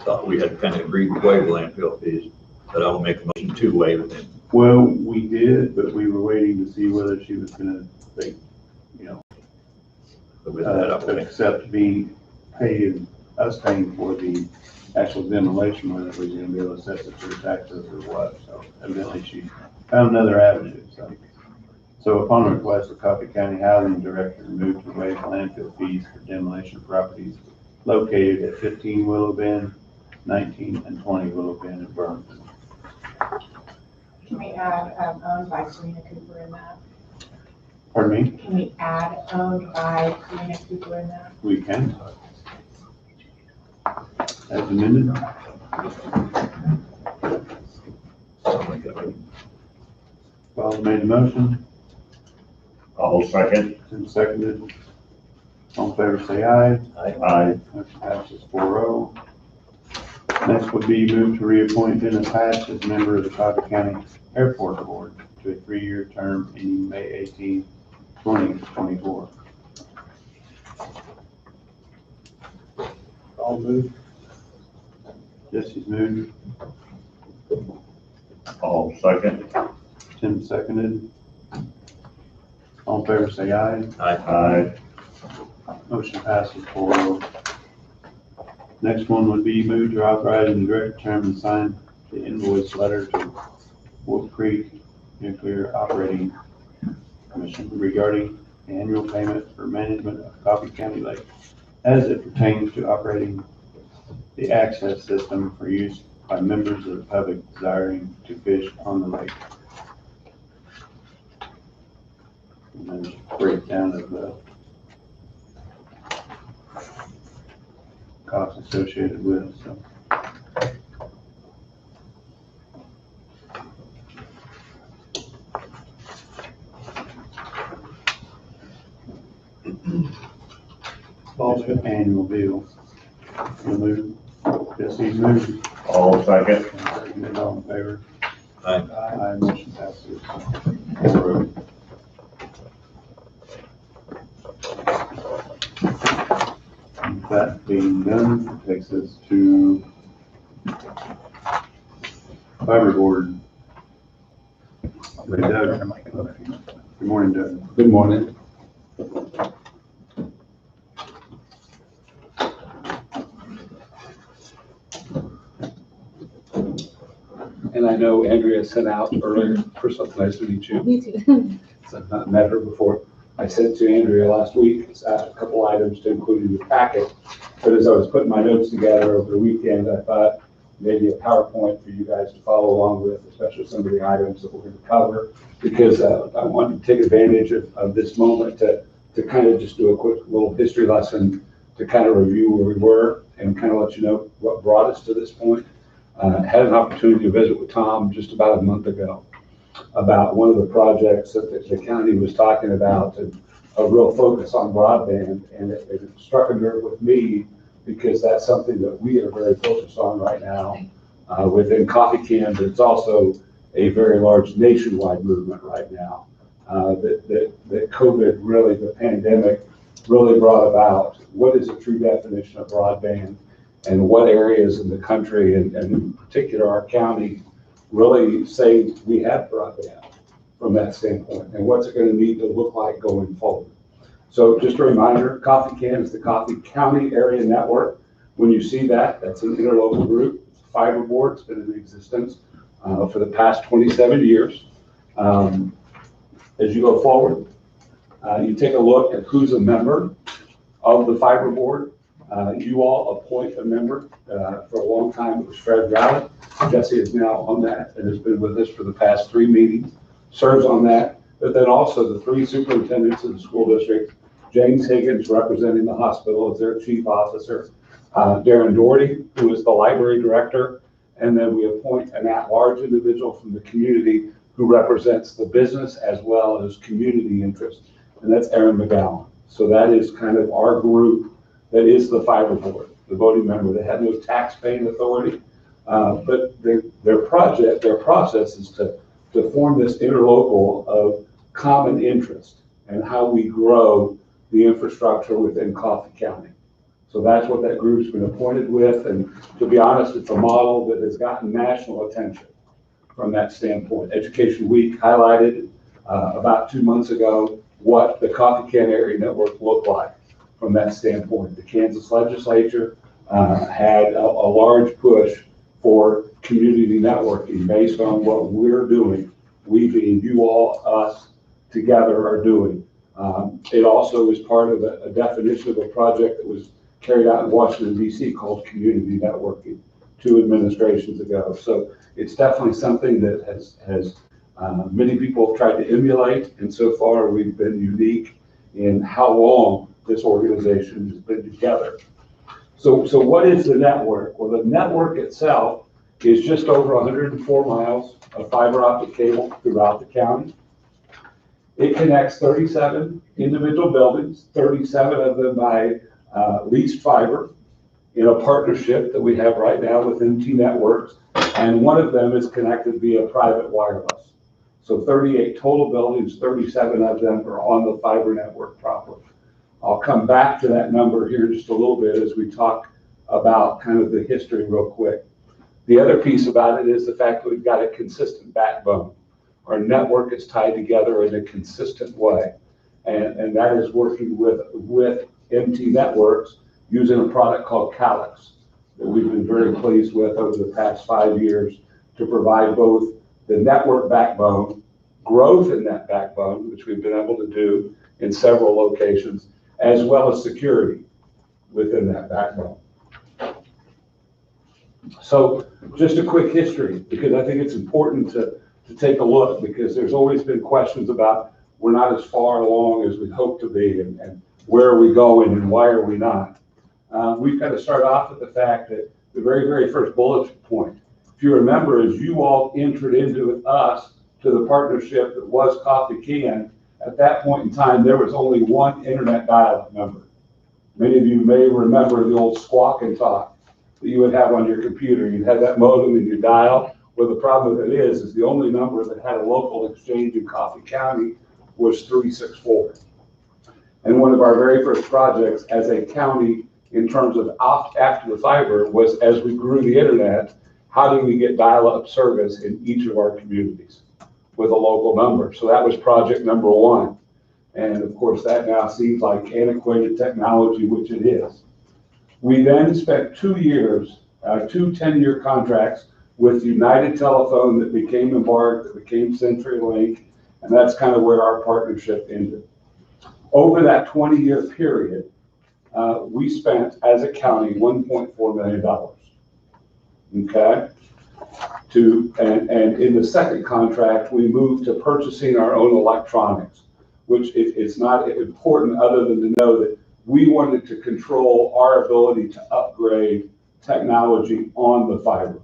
thought we had kind of agreed to waive landfill fees, but I will make a motion to waive them. Well, we did, but we were waiting to see whether she was gonna, like, you know, But with that, I'll make accept being paid, us paying for the actual demolition, whether we was gonna be able to assess it through taxes or what. So evidently she found another avenue, So upon request of Coffee County Housing Director, moved to waive landfill fees for demolition of properties located at 15 Willow Bend, 19 and 20 Willow Bend in Burlington. Can we add owned by Serena Cooper in that? Pardon me? Can we add owned by Serena Cooper in that? We can. As amended. Paul made the motion. I'll second. Tim seconded. All in favor say aye. Aye. Motion passes 4-0. Next would be move to reappoint Dennis Hatch as member of the Coffee County Airport Board to a 3-year term ending May 18, 2024. I'll move. Jesse's moved. I'll second. Tim seconded. All in favor say aye. Aye. Motion passes 4-0. Next one would be move to authorize the director chairman to sign the invoice letter to Wolf Creek Nuclear Operating Commission regarding the annual payment for management of Coffee County Lake as it pertains to operating the access system for use by members of the public desiring to fish on the lake. And there's a breakdown of the costs associated with it, so. Annual bill. We'll move. Jesse's moved. I'll second. Seconded. All in favor? Aye. Aye. Motion passes 4-0. That being done, takes us to fiberboard. Doug. Good morning, Doug. Good morning. And I know Andrea sent out earlier, first off, nice to meet you. You too. So I've not met her before. I said to Andrea last week, a couple items to include in your packet. But as I was putting my notes together over the weekend, I thought maybe a PowerPoint for you guys to follow along with, especially some of the items that we're going to cover, because I wanted to take advantage of this moment to kind of just do a quick little history lesson to kind of review where we were and kind of let you know what brought us to this point. Had an opportunity to visit with Tom just about a month ago about one of the projects that the county was talking about, and a real focus on broadband, and it struck a nerve with me because that's something that we are very focused on right now within Coffee Can, but it's also a very large nationwide movement right now that COVID really, the pandemic really brought about. What is a true definition of broadband, and what areas in the country, and in particular our county, really say we have broadband from that standpoint, and what's it going to need to look like going forward. So just a reminder, Coffee Can is the Coffee County Area Network. When you see that, that's an interlocal group. It's a fiber board. It's been in existence for the past 27 years. As you go forward, you take a look at who's a member of the fiber board. You all appoint a member. For a long time, it was Fred Rowlett. Jesse is now on that and has been with us for the past 3 meetings, serves on that. But then also the 3 superintendents of the school district, James Higgins representing the hospital as their chief officer, Darren Doherty, who is the library director, and then we appoint an at-large individual from the community who represents the business as well as community interests, and that's Aaron McGowan. So that is kind of our group that is the fiber board, the voting member. They have no tax-paying authority, but their process is to form this interlocal of common interest and how we grow the infrastructure within Coffee County. So that's what that group's been appointed with, and to be honest, it's a model that has gotten national attention from that standpoint. Education Week highlighted about 2 months ago what the coffee can area network looked like from that standpoint. The Kansas legislature had a large push for community networking based on what we're doing. We being you all, us, together are doing. It also is part of a definition of a project that was carried out in Washington, D.C. called community networking 2 administrations ago. So it's definitely something that has many people have tried to emulate, and so far we've been unique in how long this organization has been together. So what is the network? Well, the network itself is just over 104 miles of fiber optic cable throughout the county. It connects 37 individual buildings, 37 of them by leased fiber in a partnership that we have right now with MT Networks, and one of them is connected via private wireless. So 38 total buildings, 37 of them are on the fiber network properly. I'll come back to that number here just a little bit as we talk about kind of the history real quick. The other piece about it is the fact that we've got a consistent backbone. Our network is tied together in a consistent way, and that is working with MT Networks using a product called Calyx that we've been very pleased with over the past 5 years to provide both the network backbone, growth in that backbone, which we've been able to do in several locations, as well as security within that backbone. So just a quick history, because I think it's important to take a look, because there's always been questions about we're not as far along as we hope to be, and where are we going and why are we not? We've got to start off with the fact that the very, very first bullet point, if you remember, as you all entered into us to the partnership that was Coffee Can, at that point in time, there was only one internet dial-up number. Many of you may remember the old squawk and talk that you would have on your computer. You'd have that modem and you dial. Well, the problem with it is the only number that had a local exchange in Coffee County was 364. And one of our very first projects as a county in terms of after the fiber was, as we grew the internet, how do we get dial-up service in each of our communities with a local number? So that was project number 1. And of course, that now seems like antiquated technology, which it is. We then spent 2 years, 2 10-year contracts with United Telephone that became Embark, that became CenturyLink, and that's kind of where our partnership ended. Over that 20-year period, we spent as a county $1.4 million. Okay? And in the second contract, we moved to purchasing our own electronics, which it's not important other than to know that we wanted to control our ability to upgrade technology on the fiber.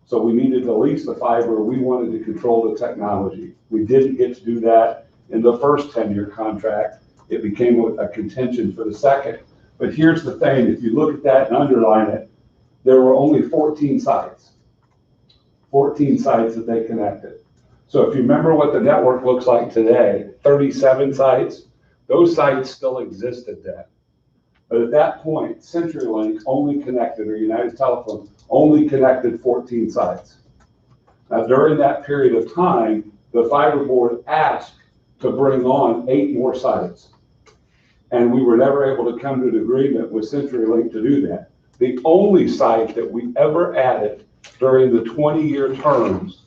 So we needed to lease the fiber. We wanted to control the technology. We didn't get to do that in the first 10-year contract. It became a contention for the second. But here's the thing, if you look at that and underline it, there were only 14 sites. 14 sites that they connected. So if you remember what the network looks like today, 37 sites, those sites still existed then. But at that point, CenturyLink only connected, or United Telephone only connected 14 sites. Now during that period of time, the fiber board asked to bring on 8 more sites. And we were never able to come to an agreement with CenturyLink to do that. The only site that we ever added during the 20-year terms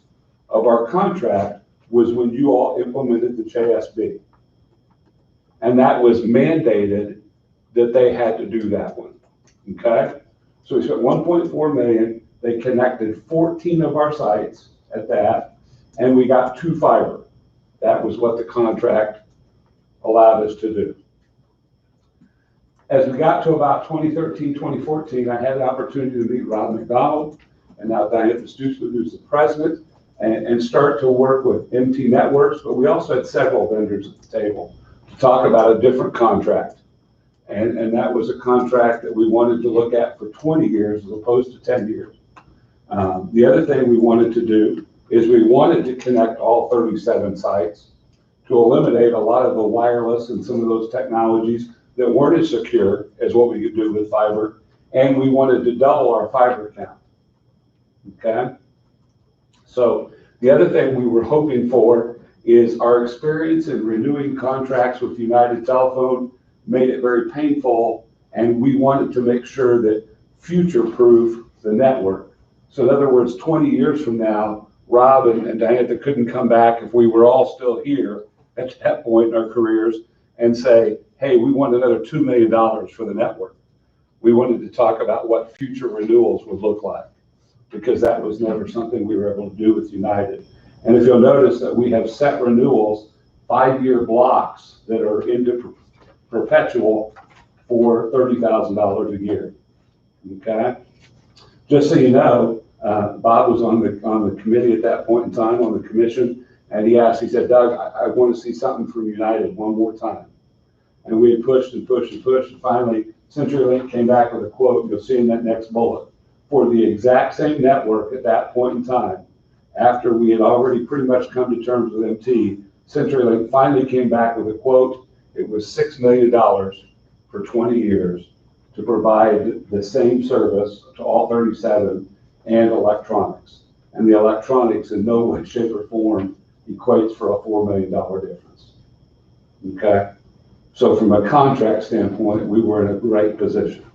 of our contract was when you all implemented the JSB. And that was mandated that they had to do that one, okay? So we spent $1.4 million. They connected 14 of our sites at that, and we got 2 fiber. That was what the contract allowed us to do. As we got to about 2013, 2014, I had the opportunity to meet Rob McDonald and now Diana Stutzman, who's the president, and start to work with MT Networks, but we also had several vendors at the table to talk about a different contract. And that was a contract that we wanted to look at for 20 years as opposed to 10 years. The other thing we wanted to do is we wanted to connect all 37 sites to eliminate a lot of the wireless and some of those technologies that weren't as secure as what we could do with fiber, and we wanted to double our fiber count. Okay? So the other thing we were hoping for is our experience in renewing contracts with United Telephone made it very painful, and we wanted to make sure that future-proof the network. So in other words, 20 years from now, Rob and Diana couldn't come back if we were all still here at that point in our careers and say, hey, we want another $2 million for the network. We wanted to talk about what future renewals would look like, because that was never something we were able to do with United. And if you'll notice that we have set renewals, 5-year blocks that are into perpetual for $30,000 a year. Okay? Just so you know, Bob was on the committee at that point in time, on the commission, and he said, Doug, I want to see something from United one more time. And we had pushed and pushed and pushed, and finally CenturyLink came back with a quote, you'll see in that next bullet, for the exact same network at that point in time. After we had already pretty much come to terms with MT, CenturyLink finally came back with a quote. It was $6 million for 20 years to provide the same service to all 37 and electronics. And the electronics in no way, shape, or form equates for a $4 million difference. Okay? So from a contract standpoint, we were in a great position.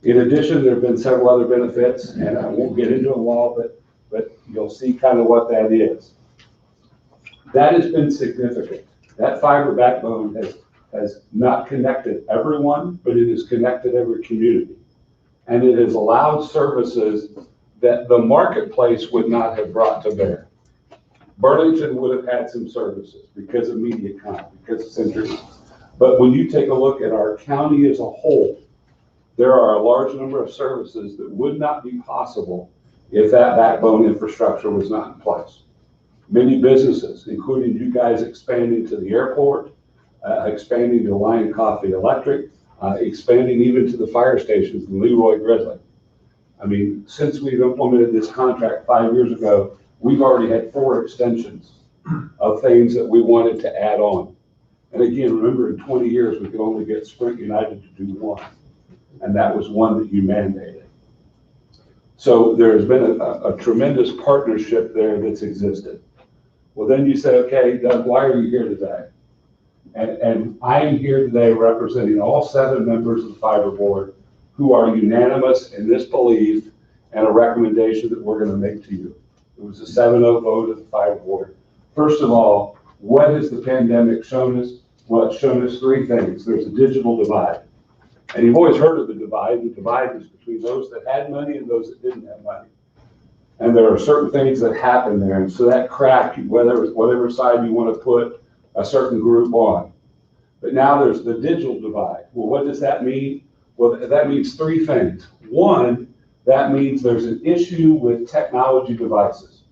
In addition, there have been several other benefits, and I won't get into them all, but you'll see kind of what that is. That has been significant. That fiber backbone has not connected everyone, but it has connected every community. And it has allowed services that the marketplace would not have brought to bear. Burlington would have had some services because of MediaCom, because of CenturyLink. But when you take a look at our county as a whole, there are a large number of services that would not be possible if that backbone infrastructure was not in place. Many businesses, including you guys expanding to the airport, expanding to Lion Coffee Electric, expanding even to the fire stations in Leroy Grizzly. I mean, since we've implemented this contract 5 years ago, we've already had 4 extensions of things that we wanted to add on. And again, remember, in 20 years, we could only get Sprint United to do 1. And that was one that you mandated. So there's been a tremendous partnership there that's existed. Well, then you say, okay, Doug, why are you here today? And I am here today representing all 7 members of the Fiber Board who are unanimous in this belief and a recommendation that we're going to make to you. It was a 7-0 vote of the Fiber Board. First of all, what has the pandemic shown us? Well, it's shown us 3 things. There's a digital divide. And you've always heard of the divide. The divide is between those that had money and those that didn't have money. And there are certain things that happen there. And so that crack, whatever side you want to put a certain group on. But now there's the digital divide. Well, what does that mean? Well, that means 3 things. 1, that means there's an issue with technology devices.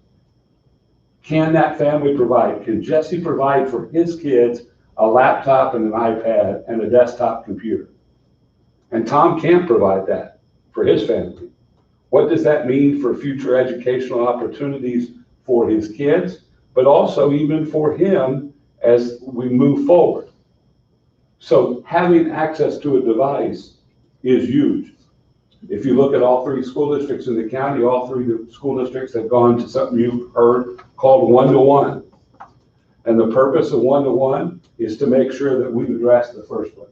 Can that family provide? Can Jesse provide for his kids a laptop and an iPad and a desktop computer? And Tom can't provide that for his family. What does that mean for future educational opportunities for his kids, but also even for him as we move forward? So having access to a device is huge. If you look at all 3 school districts in the county, all 3 school districts have gone to something you've heard called 1-to-1. And the purpose of 1-to-1 is to make sure that we've addressed the first one.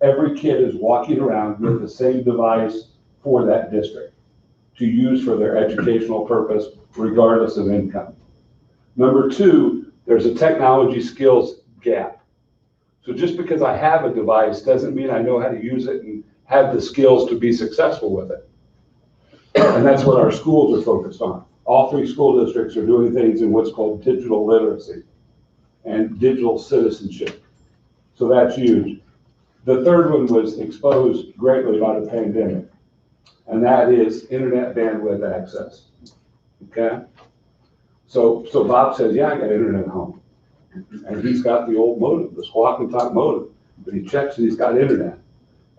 Every kid is walking around with the same device for that district to use for their educational purpose, regardless of income. Number 2, there's a technology skills gap. So just because I have a device doesn't mean I know how to use it and have the skills to be successful with it. And that's what our schools are focused on. All 3 school districts are doing things in what's called digital literacy and digital citizenship. So that's huge. The 3rd one was exposed greatly by the pandemic, and that is internet bandwidth access. Okay? So Bob says, yeah, I got internet at home. And he's got the old modem, the squawk and talk modem, but he checks and he's got internet.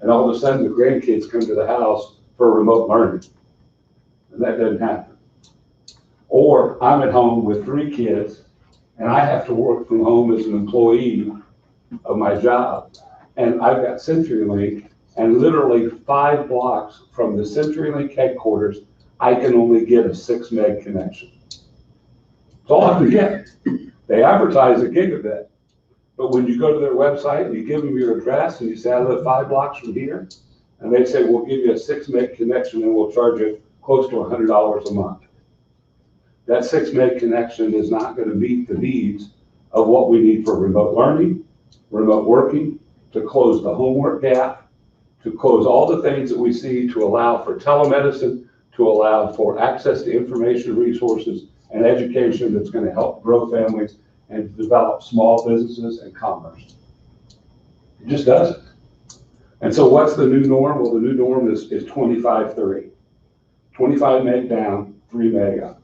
And all of a sudden the grandkids come to the house for remote learning. And that doesn't happen. Or I'm at home with 3 kids and I have to work from home as an employee of my job. and I've got CenturyLink, and literally 5 blocks from the CenturyLink headquarters, I can only get a 6 meg connection. That's all I can get. They advertise a gigabit, but when you go to their website and you give them your address and you say, I live 5 blocks from here, and they say, we'll give you a 6 meg connection and we'll charge you close to $100 a month. That 6 meg connection is not going to meet the needs of what we need for remote learning, remote working, to close the homework gap, to close all the things that we see to allow for telemedicine, to allow for access to information resources and education that's going to help grow families and develop small businesses and commerce. It just doesn't. And so what's the new norm? Well, the new norm is 25-3. 25 meg down, 3 meg up.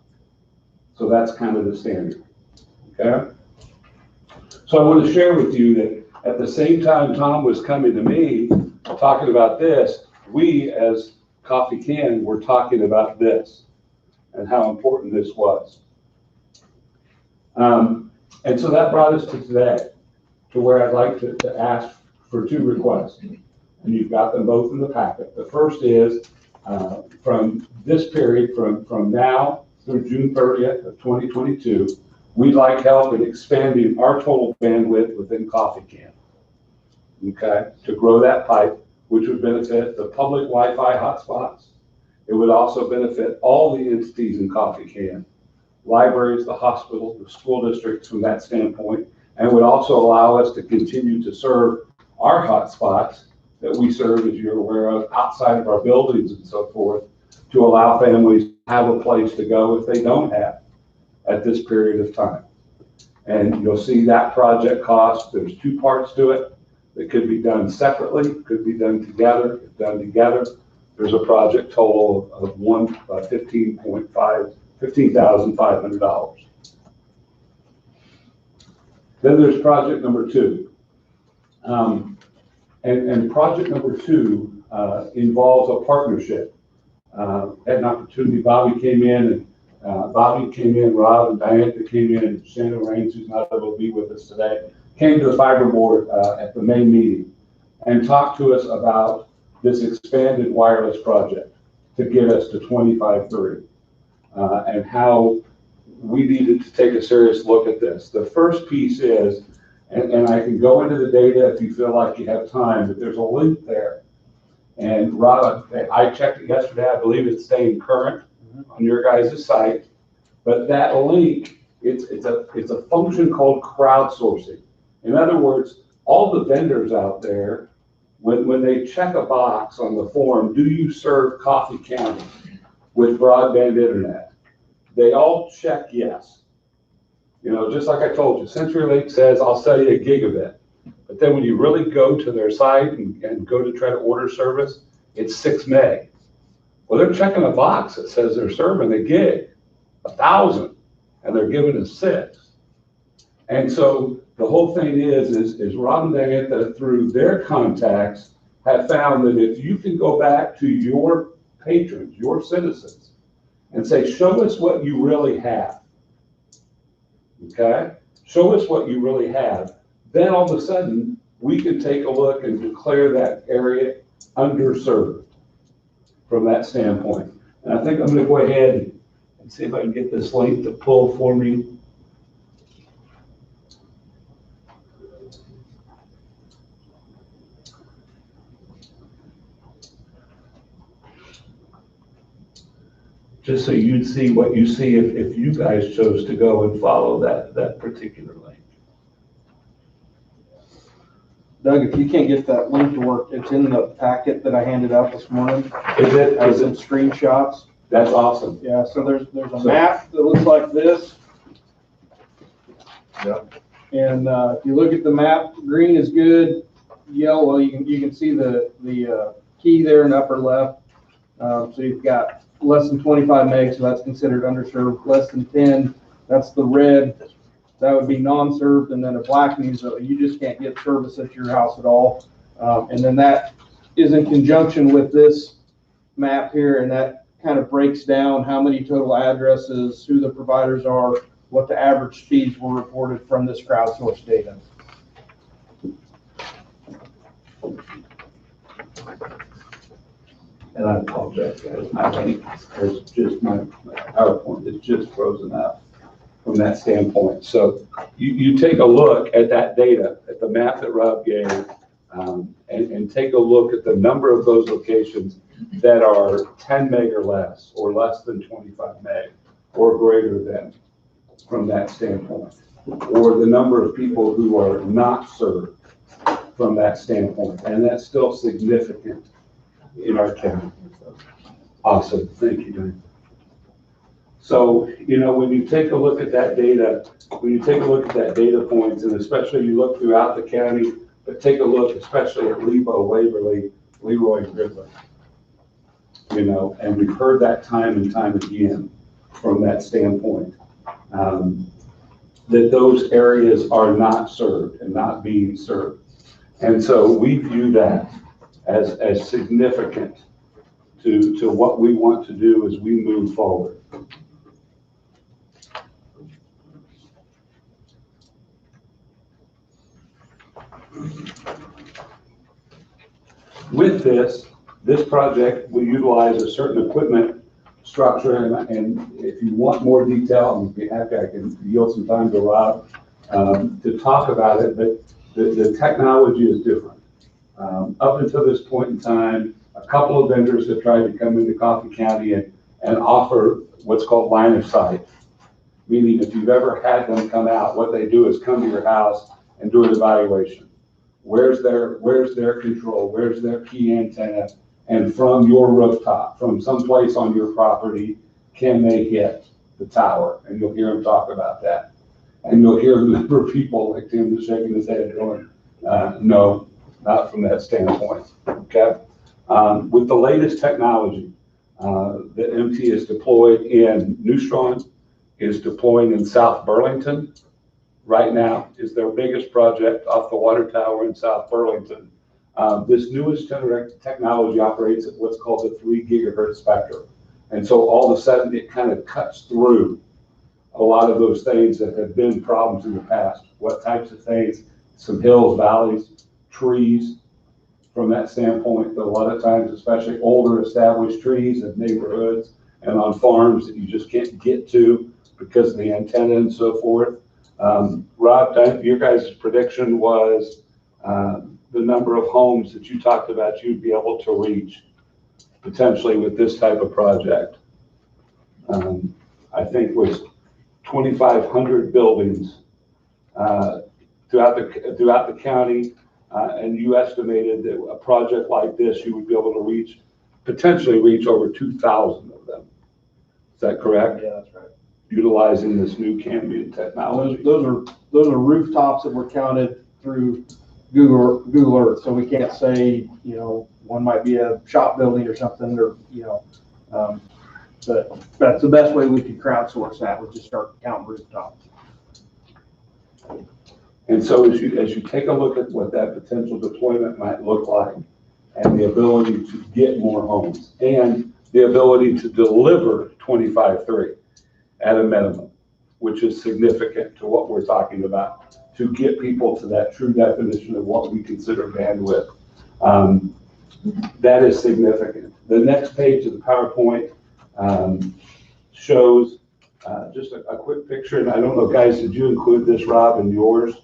So that's kind of the standard, okay? So I want to share with you that at the same time Tom was coming to me talking about this, we as Coffee Can were talking about this and how important this was. And so that brought us to today, to where I'd like to ask for 2 requests. And you've got them both in the packet. The first is from this period, from now through June 30th of 2022, we'd like help in expanding our total bandwidth within Coffee Can, okay, to grow that pipe, which would benefit the public Wi-Fi hotspots. It would also benefit all the entities in Coffee Can, libraries, the hospital, the school districts from that standpoint, and would also allow us to continue to serve our hotspots that we serve, as you're aware of, outside of our buildings and so forth, to allow families to have a place to go if they don't have at this period of time. And you'll see that project cost, there's 2 parts to it. It could be done separately, could be done together. If done together, there's a project total of $15,500. Then there's project number 2. And project number 2 involves a partnership. Had an opportunity, Rob came in, Rob and Diana came in, and Shannon Raines, who's not able to be with us today, came to the fiber board at the main meeting and talked to us about this expanded wireless project to get us to 25-3 and how we needed to take a serious look at this. The first piece is, and I can go into the data if you feel like you have time, but there's a link there. And Rob, I checked it yesterday, I believe it's staying current on your guys' site, but that link, it's a function called crowdsourcing. In other words, all the vendors out there, when they check a box on the form, do you serve Coffee County with broadband internet? They all check yes. You know, just like I told you, CenturyLink says, I'll sell you a gigabit. But then when you really go to their site and go to try to order service, it's 6 meg. Well, they're checking a box that says they're serving a gig, 1,000, and they're giving us 6. And so the whole thing is Rob and Diana, through their contacts, have found that if you can go back to your patrons, your citizens, and say, show us what you really have, okay? Show us what you really have. Then all of a sudden, we can take a look and declare that area underserved from that standpoint. And I think I'm going to go ahead and see if I can get this link to pull for me. Just so you'd see what you see if you guys chose to go and follow that particular link. Doug, if you can't get that link to work, it's in the packet that I handed out this morning. Is it? Has some screenshots. That's awesome. Yeah, so there's a map that looks like this. Yep. And if you look at the map, green is good. Yellow, well, you can see the key there in the upper left. So you've got less than 25 megs, so that's considered underserved. Less than 10, that's the red. That would be non-served, and then a black means that you just can't get service at your house at all. And then that is in conjunction with this map here, and that kind of breaks down how many total addresses, who the providers are, what the average speeds were reported from this crowdsourced data. And I apologize, guys. My link is just, my PowerPoint is just frozen up from that standpoint. So you take a look at that data, at the map that Rob gave, and take a look at the number of those locations that are 10 meg or less than 25 meg, or greater than, from that standpoint, or the number of people who are not served from that standpoint, and that's still significant in our county. Awesome, thank you, Dan. So, when you take a look at that data, points, and especially you look throughout the county, but take a look especially at Lebo, Waverly, Leroy, Ridley. And we've heard that time and time again from that standpoint, that those areas are not served and not being served. And so we view that as significant to what we want to do as we move forward. With this project will utilize a certain equipment structure, and if you want more detail, I'd be happy, I can yield some time to Rob to talk about it, but the technology is different. Up until this point in time, a couple of vendors have tried to come into Coffee County and offer what's called line of sight, meaning if you've ever had them come out, what they do is come to your house and do an evaluation. Where's their control? Where's their key antenna? And from your rooftop, from someplace on your property, can they hit the tower? And you'll hear them talk about that. And you'll hear a number of people like Tim just shaking his head going, no, not from that standpoint, okay? With the latest technology that MT is deployed in New Strong, is deploying in South Burlington, right now is their biggest project off the water tower in South Burlington. This newest technology operates at what's called the 3 gigahertz spectrum. And so all of a sudden it kind of cuts through a lot of those things that have been problems in the past. What types of things? Some hills, valleys, trees, from that standpoint, but a lot of times, especially older established trees in neighborhoods and on farms that you just can't get to because of the antenna and so forth. Rob, your guys' prediction was the number of homes that you talked about you'd be able to reach potentially with this type of project. I think was 2,500 buildings throughout the county, and you estimated that a project like this you would be able to potentially reach over 2,000 of them. Is that correct? Yeah, that's right. Utilizing this new Cambium technology. Those are rooftops that were counted through Google Earth, so we can't say, one might be a shop building or something, or, but that's the best way we could crowdsource that, would just start counting rooftops. And so as you take a look at what that potential deployment might look like, and the ability to get more homes, and the ability to deliver 25/3 at a minimum, which is significant to what we're talking about, to get people to that true definition of what we consider bandwidth. That is significant. The next page of the PowerPoint shows just a quick picture, and I don't know, guys, did you include this, Rob, in yours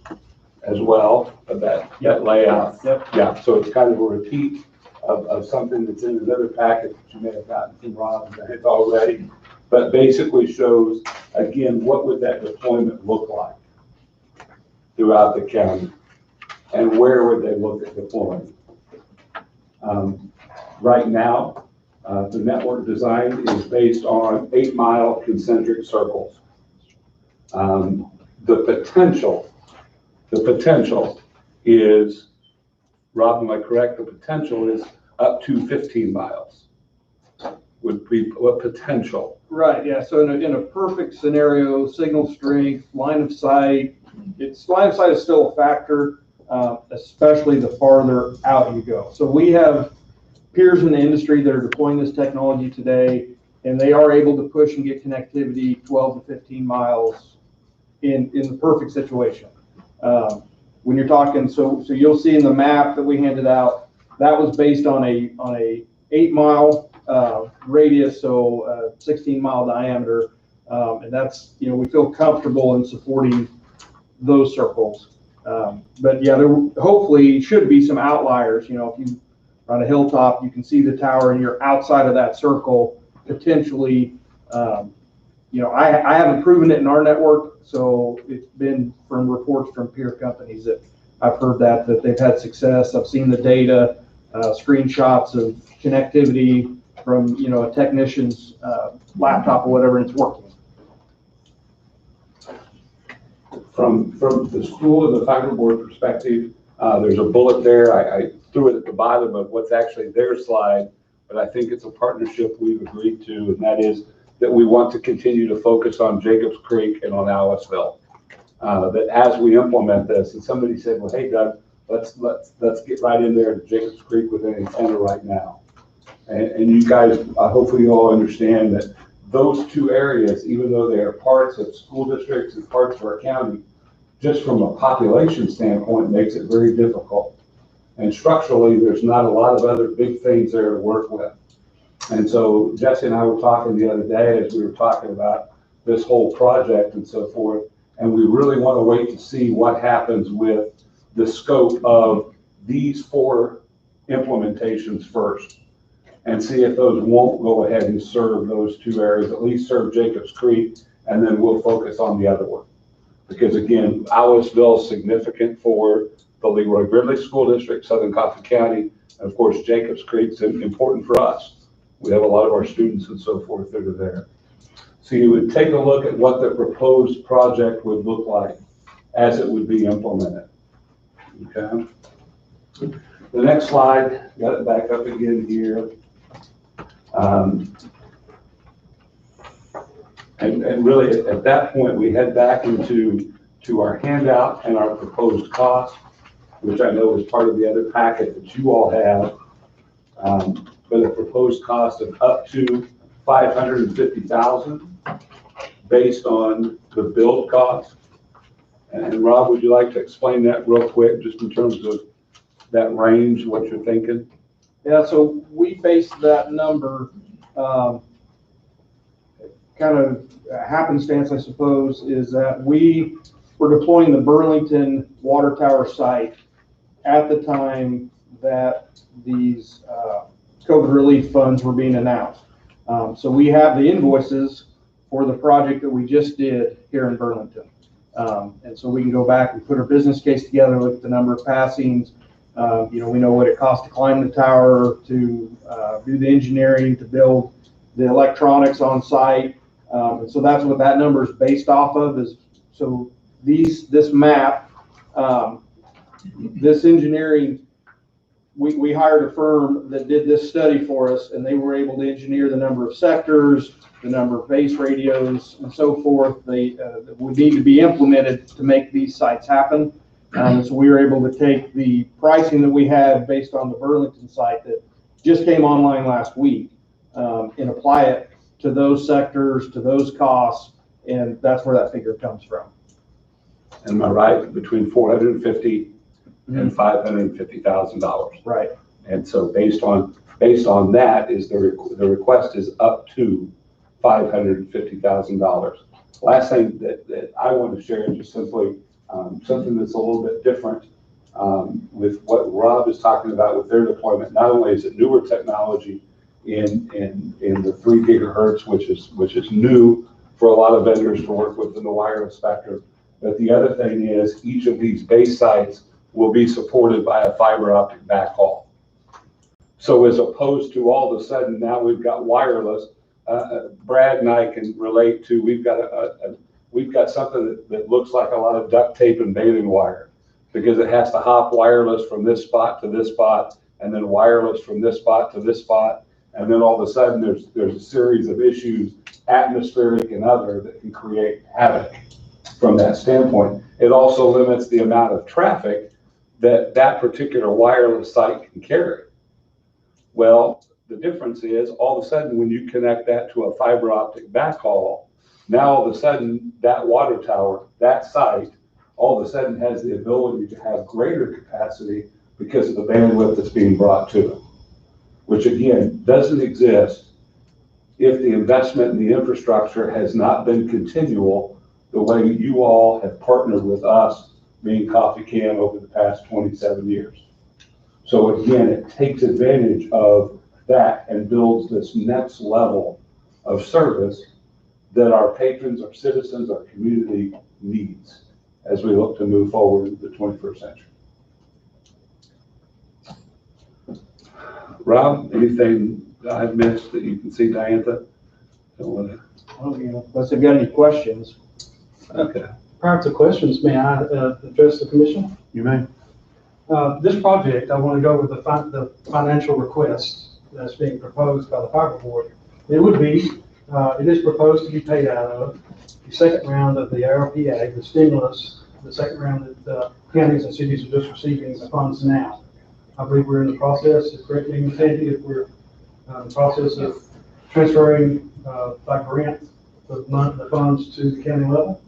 as well, of that layout? Yep. Yeah, so it's kind of a repeat of something that's in another packet that you may have gotten from Rob already, but basically shows, again, what would that deployment look like throughout the county, and where would they look at deploying? Right now, the network design is based on 8-mile concentric circles. The potential is, Rob, am I correct? The potential is up to 15 miles would be a potential. Right, yeah, so in a perfect scenario, signal strength, line of sight is still a factor, especially the farther out you go. So we have peers in the industry that are deploying this technology today, and they are able to push and get connectivity 12 to 15 miles in the perfect situation. when you're talking, so you'll see in the map that we handed out, that was based on a 8-mile radius, so 16-mile diameter. And that's, we feel comfortable in supporting those circles. But yeah, there hopefully should be some outliers. If you are on a hilltop, you can see the tower and you're outside of that circle, potentially. I haven't proven it in our network, so it's been from reports from peer companies that I've heard that they've had success. I've seen the data, screenshots of connectivity from, a technician's laptop or whatever, and it's working. From the school and the fiber board perspective, there's a bullet there. I threw it at the bottom of what's actually their slide, but I think it's a partnership we've agreed to, and that is that we want to continue to focus on Jacobs Creek and on Aliceville. That as we implement this, and somebody said, well, hey, Doug, let's get right in there to Jacobs Creek with an antenna right now. And you guys, hopefully you all understand that those two areas, even though they are parts of school districts and parts of our county, just from a population standpoint, makes it very difficult. And structurally, there's not a lot of other big things there to work with. And so Jesse and I were talking the other day as we were talking about this whole project and so forth, and we really want to wait to see what happens with the scope of these 4 implementations first, and see if those won't go ahead and serve those 2 areas, at least serve Jacobs Creek, and then we'll focus on the other one. Because again, Aliceville is significant for the Leroy Gridley School District, Southern Coffee County, and of course, Jacobs Creek is important for us. We have a lot of our students and so forth that are there. So you would take a look at what the proposed project would look like as it would be implemented. Okay. The next slide, got it back up again here. And really at that point, we head back into our handout and our proposed cost, which I know is part of the other packet that you all have. But a proposed cost of up to $550,000 based on the build cost. And Rob, would you like to explain that real quick, just in terms of that range, what you're thinking? Yeah, so we based that number, kind of happenstance, I suppose, is that we were deploying the Burlington water tower site at the time that these COVID relief funds were being announced. So we have the invoices for the project that we just did here in Burlington. And so we can go back and put our business case together, look at the number of passings. We know what it costs to climb the tower, to do the engineering, to build the electronics on site. And so that's what that number is based off of. So this map, this engineering, we hired a firm that did this study for us, and they were able to engineer the number of sectors, the number of base radios, and so forth. That would need to be implemented to make these sites happen. So we were able to take the pricing that we had based on the Burlington site that just came online last week, and apply it to those sectors, to those costs, and that's where that figure comes from. Am I right? Between $450,000 and $550,000. Right. And so based on that is the request is up to $550,000. Last thing that I want to share is just simply something that's a little bit different with what Rob is talking about with their deployment. Not only is it newer technology in the 3 gigahertz, which is new for a lot of vendors to work with in the wireless spectrum, but the other thing is each of these base sites will be supported by a fiber optic backhaul. So as opposed to all of a sudden now we've got wireless, Brad and I can relate to, we've got something that looks like a lot of duct tape and baling wire, because it has to hop wireless from this spot to this spot, and then wireless from this spot to this spot, and then all of a sudden there's a series of issues, atmospheric and other, that can create havoc from that standpoint. It also limits the amount of traffic that particular wireless site can carry. Well, the difference is all of a sudden when you connect that to a fiber optic backhaul, now all of a sudden that water tower, that site all of a sudden has the ability to have greater capacity because of the bandwidth that's being brought to it, which again, doesn't exist if the investment in the infrastructure has not been continual the way you all have partnered with us, being Coffee Can, over the past 27 years. So again, it takes advantage of that and builds this next level of service that our patrons, our citizens, our community needs as we look to move forward into the 21st century. Rob, anything that I've missed that you can see, Diantha? Unless you've got any questions. Okay, Prior to questions, may I address the commission? You may. This project, I want to go over the financial request that's being proposed by the fiber board. It is proposed to be paid out of the second round of the ARPA, the stimulus, the second round that the counties and cities are just receiving the funds now. I believe we're in the process, correct me, Sandy, if we're in the process of transferring by grant the funds to the county level.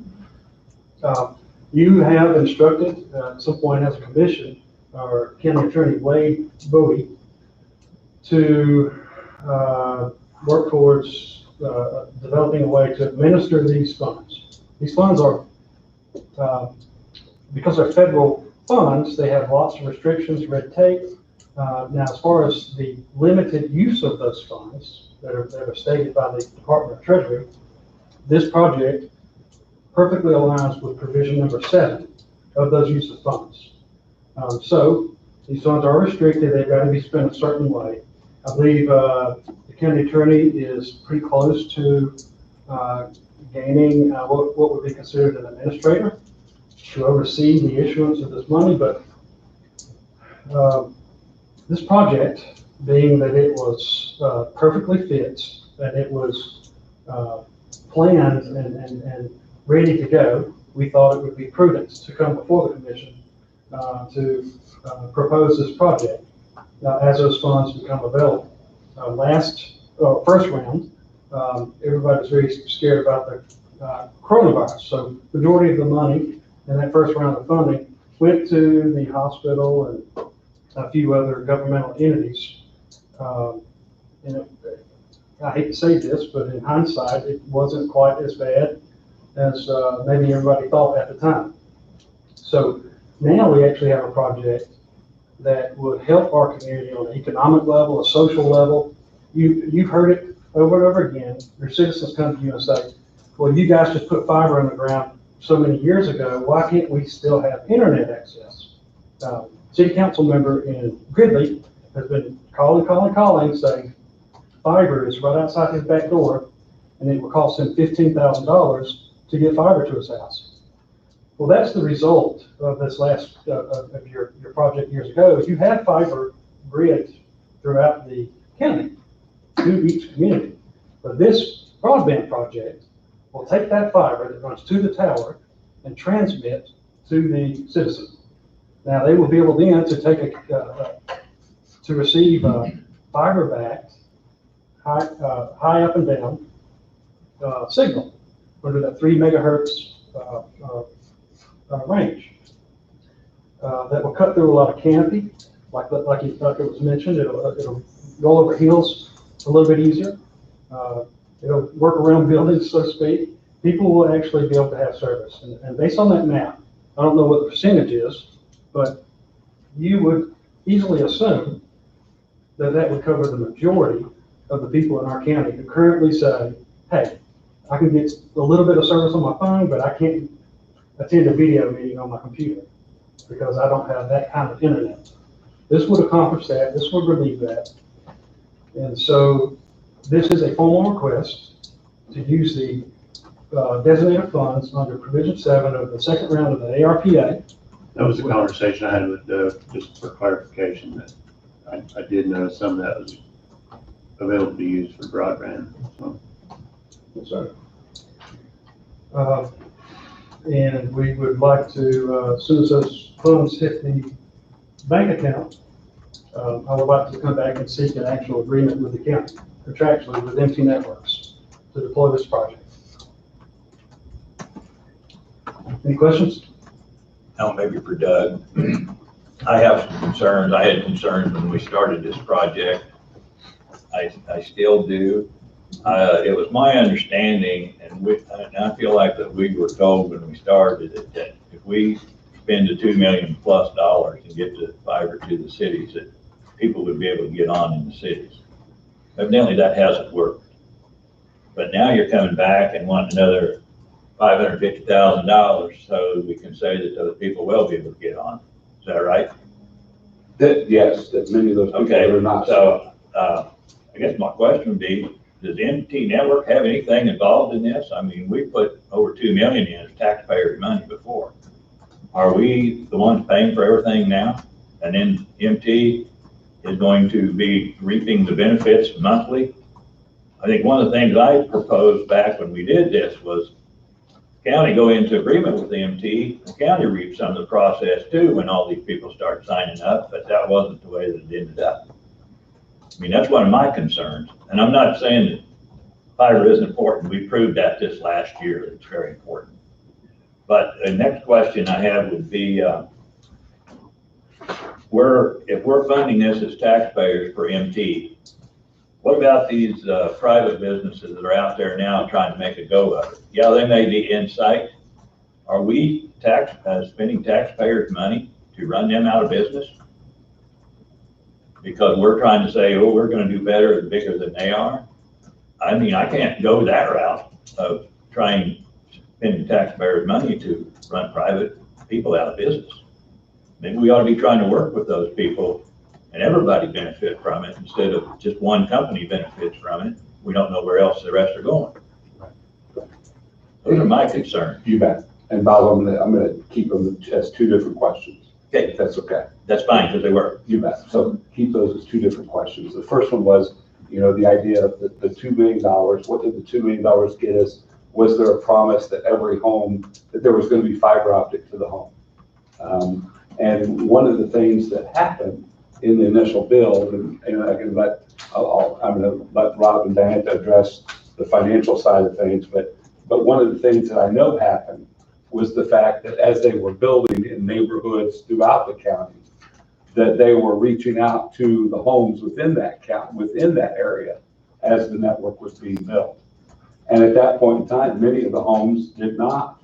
You have instructed at some point as a commission, our county attorney Wade Bowie, to work towards developing a way to administer these funds. These funds are, because they're federal funds, they have lots of restrictions, red tape. Now, as far as the limited use of those funds that are stated by the Department of Treasury, this project perfectly aligns with provision number 7 of those use of funds. So these funds are restricted. They've got to be spent a certain way. I believe the county attorney is pretty close to gaining what would be considered an administrator to oversee the issuance of this money. But this project, being that it was perfectly fit and it was planned and ready to go, we thought it would be prudent to come before the commission to propose this project as those funds become available. First round, everybody was very scared about the coronavirus. So majority of the money in that first round of funding went to the hospital and a few other governmental entities. I hate to say this, but in hindsight, it wasn't quite as bad as maybe everybody thought at the time. So now we actually have a project that would help our community on an economic level, a social level. You've heard it over and over again. Your citizens come to you and say, well, you guys just put fiber in the ground so many years ago. Why can't we still have internet access? City council member in Gridley has been calling, saying fiber is right outside his back door, and it will cost him $15,000 to get fiber to his house. Well, that's the result of this last of your project years ago. Is you had fiber grid throughout the county to each community, but this broadband project will take that fiber that runs to the tower and transmit to the citizen. Now they will be able then to take to receive fiber backed high up and down signal under that 3 megahertz range. That will cut through a lot of canopy, like it was mentioned. It'll roll over hills a little bit easier. It'll work around buildings, so to speak. People will actually be able to have service. And based on that map, I don't know what the percentage is, but you would easily assume that would cover the majority of the people in our county who currently say, hey, I can get a little bit of service on my phone, but I can't attend a video meeting on my computer because I don't have that kind of internet. This would accomplish that. This would relieve that. And so this is a formal request to use the designated funds under provision 7 of the second round of the ARPA. That was the conversation I had with Doug, just for clarification, that I did know some of that was available to use for broadband. So. Yes, sir. And we would like to, as soon as those funds hit the bank account, I would like to come back and seek an actual agreement with the county, contractually with MT Networks, to deploy this project. Any questions? now maybe for Doug. I have some concerns. I had concerns when we started this project. I still do. It was my understanding, and I feel like that we were told when we started it, that if we spend the $2 million plus and get the fiber to the cities, that people would be able to get on in the cities. Evidently, that hasn't worked. But now you're coming back and wanting another $550,000 so we can say that those people will be able to get on. Is that right? Yes, that many of those people Okay, are not. so I guess my question would be, does MT Network have anything involved in this? I mean, we put over 2 million in as taxpayers' money before. Are we the ones paying for everything now? And then MT is going to be reaping the benefits monthly? I think one of the things I proposed back when we did this was county go into agreement with the MT, the county reap some of the process too when all these people start signing up, but that wasn't the way that it ended up. I mean, that's one of my concerns. And I'm not saying that fiber isn't important. We proved that this last year that it's very important. But the next question I have would be, if we're funding this as taxpayers for MT, what about these private businesses that are out there now trying to make a go of it? Yeah, they may be in sight. Are we spending taxpayers' money to run them out of business? Because we're trying to say, oh, we're going to do better and bigger than they are. I mean, I can't go that route of trying spending taxpayers' money to run private people out of business. Maybe we ought to be trying to work with those people and everybody benefit from it instead of just one company benefits from it. We don't know where else the rest are going. Those are my concerns. You bet. And Bob, I'm gonna keep them as two different questions. Okay, If that's okay. that's fine because they were. You bet. So keep those as two different questions. The first one was, the idea of the $2 million. What did the $2 million get us? Was there a promise that every home, that there was going to be fiber optic to the home? And one of the things that happened in the initial build, and I'm going to let Rob and Diane address the financial side of things, but one of the things that I know happened was the fact that as they were building in neighborhoods throughout the county, that they were reaching out to the homes within that county, within that area, as the network was being built. And at that point in time, many of the homes did not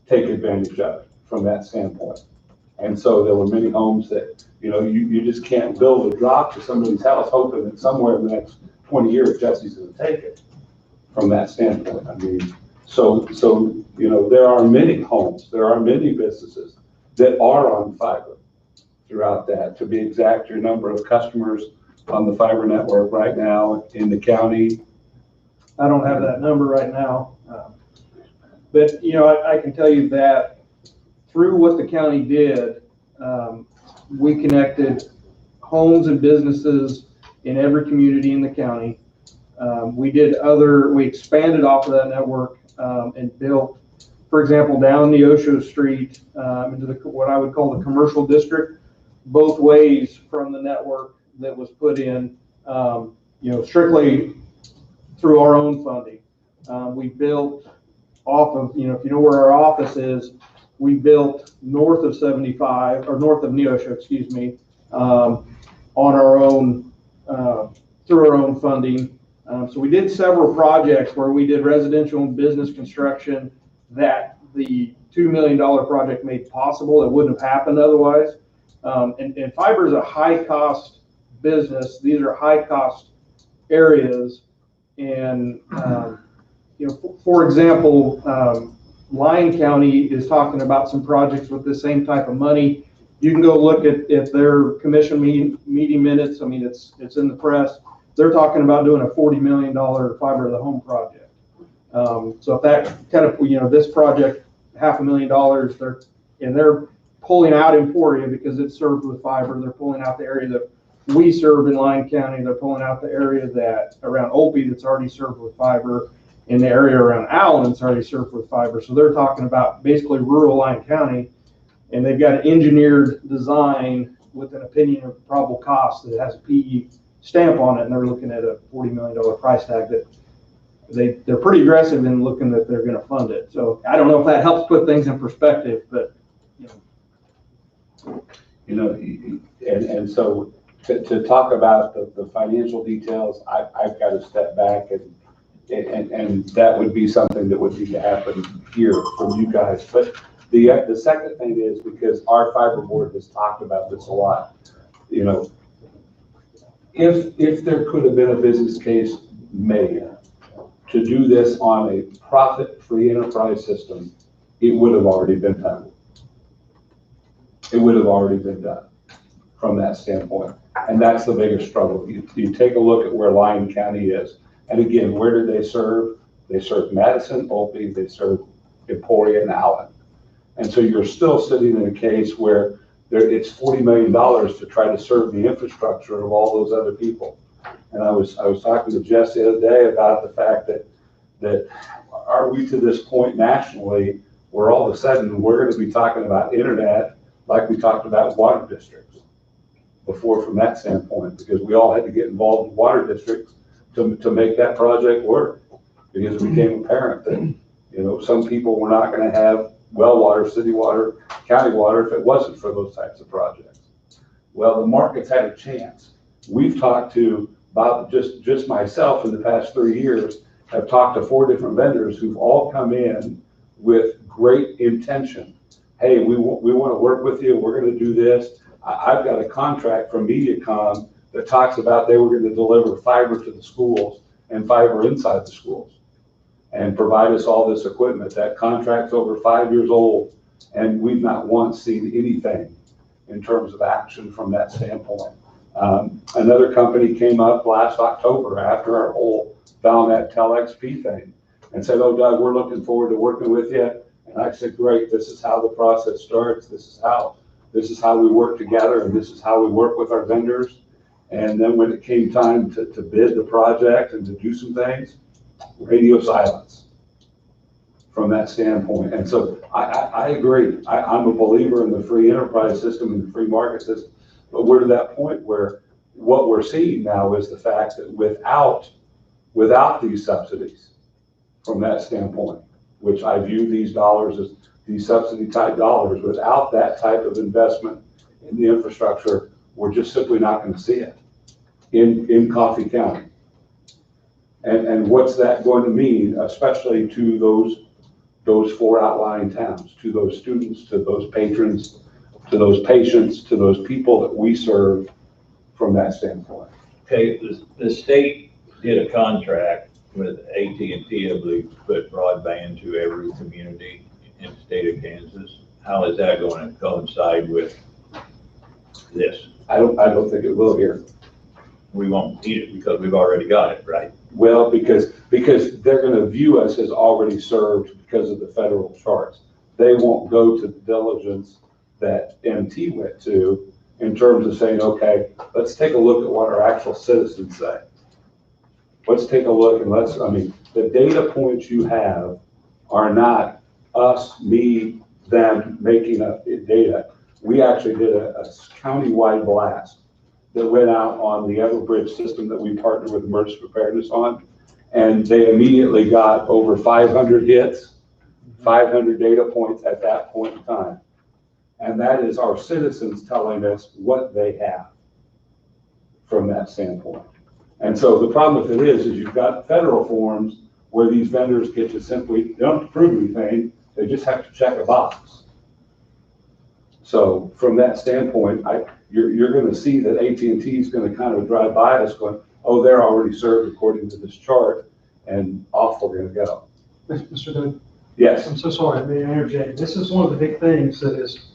take advantage of it from that standpoint. And so there were many homes that, you just can't build a drop to somebody's house hoping that somewhere in the next 20 years, Jesse's going to take it from that standpoint. I mean, so there are many homes, there are many businesses that are on fiber throughout that. To be exact, your number of customers on the fiber network right now in the county. I don't have that number right now. But, I can tell you that through what the county did, we connected homes and businesses in every community in the county. We expanded off of that network and built, for example, down Neosho Street into what I would call the commercial district, both ways from the network that was put in, strictly through our own funding. We built off of, if you know where our office is, we built north of 75, or north of Neosho, excuse me, on our own, through our own funding. So we did several projects where we did residential and business construction that the $2 million project made possible. It wouldn't have happened otherwise. And fiber is a high cost business. These are high cost areas. And, for example, Lyon County is talking about some projects with the same type of money. You can go look at their commission meeting minutes. I mean, it's in the press. They're talking about doing a $40 million fiber to the home project. So if that kind of, this project, $500,000, they're pulling out Emporia because it's served with fiber. They're pulling out the area that we serve in Lyon County. They're pulling out the area that around Opie that's already served with fiber. In the area around Allen, it's already served with fiber. So they're talking about basically rural Lyon County, and they've got an engineered design with an opinion of probable cost that has a PE stamp on it, and they're looking at a $40 million price tag that they're pretty aggressive in looking that they're going to fund it. So I don't know if that helps put things in perspective, but You know, and so to talk about the financial details, I've got to step back and that would be something that would need to happen here from you guys. But the second thing is, because our fiber board has talked about this a lot, you know, if there could have been a business case made to do this on a profit-free enterprise system, it would have already been done. It would have already been done from that standpoint. And that's the biggest struggle. You take a look at where Lyon County is. And again, where do they serve? They serve Madison, Opie, they serve Emporia and Allen. And so you're still sitting in a case where it's $40 million to try to serve the infrastructure of all those other people. And I was talking to Jess the other day about the fact that are we to this point nationally where all of a sudden we're going to be talking about internet like we talked about water districts before from that standpoint, because we all had to get involved in water districts to make that project work, because it became apparent that, you know, some people were not going to have well water, city water, county water if it wasn't for those types of projects. Well, the market's had a chance. We've talked to about just myself in the past 3 years, have talked to 4 different vendors who've all come in with great intention. Hey, we want to work with you. We're going to do this. I've got a contract from MediaCom that talks about they were going to deliver fiber to the schools and fiber inside the schools and provide us all this equipment. That contract's over 5 years old, and we've not once seen anything in terms of action from that standpoint. Another company came up last October after our whole Valnet XP thing and said, oh, Doug, we're looking forward to working with you. And I said, great, this is how the process starts. This is how we work together, and this is how we work with our vendors. And then when it came time to bid the project and to do some things, radio silence from that standpoint. And so I agree. I'm a believer in the free enterprise system and the free market system. But we're to that point where what we're seeing now is the fact that without these subsidies from that standpoint, which I view these dollars as these subsidy type dollars, without that type of investment in the infrastructure, we're just simply not going to see it in Coffee County. And what's that going to mean, especially to those 4 outlying towns, to those students, to those patrons, to those patients, to those people that we serve from that standpoint. Okay, the state did a contract with AT&T, I believe, to put broadband to every community in the state of Kansas. How is that going to coincide with this? I don't think it will here. We won't need it because we've already got it, right? Well, because they're going to view us as already served because of the federal charts. They won't go to the diligence that MT went to in terms of saying, okay, let's take a look at what our actual citizens say. Let's take a look and the data points you have are not us, me, them making up data. We actually did a county-wide blast that went out on the Everbridge system that we partnered with Emergency Preparedness on, and they immediately got over 500 hits, 500 data points at that point in time. And that is our citizens telling us what they have from that standpoint. And so the problem with it is you've got federal forms where these vendors get to simply, they don't have to prove anything, they just have to check a box. So from that standpoint, you're going to see that AT&T is going to kind of drive by us going, oh, they're already served according to this chart, and off we're going to go. Mr. Doug? Yes. I'm so sorry, I may interject. This is one of the big things that is,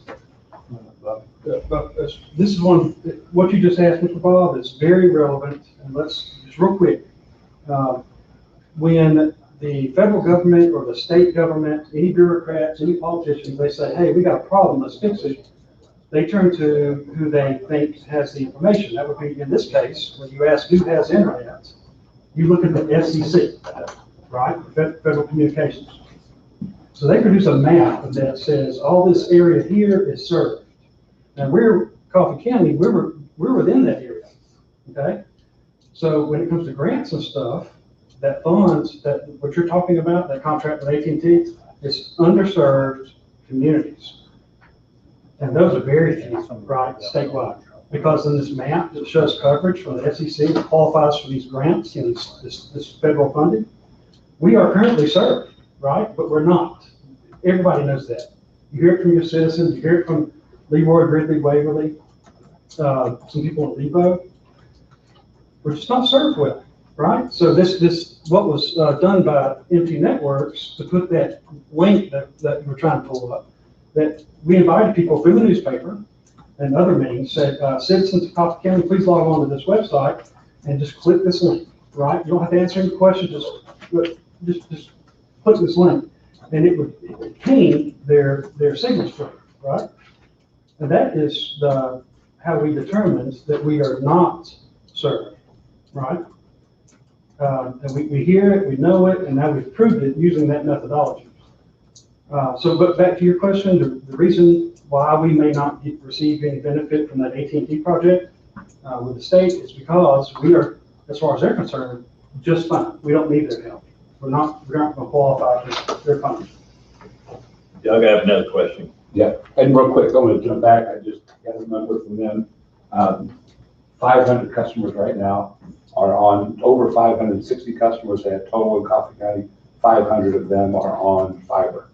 this is what you just asked, Mr. Bob, is very relevant. And let's, just real quick, when the federal government or the state government, any bureaucrats, any politicians, they say, hey, we got a problem, let's fix it. They turn to who they think has the information. That would be, in this case, when you ask who has internet, you look at the FCC, right? Federal Communications. So they produce a map that says all this area here is served. Now we're Coffee County, we're within that area, okay? So when it comes to grants and stuff, that funds, that what you're talking about, that contract with AT&T, is underserved communities. And those are very few, right, statewide. Because in this map that shows coverage from the FCC that qualifies for these grants, you know, this federal funding, we are currently served, right? But we're not. Everybody knows that. You hear it from your citizens, you hear it from Leroy, Ridley, Waverly, some people in Lebo. We're just not served well, right? So what was done by MT Networks to put that link that we're trying to pull up, that we invited people through the newspaper and other means, said, citizens of Coffee County, please log on to this website and just click this link, right? You don't have to answer any questions, just click this link. And it would ping their signal strength, right? And that is how we determined that we are not served, right? And we hear it, we know it, and now we've proved it using that methodology. But back to your question, the reason why we may not receive any benefit from that AT&T project with the state is because we are, as far as they're concerned, just fine. We don't need their help. We're not going to qualify for their funding. Doug, I have another question. Yeah, and real quick, I'm going to jump back. I just got a number from them. 500 customers right now are on, over 560 customers they have total in Coffee County. 500 of them are on fiber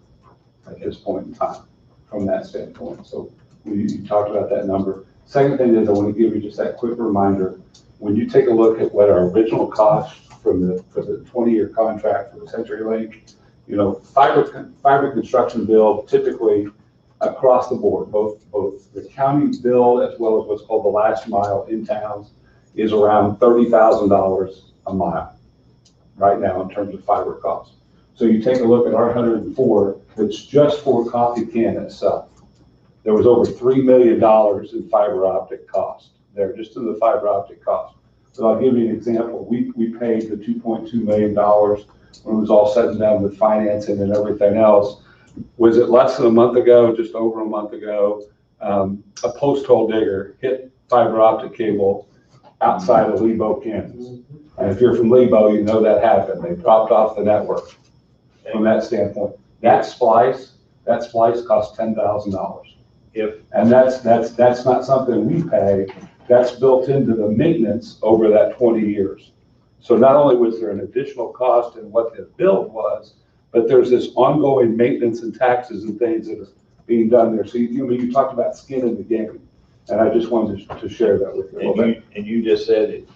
at this point in time from that standpoint. So you talked about that number. Second thing is I want to give you just that quick reminder. When you take a look at what our original cost for the 20-year contract for the CenturyLink, you know, fiber construction bill typically across the board, both the county bill as well as what's called the last mile in towns is around $30,000 a mile right now in terms of fiber costs. So you take a look at our 104, that's just for Coffee Can itself. There was over $3 million in fiber optic cost there, just in the fiber optic cost. So I'll give you an example. We paid the $2.2 million when it was all said and done with financing and everything else. Was it less than a month ago, just over a month ago, a post hole digger hit fiber optic cable outside of Lebo, Kansas. And if you're from Lebo, you know that happened. They dropped off the network from that standpoint. That splice cost $10,000. And that's not something we pay. That's built into the maintenance over that 20 years. So not only was there an additional cost in what the build was, but there's this ongoing maintenance and taxes and things that are being done there. So you talked about skin in the game, and I just wanted to share that with you. And you just said it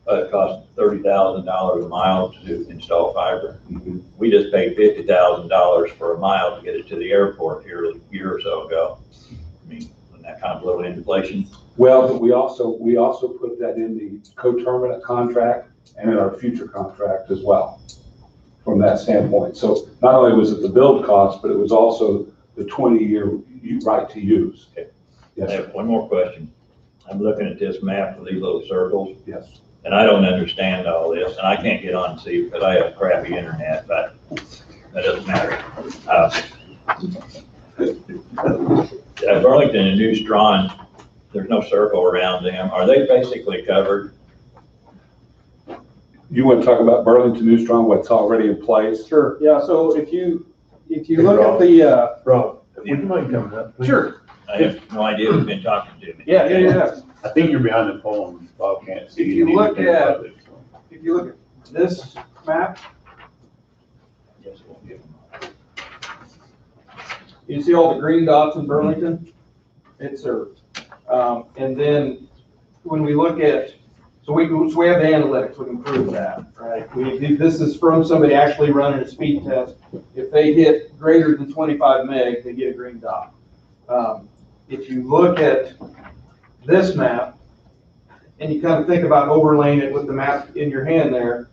cost $30,000 a mile to install fiber. Mm-hmm. We just paid $50,000 for a mile to get it to the airport here a year or so ago. I mean, wasn't that kind of little inflation? Well, but we also put that in the coterminant contract and in our future contract as well from that standpoint. So not only was it the build cost, but it was also the 20-year right to use. Okay. Yes, I have one more question. I'm looking at this map with these little circles. yes. And I don't understand all this, and I can't get on and see because I have crappy internet, but that doesn't matter. Burlington and New Strong, there's no circle around them. Are they basically covered? You want to talk about Burlington New Strong, what's already in place? Sure, yeah, so if you look at the, Rob, would you mind coming up, please? sure, I have no idea who's been talking to me. yeah. I think you're behind the pole and Bob can't see. If you anything look at- above it, so. If you look at this map, Yes, we'll give them. you see all the green dots in Burlington? It's served. And then when we look at, so we have the analytics, we can prove that, right? This is from somebody actually running a speed test. If they hit greater than 25 meg, they get a green dot. If you look at this map, and you kind of think about overlaying it with the map in your hand there,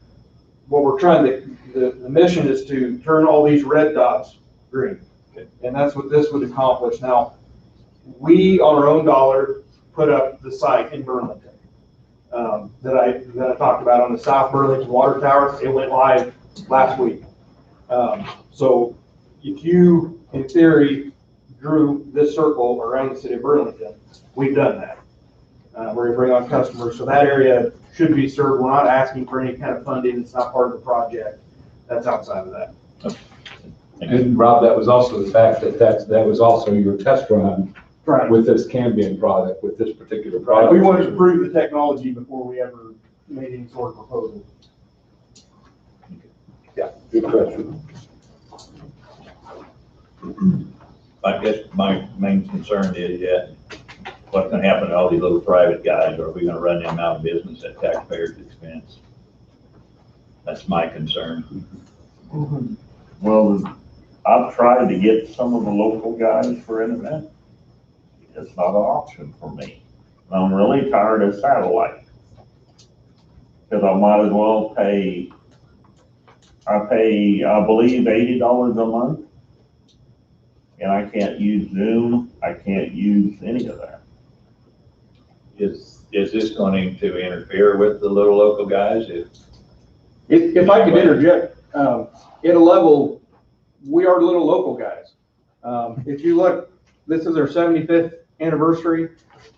what we're trying to, the mission is to turn all these red dots green. Okay. And that's what this would accomplish. Now, we, on our own dollar, put up the site in Burlington that I talked about on the South Burlington Water Tower. It went live last week. So if you, in theory, drew this circle around the city of Burlington, we've done that. We're gonna bring on customers, so that area should be served. We're not asking for any kind of funding. It's not part of the project. That's outside of that. And Rob, that was also the fact that was also your test run Right. with this Cambium product, with this particular Right, product. we wanted to prove the technology before we ever made any sort of proposal. Yeah, good question. I guess my main concern is, what's gonna happen to all these little private guys? Are we gonna run them out of business at taxpayers' expense? That's my concern. Well, I've tried to get some of the local guys for internet. It's not an option for me. I'm really tired of satellite. Cause I might as well pay, I believe, $80 a month. And I can't use Zoom, I can't use any of that. Is this going to interfere with the little local guys? If I could interject, at a level, we are little local guys. If you look, this is our 75th anniversary.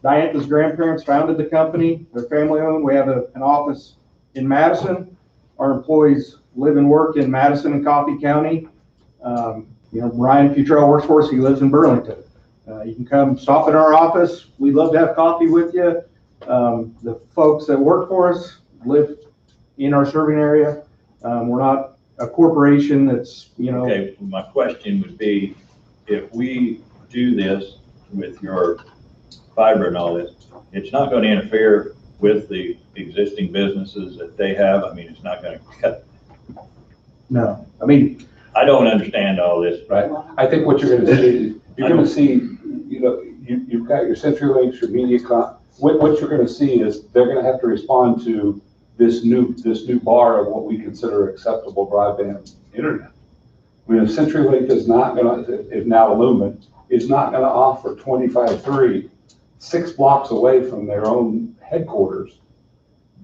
Diantha's grandparents founded the company. They're family owned. We have an office in Madison. Our employees live and work in Madison and Coffee County. Brian Futrell works for us. He lives in Burlington. You can come stop at our office. We'd love to have coffee with you. The folks that work for us live in our serving area. We're not a corporation that's, Okay, my question would be, if we do this with your fiber and all this, it's not going to interfere with the existing businesses that they have? I mean, it's not going to cut. No. I mean, I don't understand all this. Right. I think what you're gonna see, you've got your CenturyLinks, your MediaCom. What you're gonna see is they're gonna have to respond to this new bar of what we consider acceptable broadband internet. I mean, if CenturyLink is now Lumen, is not gonna offer 25.3, 6 blocks away from their own headquarters,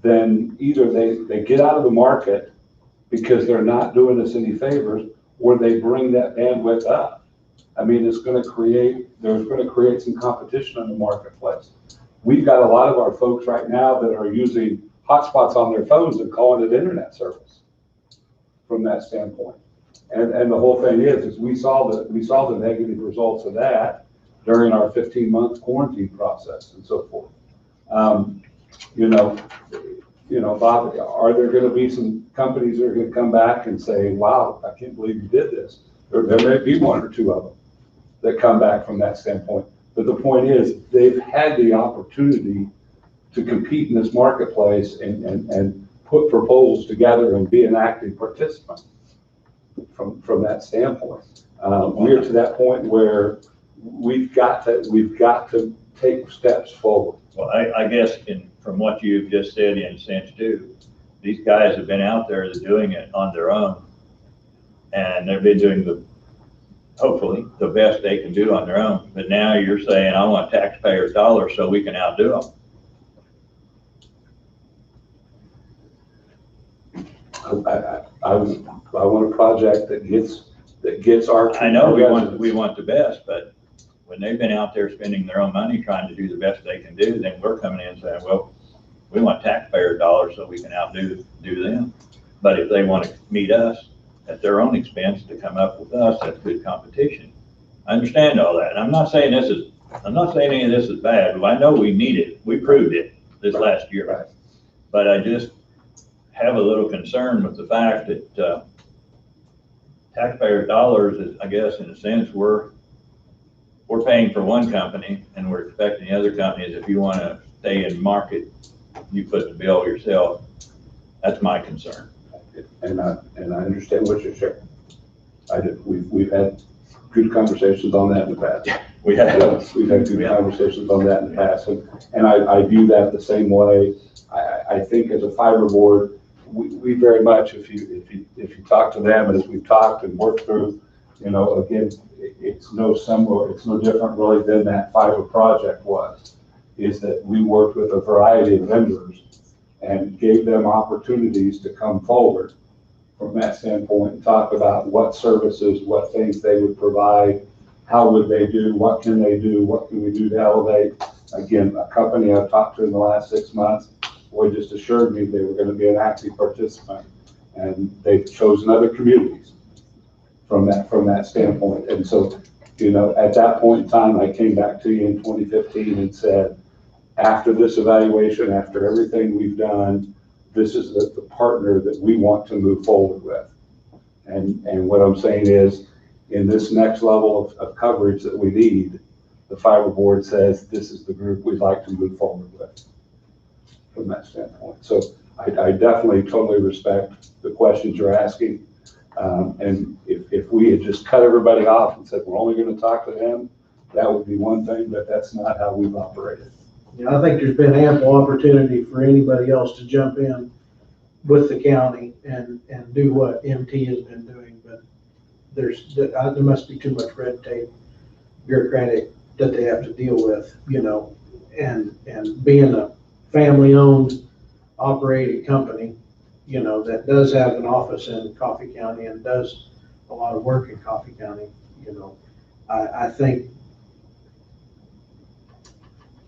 then either they get out of the market because they're not doing us any favors, or they bring that bandwidth up. I mean, there's gonna create some competition in the marketplace. We've got a lot of our folks right now that are using hotspots on their phones and calling it internet service from that standpoint. And the whole thing is we saw the negative results of that during our 15-month quarantine process and so forth. Bob, are there going to be some companies that are going to come back and say, wow, I can't believe you did this? There may be 1 or 2 of them that come back from that standpoint. But the point is, they've had the opportunity to compete in this marketplace and put proposals together and be an active participant from that standpoint. We're to that point where we've got to take steps forward. Well, I guess from what you've just said, in a sense too, these guys have been out there, they're doing it on their own, and they've been doing hopefully the best they can do on their own. But now you're saying, I want taxpayers' dollars so we can outdo them. I want a project that gets our. I know we want the best, but when they've been out there spending their own money trying to do the best they can do, then we're coming in and saying, well, we want taxpayer dollars so we can outdo them. But if they want to meet us at their own expense to come up with us, that's good competition. I understand all that. And I'm not saying any of this is bad, but I know we need it. We proved it this last year. Right. But I just have a little concern with the fact that taxpayer dollars is, I guess, in a sense, we're paying for one company and we're expecting the other companies, if you want to stay in market, you put the bill yourself. That's my concern. And I understand what you're saying. We've had good conversations on that in the past. We've had good conversations on that in the past, and I view that the same way. I think as a fiber board, we very much, if you talk to them, as we've talked and worked through, again, it's no different really than that fiber project was, is that we worked with a variety of vendors and gave them opportunities to come forward from that standpoint and talk about what services, what things they would provide, how would they do, what can they do, what can we do to elevate. Again, a company I've talked to in the last 6 months, boy, just assured me they were going to be an active participant, and they've chosen other communities from that standpoint. And so, you know, at that point in time, I came back to you in 2015 and said, after this evaluation, after everything we've done, this is the partner that we want to move forward with. And what I'm saying is, in this next level of coverage that we need, the fiber board says this is the group we'd like to move forward with from that standpoint. So I definitely totally respect the questions you're asking. And if we had just cut everybody off and said, we're only going to talk to them, that would be one thing, but that's not how we've operated. Yeah, I think there's been ample opportunity for anybody else to jump in with the county and do what MT has been doing, but there must be too much red tape, bureaucratic, that they have to deal with, you know, and being a family-owned operating company, you know, that does have an office in Coffee County and does a lot of work in Coffee County, you know, I think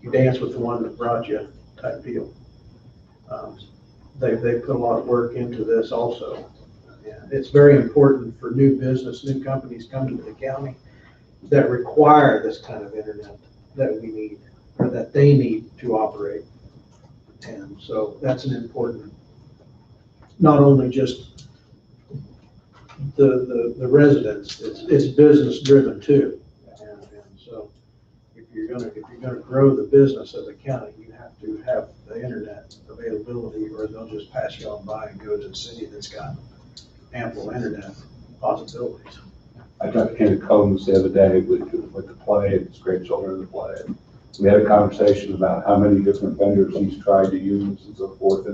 you dance with the one that brought you type deal. They put a lot of work into this also. And it's very important for new business, new companies coming to the county that require this kind of internet that we need, or that they need to operate. And so that's an important, not only just the residents, it's business driven too. And so if you're gonna grow the business of the county, you have to have the internet availability, or they'll just pass you on by and go to the city that's got ample internet possibilities. I talked to Kenny Combs the other day with the play, and his great children in the play. And we had a conversation about how many different vendors he's tried to use and so forth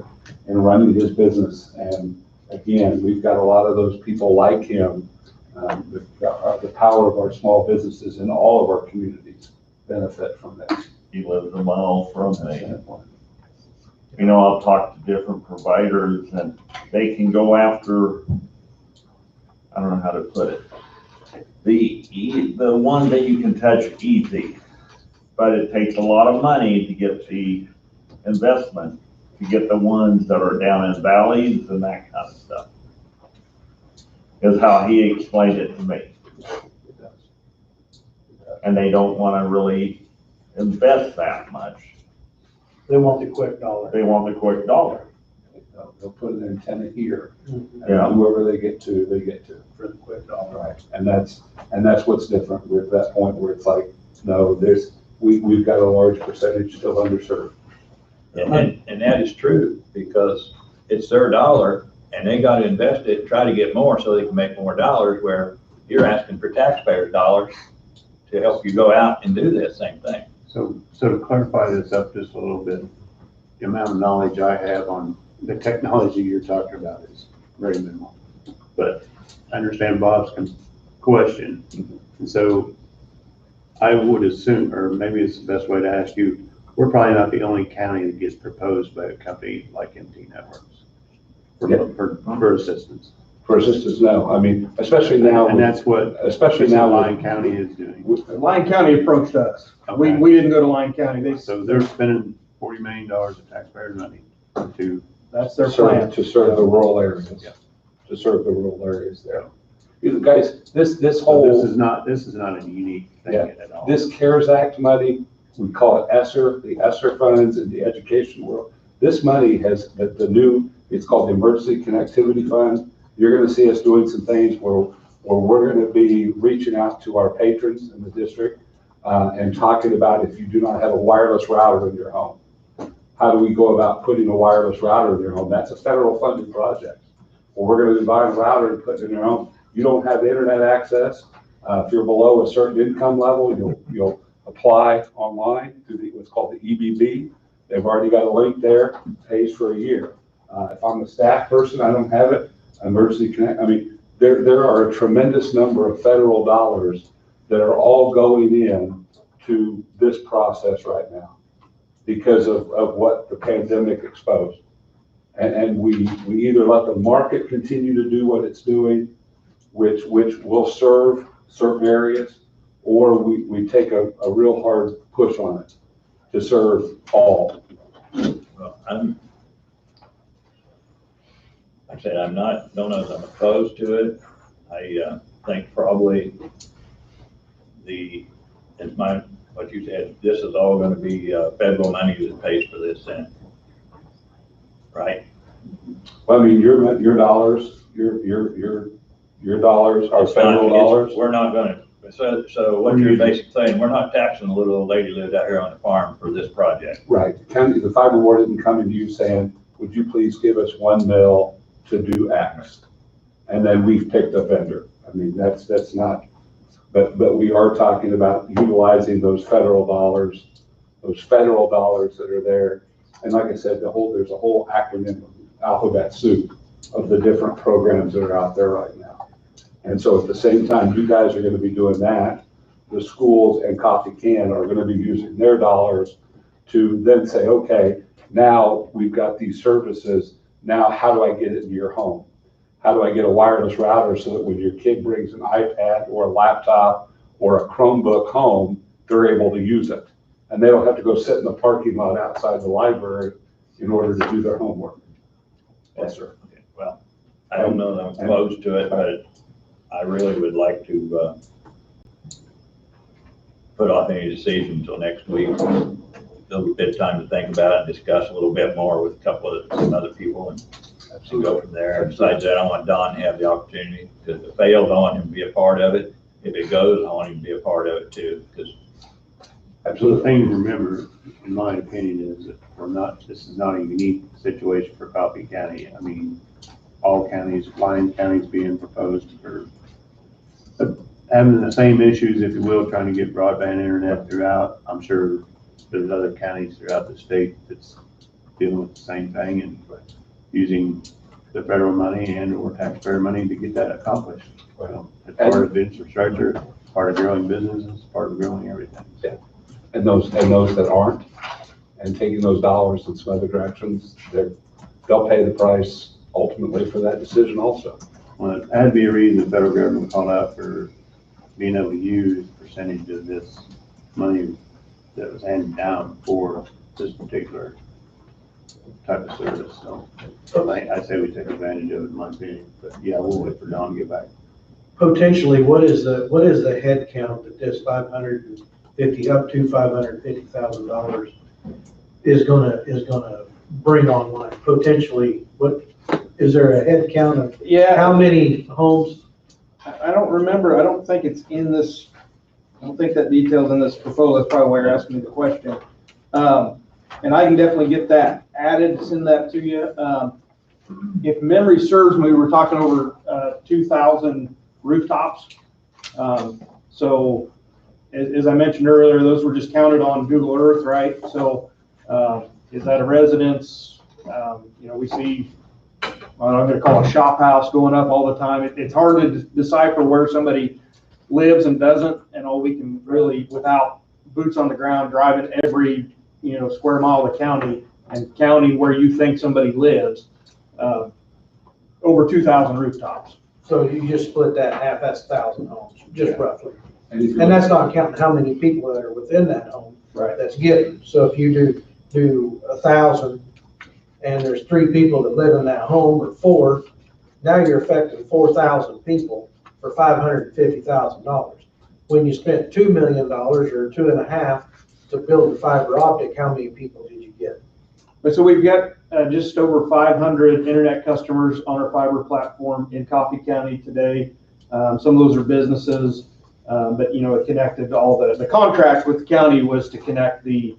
in running his business. And again, we've got a lot of those people like him. The power of our small businesses in all of our communities benefit from this. He lives a mile from me. You know, I'll talk to different providers and they can go after, I don't know how to put it, the one that you can touch easy, but it takes a lot of money to get the investment, to get the ones that are down in valleys and that kind of stuff, is how he explained it to me. And they don't want to really invest that much. They want the quick dollar. They want the quick dollar. They'll put an antenna here, and Yeah. whoever they get to for the quick dollar. Right. And that's what's different with that point where it's like, no, we've got a large percentage still underserved. And that is true, because it's their dollar and they got to invest it, try to get more so they can make more dollars, where you're asking for taxpayers' dollars to help you go out and do this same thing. So to clarify this up just a little bit, the amount of knowledge I have on the technology you're talking about is very minimal. But I understand Bob's question. And so I would assume, or maybe it's the best way to ask you, we're probably not the only county that gets proposed by a company like MT Networks for assistance. For assistance, no. I mean, especially now. And that's what, especially now Lyon County is doing. Lyon County approached us. Okay. We didn't go to Lyon County. So they're spending $40 million of taxpayer money to. That's their plan. To serve the rural areas. Yeah. To serve the rural areas there. You guys, this whole. So this is not a unique thing at all. This CARES Act money, we call it ESSER, the ESSER funds in the education world. This money has the new, it's called the Emergency Connectivity Fund. You're going to see us doing some things where we're going to be reaching out to our patrons in the district and talking about, if you do not have a wireless router in your home, how do we go about putting a wireless router in your home? That's a federal funded project. Well, we're going to buy a router and put it in your home. You don't have internet access. If you're below a certain income level, you'll apply online through what's called the EBB. They've already got a link there, pays for a year. If I'm a staff person, I don't have it. Emergency Connect. I mean, there are a tremendous number of federal dollars that are all going in to this process right now because of what the pandemic exposed. And we either let the market continue to do what it's doing, which will serve certain areas, or we take a real hard push on it to serve all. Well, like I said, don't know if I'm opposed to it. think probably what you said, this is all gonna be, federal money that pays for this then, right? Well, I mean, your dollars, your dollars are It's not- federal dollars. We're not gonna, so what you're basically saying, we're not taxing the little old lady who lives out here on the farm for this project. Right, the fiber board isn't coming to you saying, would you please give us 1 mil to do X? And then we've picked a vendor. I mean, that's not, but we are talking about utilizing those federal dollars that are there. And like I said, there's a whole acronym, alphabet soup of the different programs that are out there right now. And so at the same time, you guys are gonna be doing that. The schools and Coffee Can are gonna be using their dollars to then say, okay, now we've got these services. Now, how do I get it into your home? How do I get a wireless router so that when your kid brings an iPad or a laptop or a Chromebook home, they're able to use it? And they don't have to go sit in the parking lot outside the library in order to do their homework. Yes, sir. Okay, well, I don't know that I'm close to it, but I really would like to, put off any decision until next week. A little bit of time to think about it and discuss a little bit more with a couple of some other people and go from there. Besides that, I want Don to have the opportunity, because if it fails, I want him to be a part of it. If it goes, I want him to be a part of it too, because. So the thing to remember, in my opinion, is that this is not a unique situation for Coffee County. I mean, all counties, Lyon County's being proposed for having the same issues, if you will, trying to get broadband internet throughout. I'm sure there's other counties throughout the state that's dealing with the same thing and using the federal money and or taxpayer money to get that accomplished. Well, it's part of the infrastructure, part of growing businesses, part of growing everything. Yeah. And those that aren't, and taking those dollars in some other directions, they'll pay the price ultimately for that decision also. Well, it had to be a reason the federal government called out for being able to use a percentage of this money that was handed down for this particular type of service. So I say we take advantage of it, in my opinion. But yeah, we'll wait for Don to get back. Potentially, what is the head count that this up to $550,000 is gonna bring online? Potentially, what is there a head count of how many homes? I don't remember, I don't think it's in this, I don't think that detail's in this proposal, that's probably why you're asking me the question. And I can definitely get that added, send that to you. If memory serves me, we were talking over 2,000 rooftops. So as I mentioned earlier, those were just counted on Google Earth, right? So is that a residence? We see, I'm gonna call it a shop house going up all the time. It's hard to decipher where somebody lives and doesn't, and all we can really, without boots on the ground, driving every, square mile of the county and counting where you think somebody lives, over 2,000 rooftops. So you just split that in half, that's 1,000 homes, just roughly. And that's not counting how many people that are within that home. Right. That's given. So if you do 1,000 and there's 3 people that live in that home or 4, now you're affecting 4,000 people for $550,000. When you spent $2 million or 2.5 to build the fiber optic, how many people did you get? But so we've got just over 500 internet customers on our fiber platform in Coffee County today. Some of those are businesses, but it connected to all the contract with the county was to connect the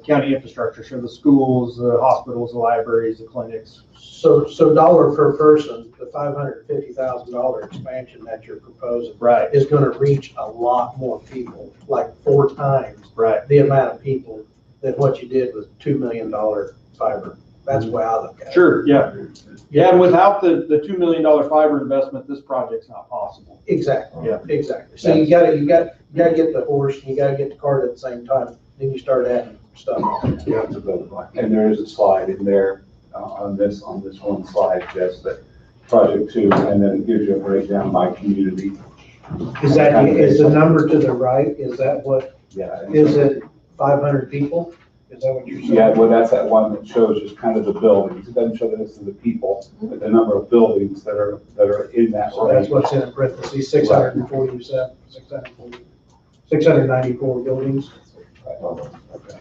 county infrastructure, so the schools, the hospitals, the libraries, the clinics. So dollar per person, the $550,000 expansion that you're proposing, Right. is going to reach a lot more people, like 4 times Right. the amount of people than what you did with $2 million fiber. That's the way I look at it. Sure. Yeah. Yeah. And without the $2 million fiber investment, this project's not possible. Exactly. Yeah. Exactly. So you got to get the horse, and you got to get the cart at the same time. Then you start adding stuff on. Yeah, it's a building block. And there is a slide in there on this one slide, Jess, that project 2, and then it gives you a breakdown by community. Is the number to the right? Is that what? Yeah. Is it 500 people? Is that what you're saying? Yeah, well, that's that one that shows just kind of the buildings. It doesn't show the list of the people, but the number of buildings that are in that So that's range. what's in parentheses, 647, 694 buildings.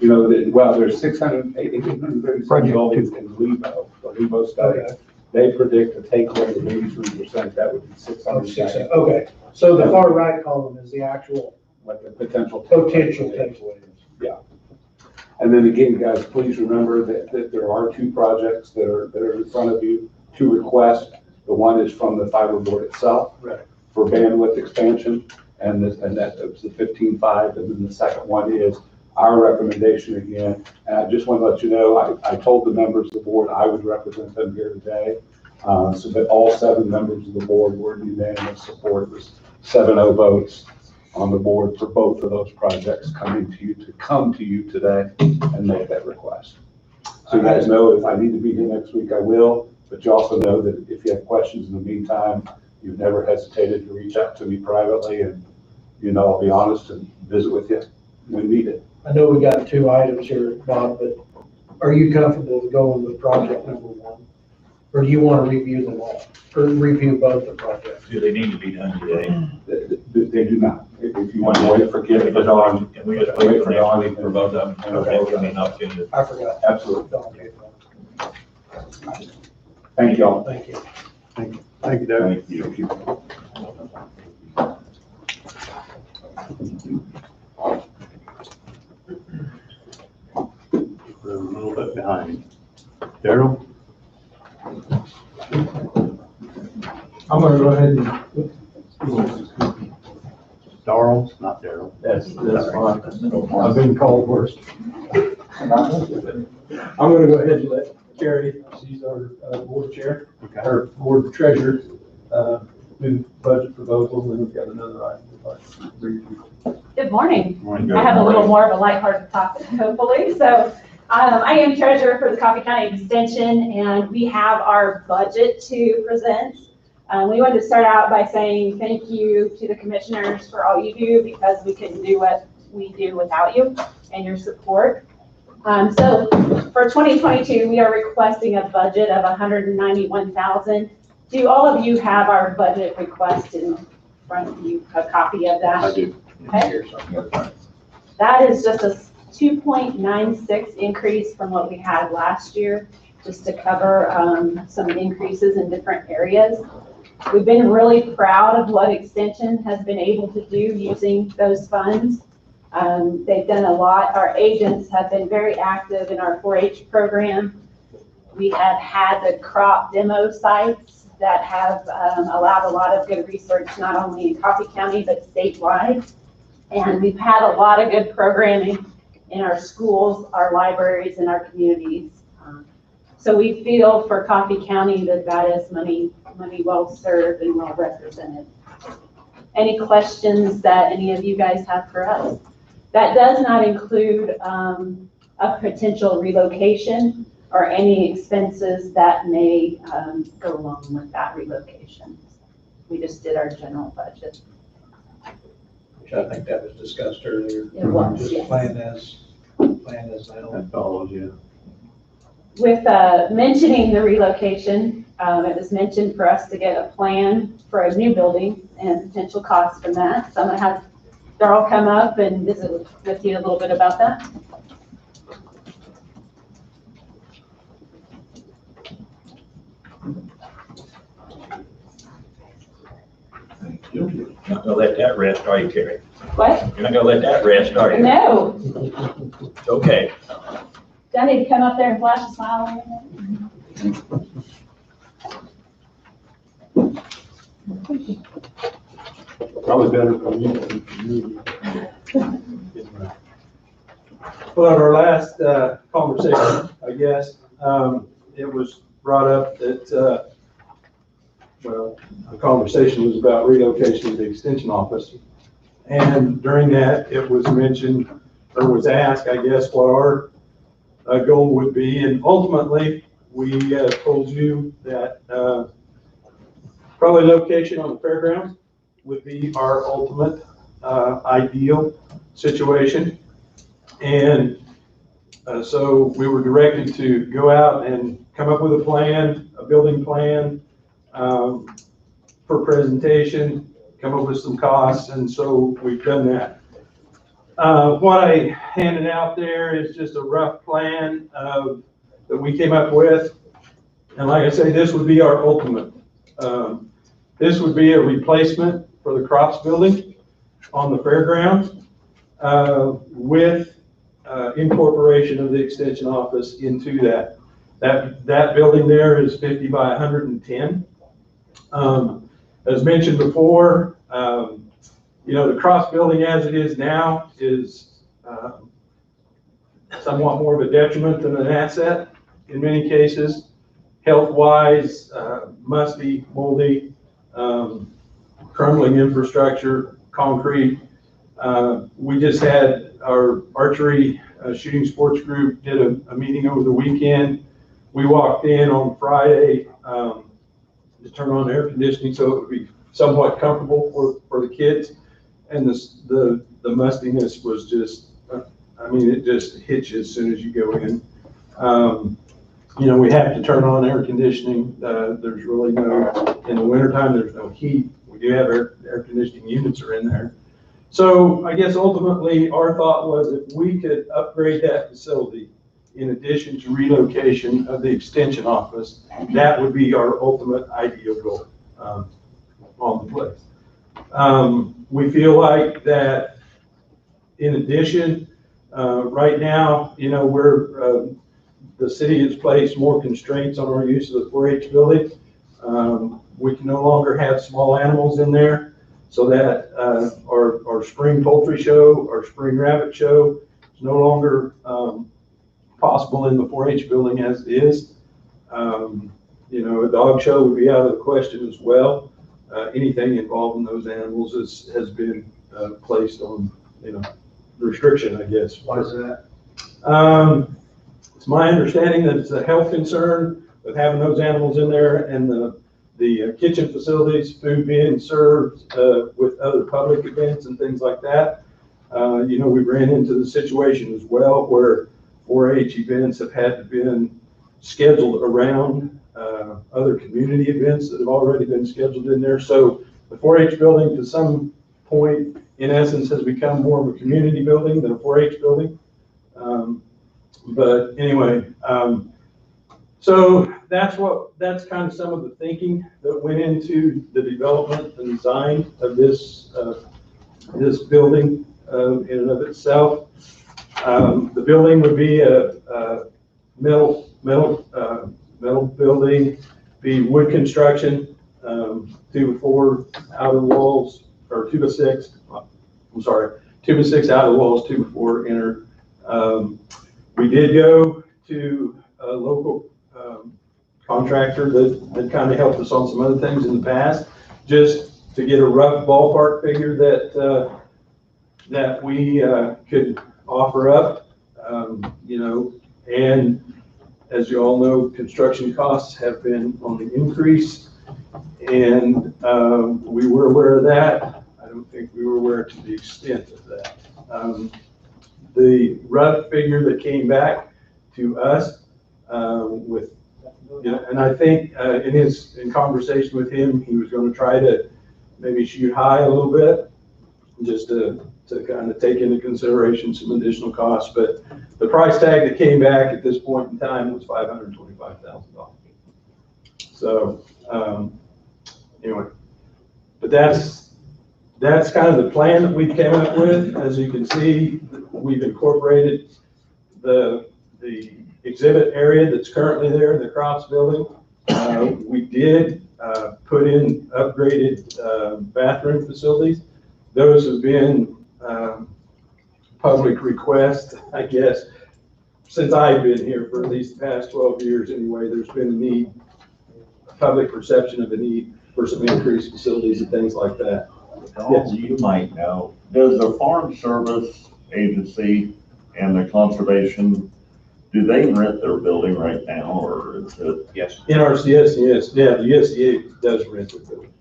You know, well, there's 837 buildings in Lebo, the Lebo study. Okay. They predict a take rate of 83%, that would be Oh, 600. okay, so the far right column is the actual Like the potential. takeaway. Yeah. And then again, guys, please remember that there are two projects that are in front of you to request. The one is from the fiber board itself. Right. For bandwidth expansion, and that was the 15.5, and then the second one is our recommendation again. And I just want to let you know, I told the members of the board I would represent them here today, so that all 7 members of the board were in unanimous support. It was 7-0 votes on the board for both of those projects come to you today and make that request. So you guys know if I need to be here next week, I will, but you also know that if you have questions in the meantime, you've never hesitated to reach out to me privately, and I'll be honest and visit with you when needed. I know we got 2 items here, Bob, but are you comfortable with going with project number 1? Or do you want to review them all, or review both the projects? Do they need to be done today? They do not. If you want to wait for Kim for Dawn, Can we just wait for next Dawn week for both of them? Okay. Give me an opportunity. I forgot. Absolutely. Okay. Thank you all. Thank you. Thank you, Doug. Thank you. We're a little bit behind. Daryl? I'm gonna go ahead and, Darrell, not Daryl. that's fine. I've been called worse. I'm gonna go ahead and let Carrie, she's our board chair, or board treasurer, do budget proposals, and we've got another item we'd like to review. Good morning. Morning. I have a little more of a lighthearted topic, hopefully. So I am treasurer for the Coffee County Extension, and we have our budget to present. We wanted to start out by saying thank you to the commissioners for all you do, because we couldn't do what we do without you and your support. So for 2022, we are requesting a budget of $191,000. Do all of you have our budget request in front of you, a copy of that? I do. Okay. That is just a 2.96 increase from what we had last year, just to cover some increases in different areas. We've been really proud of what Extension has been able to do using those funds. They've done a lot. Our agents have been very active in our 4-H program. We have had the crop demo sites that have allowed a lot of good research, not only in Coffee County, but statewide. And we've had a lot of good programming in our schools, our libraries, and our communities. So we feel for Coffee County that that is money well served and well represented. Any questions that any of you guys have for us? That does not include a potential relocation or any expenses that may go along with that relocation. We just did our general budget. Which I think that was discussed earlier. It was, Just yes. planned as now. That follows you. With mentioning the relocation, it was mentioned for us to get a plan for a new building and potential costs from that. So I'm gonna have Darrell come up and visit with you a little bit about that. You're not gonna let that rest, are you, Carrie? What? You're not gonna let that rest, are you? No. It's okay. Do I need to come up there and flash a smile? Probably better for you. Well, at our last conversation, I guess, it was brought up that, well, the conversation was about relocation of the extension office. And during that, it was mentioned, or was asked, I guess, what our goal would be. And ultimately, we told you that probably location on the fairgrounds would be our ultimate ideal situation. And So we were directed to go out and come up with a plan, a building plan, for presentation, come up with some costs, and so we've done that. What I handed out there is just a rough plan that we came up with. And like I say, this would be our ultimate. This would be a replacement for the Crops building on the fairgrounds with incorporation of the extension office into that. That building there is 50 by 110. As mentioned before, the Cross building as it is now is somewhat more of a detriment than an asset in many cases. Health-wise, musty, moldy, crumbling infrastructure, concrete. We just had our archery shooting sports group did a meeting over the weekend. We walked in on Friday to turn on air conditioning so it would be somewhat comfortable for the kids. And the mustiness was just, it just hits you as soon as you go in. We have to turn on air conditioning. There's really in the wintertime, there's no heat. We do have air conditioning units are in there. So I guess ultimately our thought was if we could upgrade that facility in addition to relocation of the extension office, that would be our ultimate ideal goal on the place. We feel like that in addition, right now, the city has placed more constraints on our use of the 4-H building. We can no longer have small animals in there, so that our spring poultry show, our spring rabbit show is no longer possible in the 4-H building as it is. A dog show would be out of the question as well. Anything involving those animals has been placed on, restriction, I guess. Why is that? It's my understanding that it's a health concern with having those animals in there and the kitchen facilities, food being served with other public events and things like that. We ran into the situation as well where 4-H events have had to been scheduled around other community events that have already been scheduled in there. So the 4-H building to some point, in essence, has become more of a community building than a 4-H building. But anyway, so that's kind of some of the thinking that went into the development and design of this building in and of itself. The building would be a metal building, be wood construction, 2x4 outer walls, or 2x6. I'm sorry, 2x6 outer walls, 2x4 inner. We did go to a local contractor that kind of helped us on some other things in the past, just to get a rough ballpark figure that we could offer up, and as you all know, construction costs have been on the increase, and we were aware of that. I don't think we were aware to the extent of that. The rough figure that came back to us and I think in conversation with him, he was going to try to maybe shoot high a little bit, just to kind of take into consideration some additional costs. But the price tag that came back at this point in time was $525,000. So anyway, but that's kind of the plan that we came up with. As you can see, we've incorporated the exhibit area that's currently there in the Crops building. We did put in upgraded bathroom facilities. Those have been public request, I guess, since I've been here for at least the past 12 years anyway. There's been a need, public perception of the need for some increased facilities and things like that. Yes. You might know, does the Farm Service Agency and the Conservation, do they rent their building right now, or is it? Yes. NRCS, yes, yeah, the USDA does rent their building.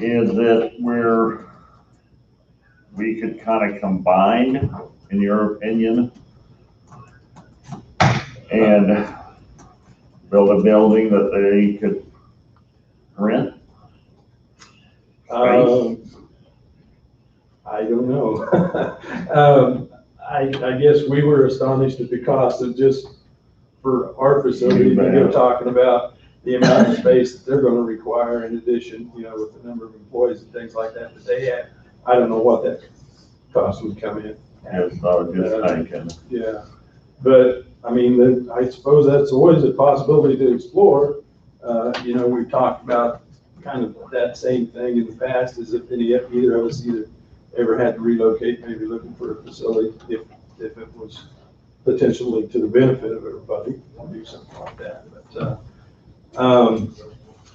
Is it where we could kind of combine, in your opinion, and build a building that they could rent? I don't know. I guess we were astonished at the cost of just for our facility, when you're talking about the amount of space that they're gonna require in addition, you know, with the number of employees and things like that that they have. I don't know what that cost would come in. Yes, I was just thinking. Yeah, but I mean, I suppose that's always a possibility to explore. You know, we've talked about kind of that same thing in the past, as if either of us ever had to relocate, maybe looking for a facility, if it was potentially to the benefit of everybody, to do something like that. But,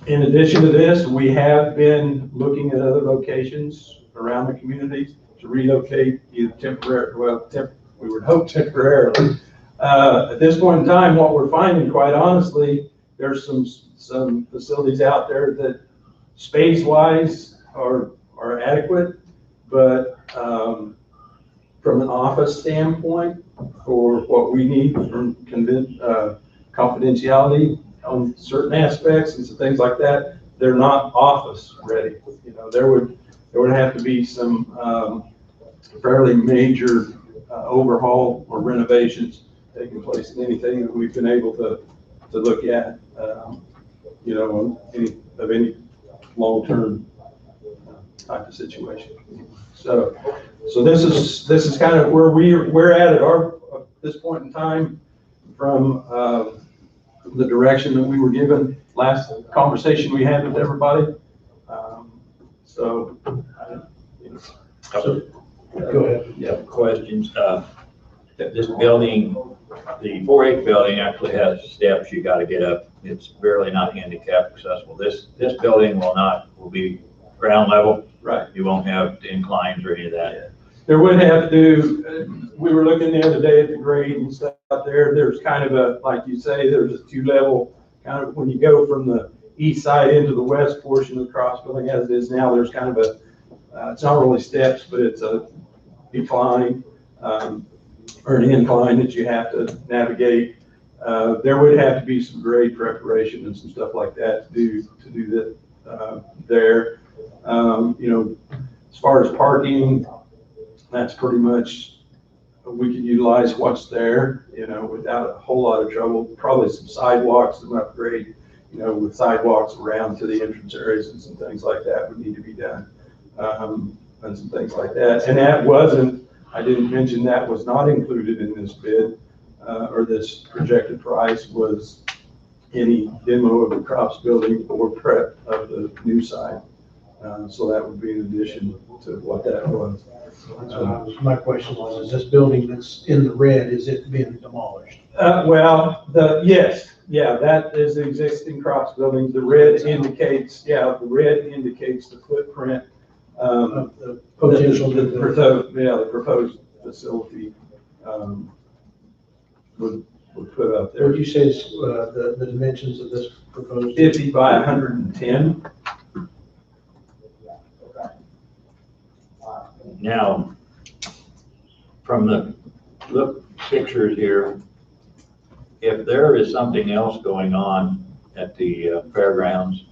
in addition to this, we have been looking at other locations around the community to relocate either we would hope temporarily. At this point in time, what we're finding, quite honestly, there's some facilities out there that space-wise are adequate, but from an office standpoint, for what we need from confidentiality on certain aspects and some things like that, they're not office ready. You know, there would have to be some fairly major overhaul or renovations taking place in anything that we've been able to look at, you know, any long-term type of situation. So this is kind of where we're at this point in time from the direction that we were given last conversation we had with everybody. Go ahead. Yeah, questions. This building, the 4H building actually has steps you got to get up. It's barely not handicap accessible. This building will be ground level. Right. You won't have inclines or any of that. Yeah. There would have to, we were looking the other day at the grade and stuff out there. There's kind of a, like you say, there's a 2-level kind of, when you go from the east side into the west portion of the cross building as it is now, there's kind of a, it's not really steps, but it's a decline, or an incline that you have to navigate. There would have to be some grade preparation and some stuff like that to do that there. You know, as far as parking, that's pretty much, we could utilize what's there, you know, without a whole lot of trouble. Probably some sidewalks, some upgrade, you know, with sidewalks around to the entrance areas and some things like that would need to be done. And some things like that. And that wasn't, I didn't mention that was not included in this bid, or this projected price was any demo of the crops building or prep of the new site. So that would be in addition to what that was. My question was, is this building that's in the red, is it being demolished? Well, yes, yeah, that is the existing crops building. The red indicates, the footprint Of the potential. the proposed facility would put up there. What would you say is the dimensions of this proposed? 50 by 110. Now, from the pictures here, if there is something else going on at the fairgrounds,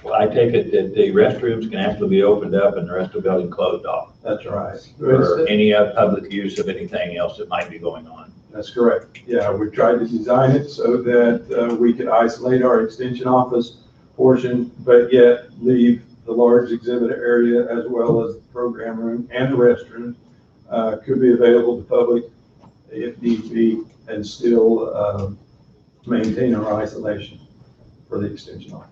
I take it that the restrooms can actually be opened up and the rest of the building closed off. That's right. For any public use of anything else that might be going on. That's correct. Yeah, we've tried to design it so that we could isolate our extension office portion, but yet leave the large exhibit area as well as the program room and the restroom could be available to public if need be, and still maintain our isolation for the extension office.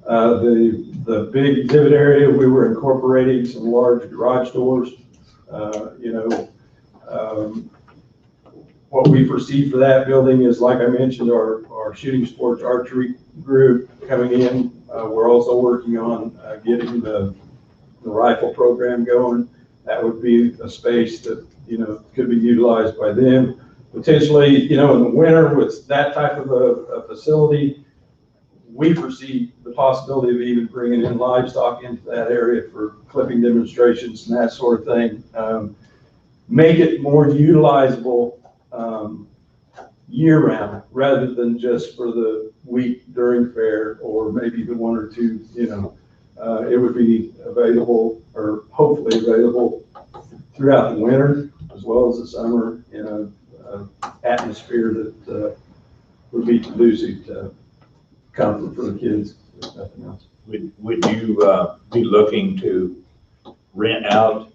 The big exhibit area, we were incorporating some large garage doors. You know, what we foresee for that building is, like I mentioned, our shooting sports archery group coming in. We're also working on getting the rifle program going. That would be a space that, you know, could be utilized by them. Potentially, you know, in the winter with that type of a facility, we foresee the possibility of even bringing in livestock into that area for clipping demonstrations and that sort of thing. Make it more utilizable year-round, rather than just for the week during fair, or maybe the one or two, it would be available, or hopefully available throughout the winter as well as the summer, in a atmosphere that would be conducive to comfort for the kids, if nothing else. Would you be looking to rent out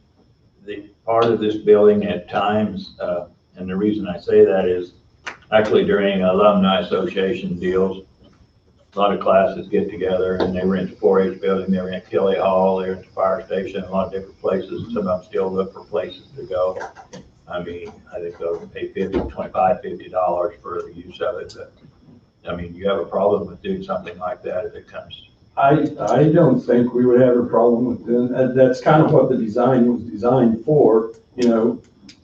the part of this building at times? And the reason I say that is actually during alumni association deals, a lot of classes get together and they rent the 4-H building, they rent Kelly Hall, they rent the fire station, a lot of different places. Some of them still look for places to go. I mean, I think they'll pay $50 for the use of it. But I mean, you have a problem with doing something like that if it comes? I don't think we would have a problem with doing that. That's kind of what the design was designed for.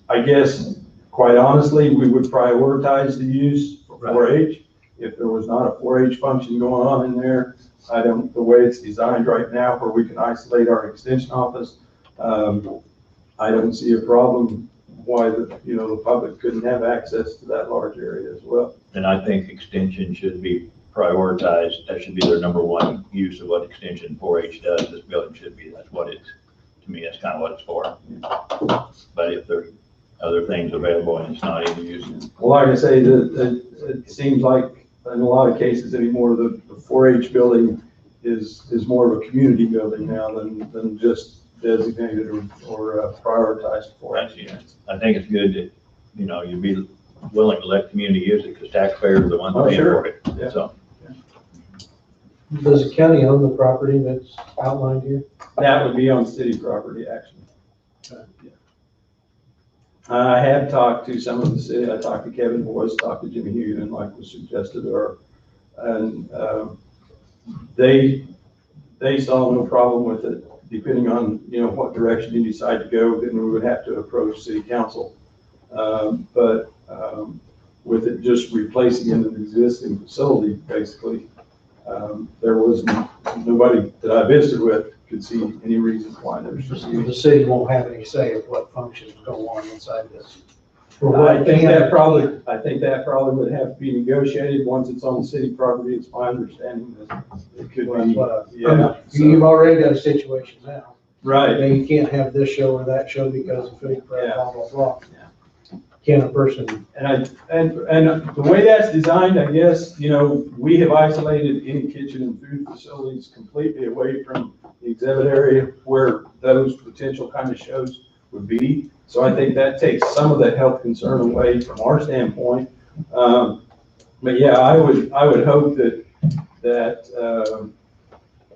I guess, quite honestly, we would prioritize the use for 4-H. If there was not a 4-H function going on in there, the way it's designed right now, where we can isolate our extension office, I don't see a problem why the public couldn't have access to that large area as well. And I think extension should be prioritized. That should be their number one use of what extension 4-H does. This building should be. That's what it's, to me, that's kind of what it's for. But if there's other things available and it's not even used. Well, like I say, it seems like in a lot of cases anymore, the 4-H building is more of a community building now than just designated or prioritized for. I think it's good that, you'd be willing to let community use it, because taxpayers are the ones paying for it. Yeah. So. Does the county own the property that's outlined here? That would be on city property, actually. Yeah. I have talked to some of the city. I talked to Kevin Boyce, talked to Jimmy Hugan, like was suggested, and they saw no problem with it. Depending on, what direction you decide to go, then we would have to approach city council. But with it just replacing an existing facility, basically, there was nobody that I visited with could see any reason why there's just. The city won't have any say of what functions go on inside this. I think that probably would have to be negotiated once it's on city property. It's my understanding that it could be. You've already got a situation now. Right. Then you can't have this show or that show because of food, blah, blah, blah. Can a person? And the way that's designed, I guess, we have isolated any kitchen and food facilities completely away from the exhibit area where those potential kind of shows would be. So I think that takes some of that health concern away from our standpoint. But yeah, I would hope that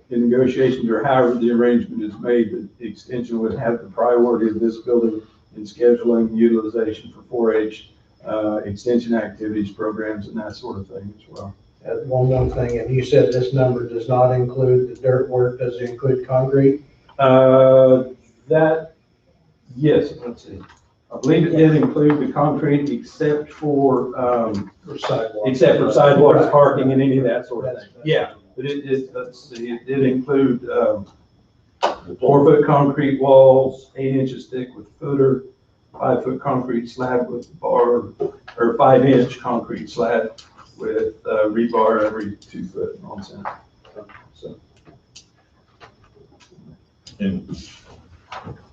in negotiations or however the arrangement is made, that the extension would have the priority of this building in scheduling utilization for 4-H extension activities, programs, and that sort of thing as well. One more thing, and you said this number does not include the dirt work. Does it include concrete? Yes, let's see. I believe it did include the concrete except for sidewalks, Right. parking, and any of that sort of thing. Yeah, but let's see, it did include 4-foot concrete walls, 8 inches thick with footer, 5-foot concrete slab with bar, or 5-inch concrete slab with rebar every 2 foot on center. So. And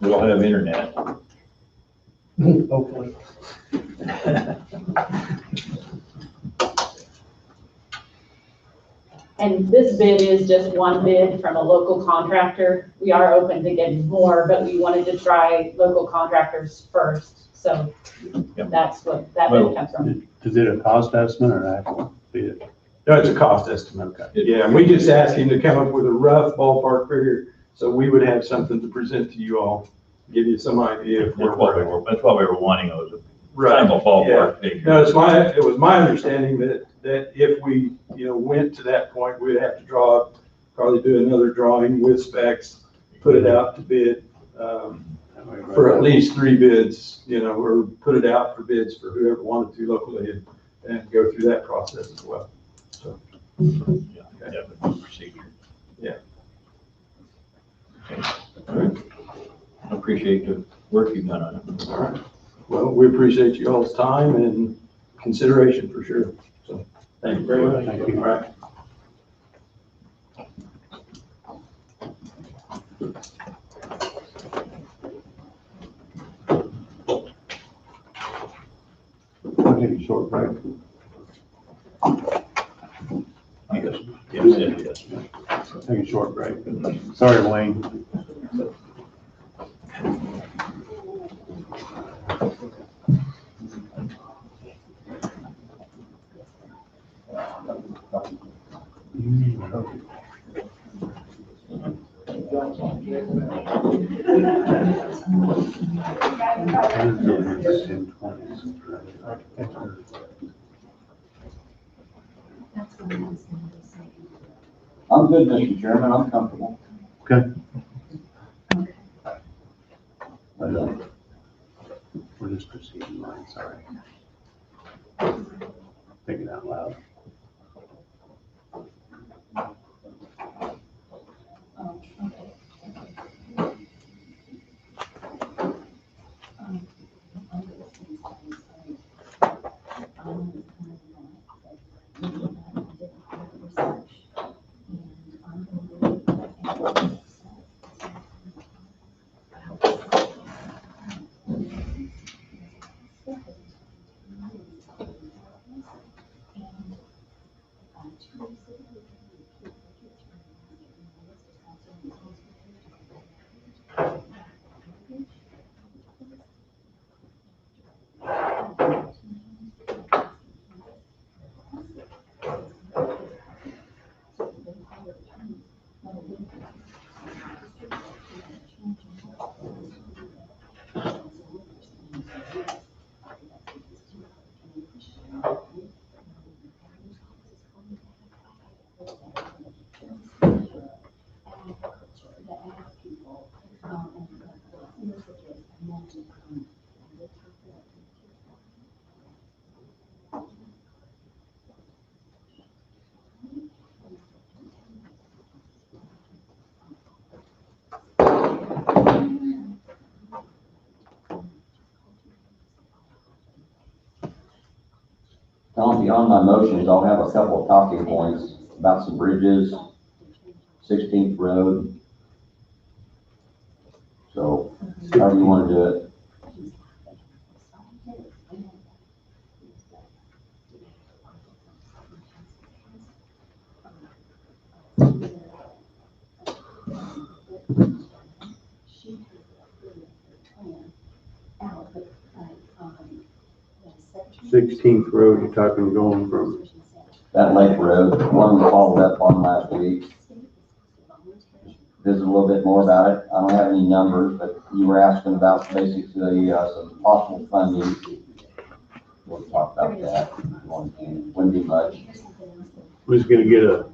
we'll have internet. Hopefully. And this bid is just one bid from a local contractor. We are open to getting more, but we wanted to try local contractors first. So that's what that bid comes from. Is it a cost estimate or an actual bid? No, it's a cost estimate. Okay. Yeah, and we just asked him to come up with a rough ballpark figure, so we would have something to present to you all, give you some idea of where we're at. That's what we were wanting, was a Right. kind of a ballpark figure. No, it was my understanding that if we, went to that point, we'd have to probably do another drawing with specs, put it out to bid, for at least 3 bids, or put it out for bids for whoever wanted to locally and go through that process as well. So. Yeah, that would be procedure. Yeah. Okay. All right. I appreciate the work you've done on it. All right. Well, we appreciate you all's time and consideration for sure. So, thank you very much. Thank you. All right. I'll take a short break. Yes, yes. Take a short break. Sorry, Wayne. I'm good, Mr. Chairman, I'm comfortable. Okay. We're just proceeding, Wayne, sorry. Thinking out loud. Tom, beyond my motions, I'll have a couple of talking points about some bridges, 16th Road. So, however you want to do it. Sixteenth Road, you're talking going from, That Lake Road, one we followed up on last week. Visit a little bit more about it. I don't have any numbers, but you were asking about basically some possible funding. We'll talk about that. Wouldn't be much. who's gonna get a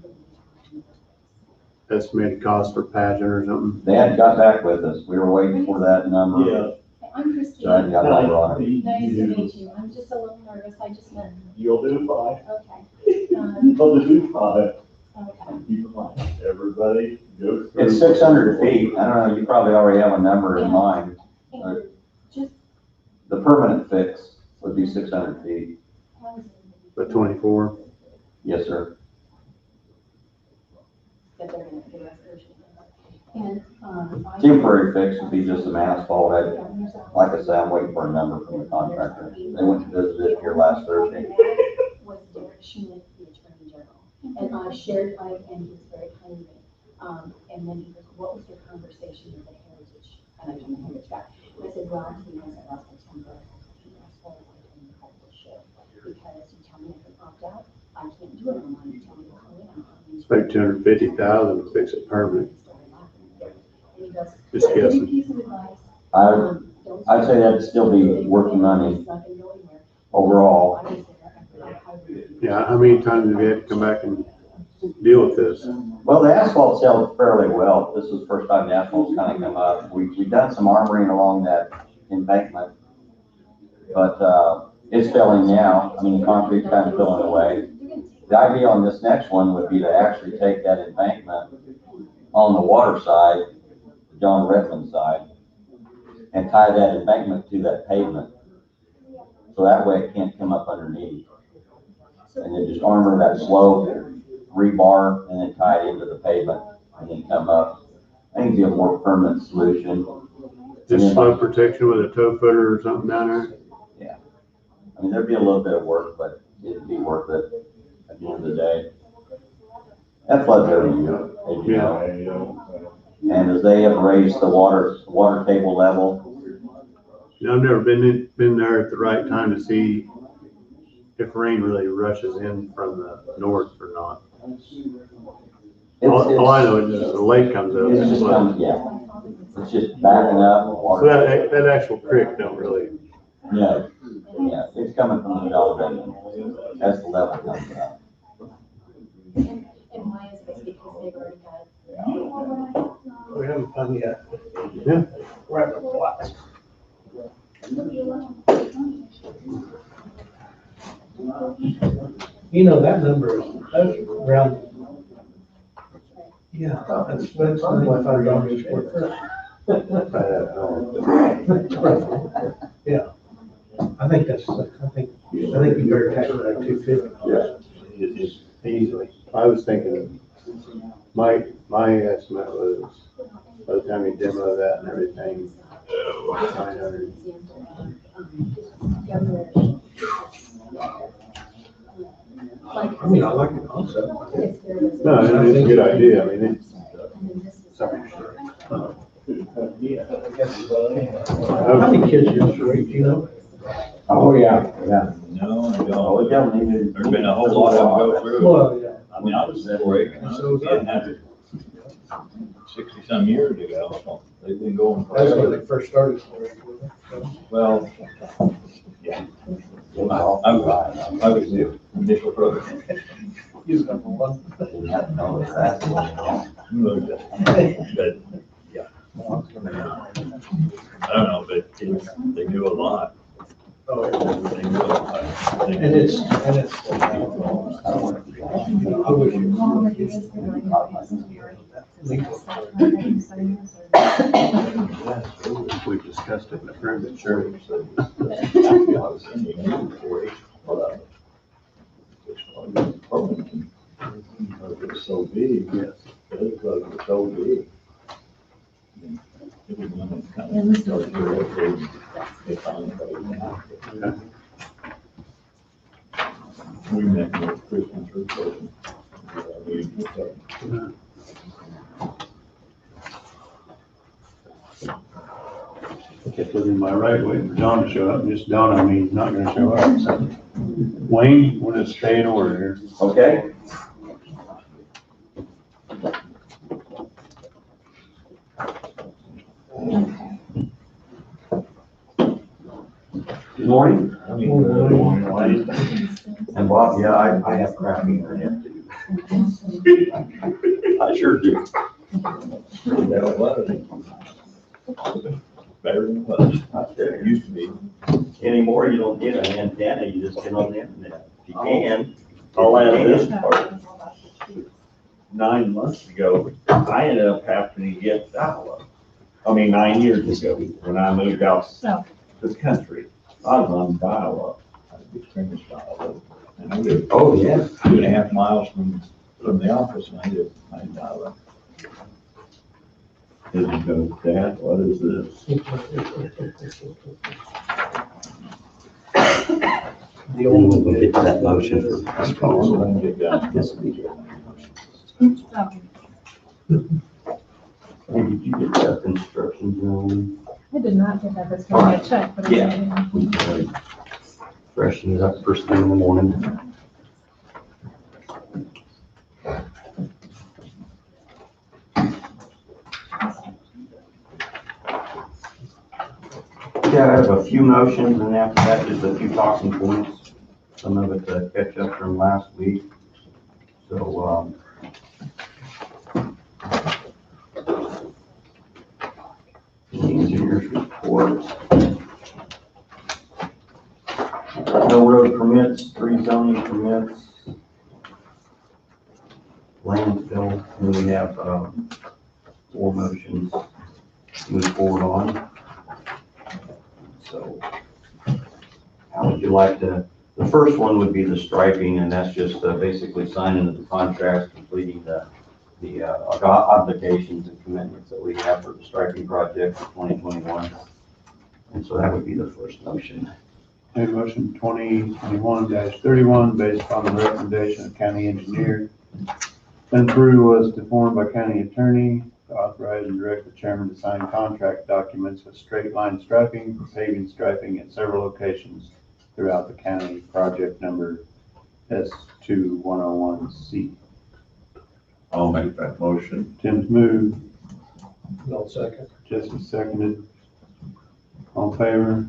estimated cost for patching or something? They hadn't got back with us. We were waiting for that number. Yeah. I'm Christine. So I hadn't got a number on it. Nice to meet you. I'm just a little nervous. I just met. You'll do fine. Okay. You'll do fine. Okay. Keep in mind, everybody goes through. It's 600 feet. I don't know, you probably already have a number in mind. And just, The permanent fix would be 600 feet. The 24? Yes, sir. that they're gonna give us urgent. And, Temporary fix would be just some asphalt. Like I said, I'm waiting for a number from the contractor. They went to visit it here last Thursday. Was Derek Schmidt, the Attorney General, and I shared, and he was very kind of me. And then he goes, what was your conversation with the Heritage? And I told him Heritage guy. And I said, well, he knows that last September, he asked for it, and I should. Because you tell me I can opt out, I can't do it online, you tell me to come in. It's like 250,000 to fix it permanent. And he goes, Just "Give me a guessing. piece of advice." I'd say that'd still be working money overall. Yeah, how many times have you had to come back and deal with this? Well, the asphalt's held fairly well. This is the first time the asphalt's kind of come up. We've done some armoring along that embankment, but it's filling now. I mean, the concrete's kind of filling away. The idea on this next one would be to actually take that embankment on the water side, the John Redmond side, and tie that embankment to that pavement. So that way it can't come up underneath. And then just armor that slope, rebar, and then tie it into the pavement, and then come up. I think it'd be a more permanent solution. Just slope protection with a toe footer or something down there? Yeah. I mean, there'd be a little bit of work, but it'd be worth it at the end of the day. That floods every year, as you know. And as they have raised the water table level. You know, I've never been there at the right time to see if rain really rushes in from the north or not. All I know is the lake comes up. It's just yeah. It's just backing up. So that actual creek don't really. Yeah, yeah, it's coming from the John Redmond as the level comes up. And why is this? Because they've already got. We haven't done yet. Yeah. We're at the flats. You know, that number is, that's around. Yeah, that's $25 square foot. Yeah. I think you better tax it at 250. Yeah. It's easily. I was thinking, my estimate was, by the time you demo that and everything, 900. I mean, I like the concept. No, it's a good idea. I mean, it's. How many kids you raise, you know? Oh, yeah, yeah. No, I Oh, we don't. don't need to. There's been a whole lot of them go through. Well, yeah. I mean, I was that way, So didn't have it 60-some years ago, so they've been going That's when forever. they first started. Well, yeah. I was the initial program. Use number one. Didn't have to know that. But, yeah. I don't know, but they do a lot. Oh, yeah. They do a lot. And it's. I wish We've discussed it in the permit, sure. It's so big, yes, it's so big. Everyone is kind of starting to rotate, they find out. We met with Christian church person. I kept looking my right way for Don to show up, and just dawned on me he's not gonna show up, so. Wayne, you wanna stay in order here? Okay. Good morning. And Bob, yeah, I have crappy internet too. I sure do. That was better than it was. It used to be. Anymore, you don't get an antenna, you just get on the internet. If you can. I'll add this part. 9 months ago, I ended up having to get dial-up. 9 years ago, when I moved out to the country, I was on dial-up. Experienced dial-up. And I lived Oh, yeah. 2.5 miles from the office, and I had dial-up. Didn't go, Dad, what is this? The old. We'll get to that motion for So I can get down. Hey, did you get that instructions, Joan? I did not get that, that's going to check, but. Yeah. We can freshen it up first thing in the morning. Yeah, I have a few motions, and after that, just a few talking points. Some of it to catch up from last week. So, engineer's report. No road permits, 3 zoning permits, landfill, and we have, 4 motions to move forward on. So, how would you like to, the first one would be the striping, and that's just basically signing the contracts, completing the obligations and commitments that we have for the striping project for 2021. And so that would be the first motion. Okay, motion 2021-31, based upon the recommendation of county engineer. Then through was to form by county attorney, to authorize and direct the chairman to sign contract documents with straight line striping, paving striping at several locations throughout the county, project number S2101C. I'll make that motion. Tim's moved, No second. Jesse seconded. All in favor?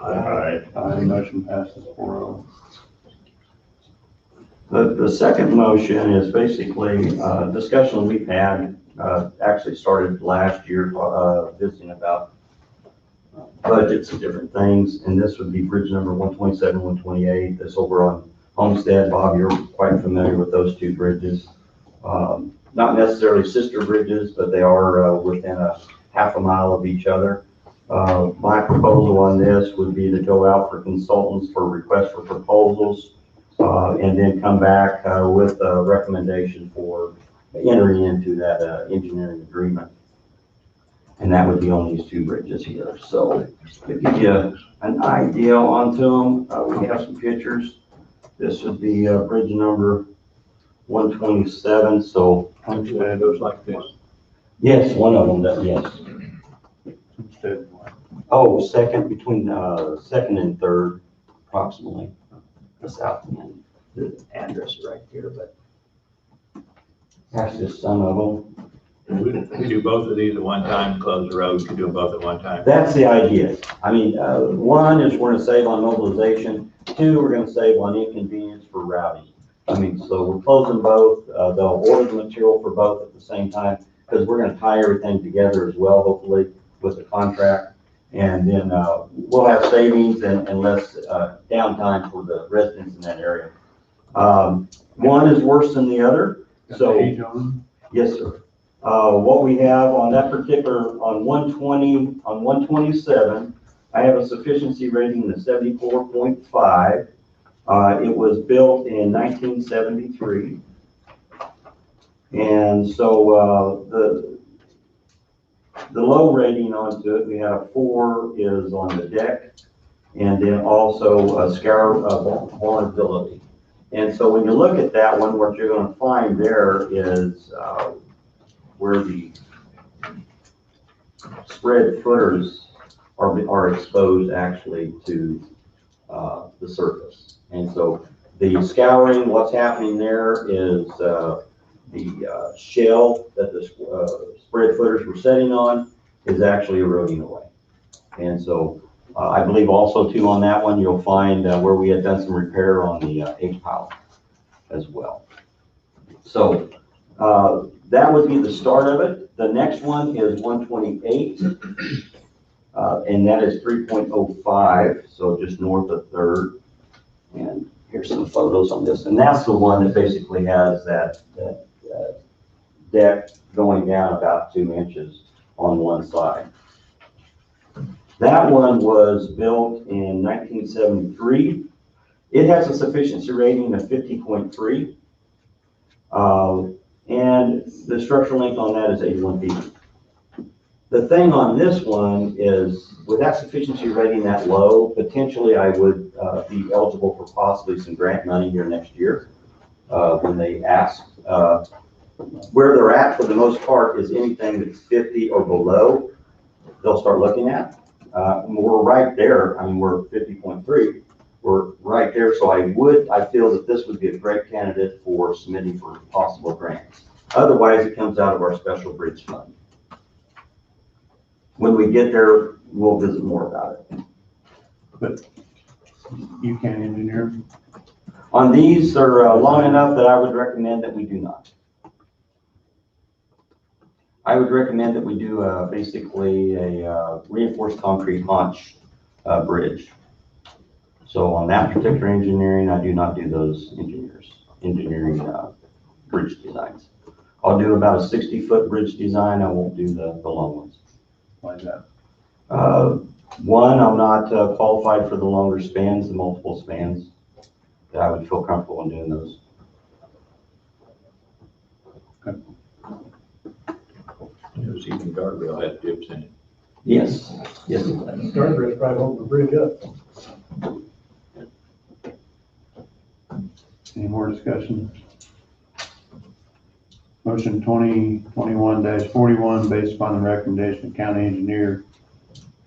Aye. Aye, motion passes 4-0. The second motion is basically a discussion we've had, actually started last year, visiting about budgets and different things. And this would be bridge number 127, 128. This over on Homestead. Bob, you're quite familiar with those two bridges. Not necessarily sister bridges, but they are within a half a mile of each other. My proposal on this would be to go out for consultants for requests for proposals, and then come back with a recommendation for entering into that engineering agreement. And that would be on these two bridges here. So to give you an idea onto them, we have some pictures. This would be bridge number 127. So Homestead goes like this. yes, one of them does, yes. Homestead. Oh, second, between second and third, approximately. The south end, the address right here, but that's just some of them. We do both of these at one time, close the road, we can do them both at one time. That's the idea. I mean, one is we're gonna save on mobilization. Two, we're gonna save on inconvenience for routing. I mean, so we're closing both. They'll order the material for both at the same time, because we're gonna tie everything together as well, hopefully, with the contract. And then we'll have savings and less downtime for the residents in that area. One is worse than the other. So, yes, sir. What we have on that particular, on 120, on 127, I have a sufficiency rating of 74.5. It was built in 1973. And so the low rating onto it, we have a 4 is on the deck, and then also a scour vulnerability. And so when you look at that one, what you're going to find there is where the spread footers are exposed actually to the surface. And so the scouring, what's happening there is the shell that the spread footers were setting on is actually eroding away. And so I believe also too on that one, you'll find where we had done some repair on the H-pile as well. So that would be the start of it. The next one is 128, and that is 3.05, so just north of 3rd. And here's some photos on this. And that's the one that basically has that deck going down about 2 inches on one side. That one was built in 1973. It has a sufficiency rating of 50.3. And the structural length on that is 81 feet. The thing on this one is, with that sufficiency rating that low, potentially I would be eligible for possibly some grant money here next year when they ask. Where they're at for the most part is anything that's 50 or below, they'll start looking at. We're right there. I mean, we're 50.3. We're right there. So I feel that this would be a great candidate for submitting for possible grants. Otherwise, it comes out of our special bridge fund. When we get there, we'll visit more about it. But you can engineer? On these, they're long enough that I would recommend that we do not. I would recommend that we do basically a reinforced concrete haunch bridge. So on that particular engineering, I do not do those engineering bridge designs. I'll do about a 60-foot bridge design. I won't do the long ones. Why is that? One, I'm not qualified for the longer spans, the multiple spans. That I would feel comfortable in doing those. There's even guardrail had dips in it. Yes, yes. Guardrail's probably holding the bridge up. Any more discussion? Motion 2021-41, based upon the recommendation of county engineer,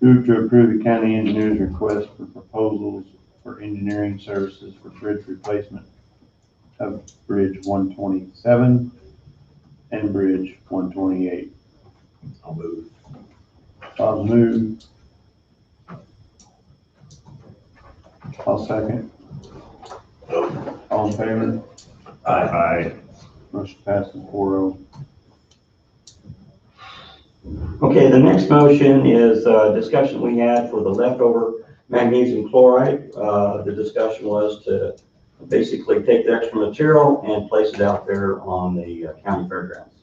move to approve the county engineer's request for proposals for engineering services for bridge replacement of Bridge 127 and Bridge 128. I'll move. Bob moved. I'll second. All in favor? Aye. Motion passes 4-0. Okay, the next motion is a discussion we had for the leftover magnesium chloride. The discussion was to basically take the extra material and place it out there on the county fairgrounds.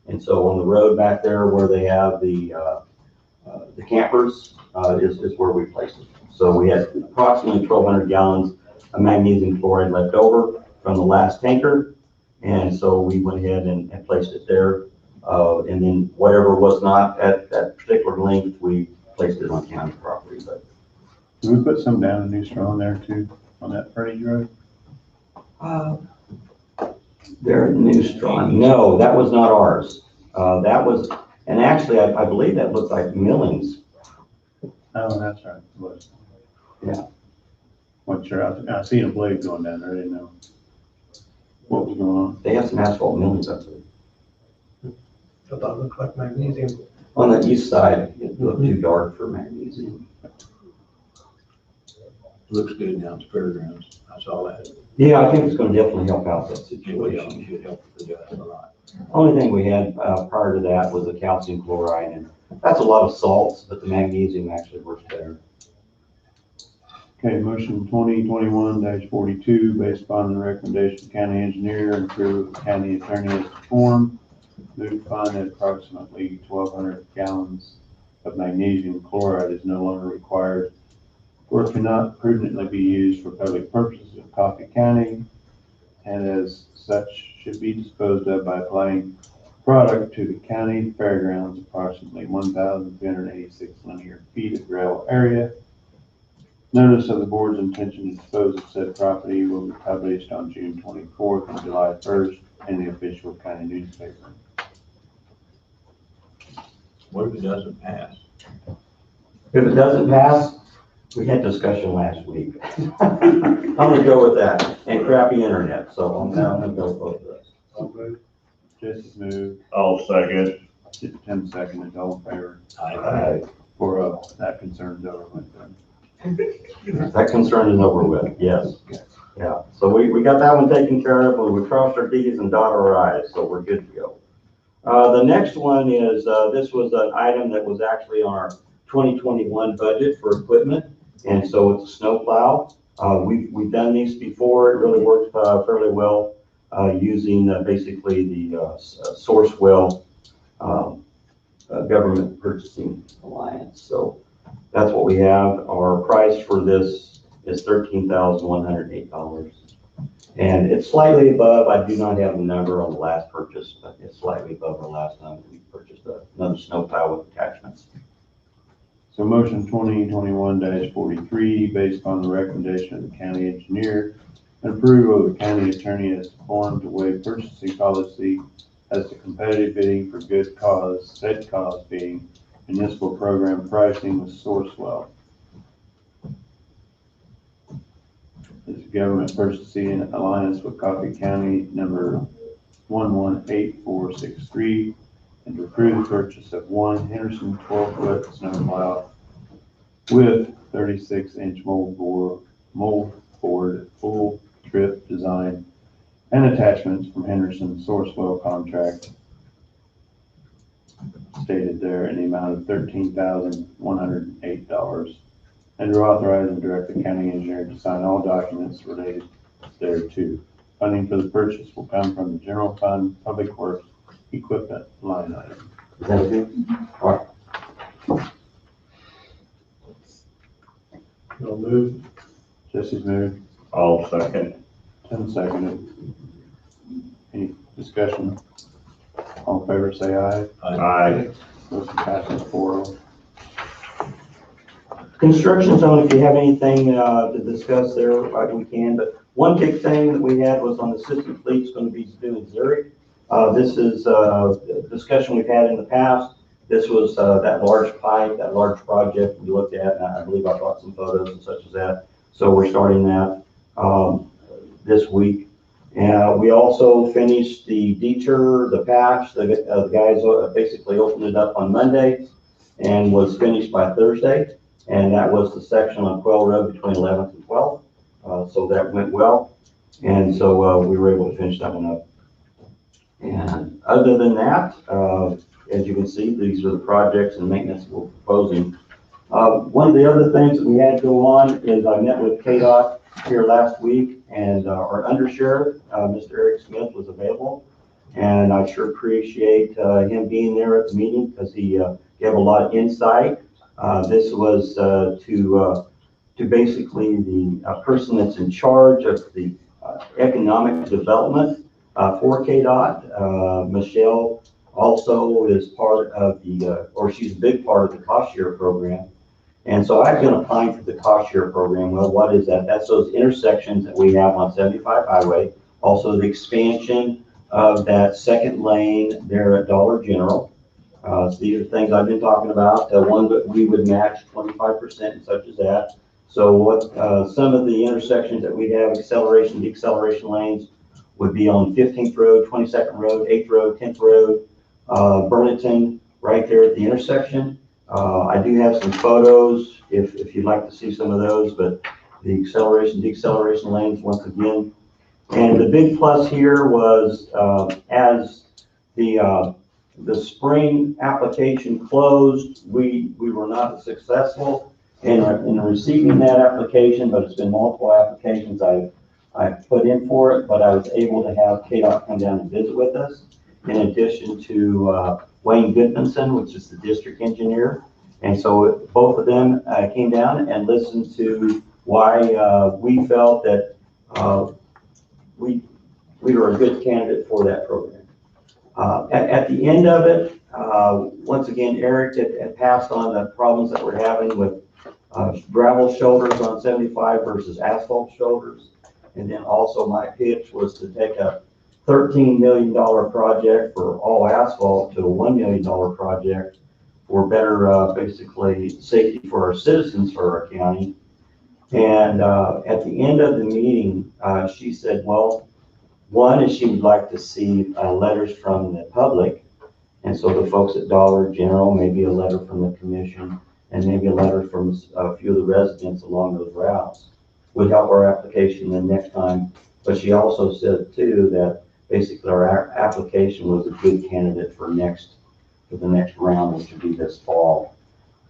And so on the road back there where they have the campers is where we placed it. So we had approximately 1,200 gallons of magnesium chloride left over from the last tanker. And so we went ahead and placed it there. And then whatever was not at that particular length, we placed it on county property. But Did we put some down in New Strong there too, on that frontage road? They're New Strong. No, that was not ours. That was, and actually, I believe that looked like Millings. Oh, that's right, it was. Yeah. Wasn't sure, I seen a blade going down there, I didn't know what was going on. They have some asphalt Millings up there. I thought it looked like magnesium. On the east side, it looked too dark for magnesium. Looks good down at the fairgrounds. I saw that. Yeah, I think it's going to definitely help out that It will, situation. it should help the guys a lot. Only thing we had prior to that was the calcium chloride, and that's a lot of salts, but the magnesium actually works better. Okay, motion 2021-42, based upon the recommendation of county engineer and approve the county attorney as to form, move to find that approximately 1,200 gallons of magnesium chloride is no longer required or cannot prudently be used for public purposes in Coffee County, and as such should be disposed of by applying product to the county fairgrounds, approximately 1,386 linear feet of gravel area. Notice of the board's intention to dispose of said property will be published on June 24th and July 1st in the official county newspaper. What if it doesn't pass? If it doesn't pass, we had discussion last week. I'm gonna go with that, and crappy internet, so I'm gonna go with both of those. Jesse's moved, I'll second. Tim seconded, all in favor. Aye. For that concern's over with then. That concern is over with, yes. Yeah, so we got that one taken care of, and we crossed our T's and dotted our I's, so we're good to go. The next one is, this was an item that was actually on our 2021 budget for equipment, and so it's a snow plow. We've done these before. It really works fairly well using basically the Sourcewell Government Purchasing Alliance. So that's what we have. Our price for this is $13,108. And it's slightly above, I do not have a number on the last purchase, but it's slightly above the last time we purchased another snow plow with attachments. So motion 2021-43, based upon the recommendation of the county engineer and approval of the county attorney as to form to waive purchasing policy as to competitive bidding for good cause, said cause being municipal program pricing with Sourcewell. This is Government Purchasing Alliance with Coffee County number 118463, and to approve the purchase of one Henderson 12-foot snowplow with 36-inch mold board, full trip design and attachments from Henderson Sourcewell contract stated there in the amount of $13,108, and to authorize and direct the county engineer to sign all documents related thereto. Funding for the purchase will come from the general fund, public works, equipment line item. Is that okay? All right. Bill moved, Jesse's moved, I'll second. Tim seconded. Any discussion? All in favor, say aye. Aye. Motion passes 4-0. Construction zone, if you have anything to discuss there, we can, but one big thing that we had was on the system fleet's going to be to do with Zurich. This is a discussion we've had in the past. This was that large pipe, that large project we looked at, and I believe I brought some photos and such as that. So we're starting that this week. And we also finished the detour, the patch. The guys basically opened it up on Monday and was finished by Thursday. And that was the section on Quail Road between 11th and 12th. So that went well. And so we were able to finish that one up. And other than that, as you can see, these are the projects and maintenance we're proposing. One of the other things that we had go on is I met with KDOT here last week, and our undersheriff, Mr. Eric Smith, was available. And I sure appreciate him being there at the meeting because he gave a lot of insight. This was to basically the person that's in charge of the economic development for KDOT. Michelle also is part of the, or she's a big part of the cost share program. And so I've been applying for the cost share program. Well, what is that? That's those intersections that we have on 75 Highway. Also the expansion of that second lane there at Dollar General. So these are things I've been talking about. One that we would match 25% and such as that. So what some of the intersections that we have, acceleration, deceleration lanes, would be on 15th Road, 22nd Road, 8th Road, 10th Road, Burlington, right there at the intersection. I do have some photos if you'd like to see some of those, but the acceleration, deceleration lanes once again. And the big plus here was as the spring application closed, we were not successful in receiving that application, but it's been multiple applications I've put in for it, but I was able to have KDOT come down and visit with us, in addition to Wayne Goodmanson, which is the district engineer. And so both of them came down and listened to why we felt that we were a good candidate for that program. At the end of it, once again, Eric had passed on the problems that we're having with gravel shoulders on 75 versus asphalt shoulders. And then also my pitch was to take a $13 million project for all asphalt to a $1 million project for better, basically, safety for our citizens for our county. And at the end of the meeting, she said, well, one is she would like to see letters from the public. And so the folks at Dollar General, maybe a letter from the commission, and maybe a letter from a few of the residents along those routes would help our application the next time. But she also said too that basically our application was a good candidate for the next round, which would be this fall.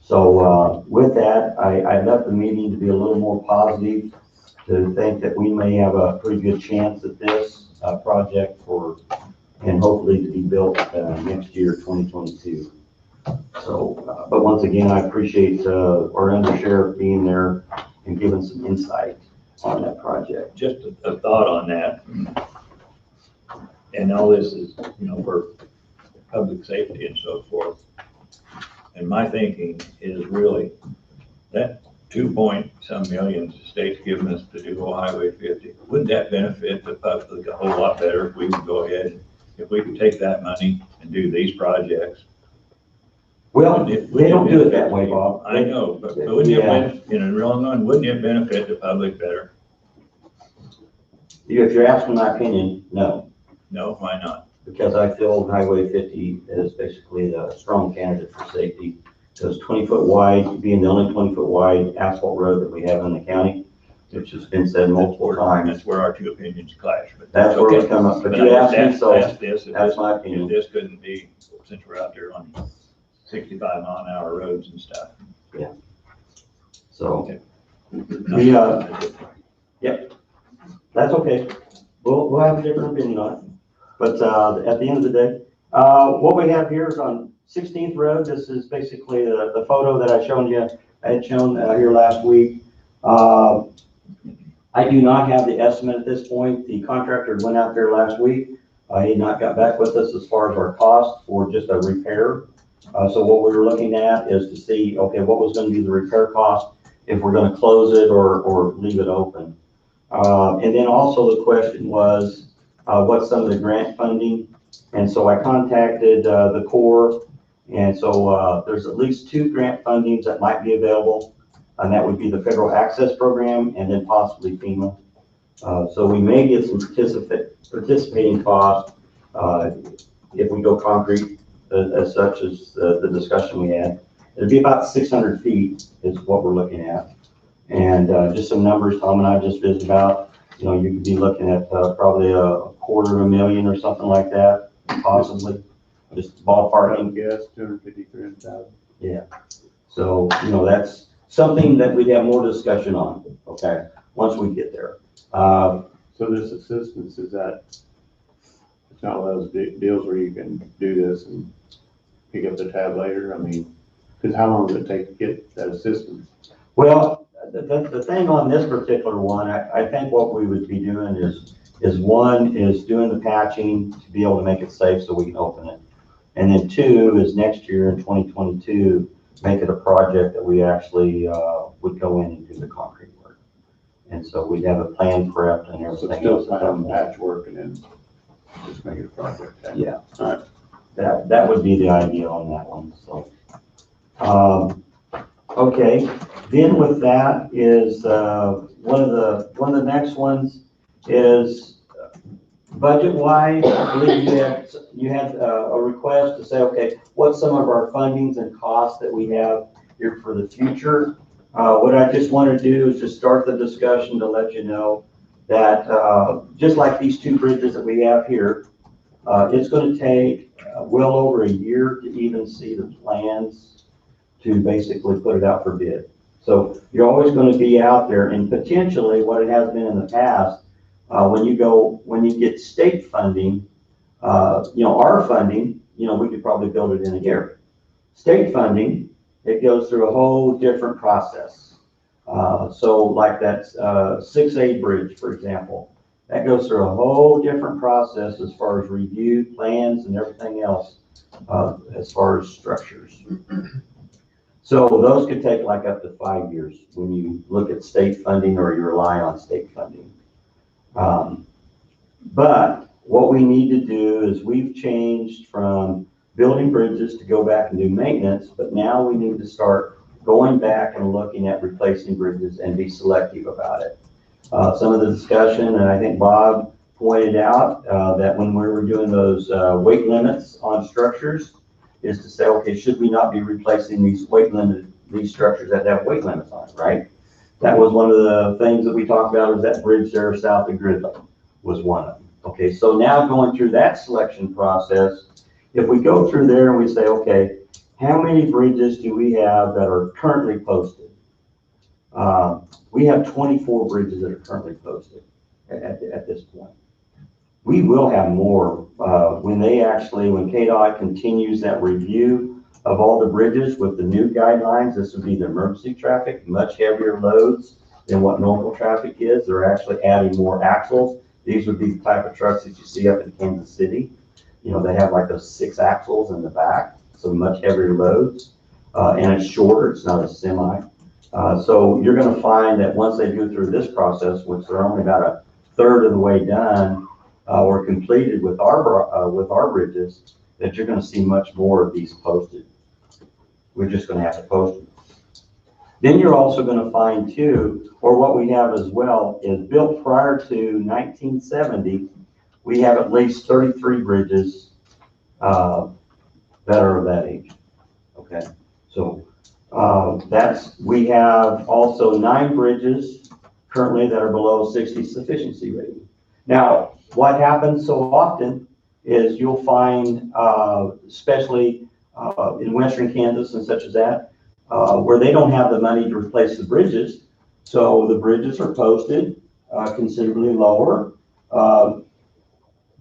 So with that, I left the meeting to be a little more positive, to think that we may have a pretty good chance at this project and hopefully to be built next year, 2022. So, but once again, I appreciate our undersheriff being there and giving some insight on that project. Just a thought on that. And all this is, for public safety and so forth. And my thinking is really that 2-point-some million the state's given us to do Highway 50. Wouldn't that benefit the public a whole lot better if we could go ahead, if we could take that money and do these projects? Well, they don't do it that way, Bob. I know, but wouldn't it, in the long run, wouldn't it benefit the public better? If you're asking my opinion, no. No, why not? Because I feel Highway 50 is basically a strong candidate for safety. Because 20-foot wide, being the only 20-foot wide asphalt road that we have in the county, which has been said multiple times. That's where our two opinions clash. But that's where we come up. But you asked me, so that's my opinion. If this couldn't be, since we're out there on 65-mile-an-hour roads and stuff. Yeah. So, okay. Yep, that's okay. We'll have a different opinion on it. But at the end of the day, What we have here is on 16th Road. This is basically the photo that I had shown here last week. I do not have the estimate at this point. The contractor went out there last week. He had not got back with us as far as our cost for just a repair. So what we were looking at is to see, okay, what was going to be the repair cost if we're going to close it or leave it open. And then also the question was, what's some of the grant funding? And so I contacted the Corps, and so there's at least 2 grant fundings that might be available, and that would be the Federal Access Program and then possibly FEMA. So we may get some participating costs if we go concrete, as such as the discussion we had. It'd be about 600 feet is what we're looking at. And just some numbers Tom and I just visited about, you know, you could be looking at probably $250,000 or something like that, possibly. Just ballparking. Guess 250, 300,000. Yeah. So, you know, that's something that we'd have more discussion on, okay, once we get there. So this assistance, is that, it's not one of those deals where you can do this and pick up the tab later? I mean, because how long does it take to get that assistance? Well, the thing on this particular one, I think what we would be doing is one is doing the patching to be able to make it safe so we can open it. And then 2 is next year in 2022, make it a project that we actually would go in and do the concrete work. And so we'd have a plan prepped and everything. So still plan on patchwork and then just make it a project. Yeah. All right. That would be the idea on that one, so. Okay, then with that is, one of the next ones is budget-wise. I believe you had a request to say, okay, what's some of our fundings and costs that we have here for the future? What I just want to do is just start the discussion to let you know that just like these 2 bridges that we have here, it's going to take well over a year to even see the plans to basically put it out for bid. So you're always going to be out there, and potentially what it has been in the past, when you get state funding, you know, our funding, you know, we could probably build it in a year. State funding, it goes through a whole different process. So like that 6A bridge, for example, that goes through a whole different process as far as review, plans, and everything else, as far as structures. So those could take like up to 5 years when you look at state funding or you rely on state funding. But what we need to do is we've changed from building bridges to go back and do maintenance, but now we need to start going back and looking at replacing bridges and be selective about it. Some of the discussion, and I think Bob pointed out that when we were doing those weight limits on structures, is to say, okay, should we not be replacing these structures that have weight limits on it, right? That was one of the things that we talked about, was that bridge there south of Gridley was one of them. Okay, so now going through that selection process, if we go through there and we say, okay, how many bridges do we have that are currently posted? We have 24 bridges that are currently posted at this point. We will have more when KDOT continues that review of all the bridges with the new guidelines. This would be the emergency traffic, much heavier loads than what normal traffic is. They're actually adding more axles. These would be the type of trucks that you see up in Kansas City. You know, they have like those 6 axles in the back, so much heavier loads. And it's shorter, it's not a semi. So you're going to find that once they go through this process, which they're only about a third of the way done, or completed with our bridges, that you're going to see much more of these posted. We're just going to have to post them. Then you're also going to find too, or what we have as well, is built prior to 1970, we have at least 33 bridges that are of that age. Okay, so we have also 9 bridges currently that are below 60 sufficiency rating. Now, what happens so often is you'll find, especially in western Kansas and such as that, where they don't have the money to replace the bridges. So the bridges are posted considerably lower.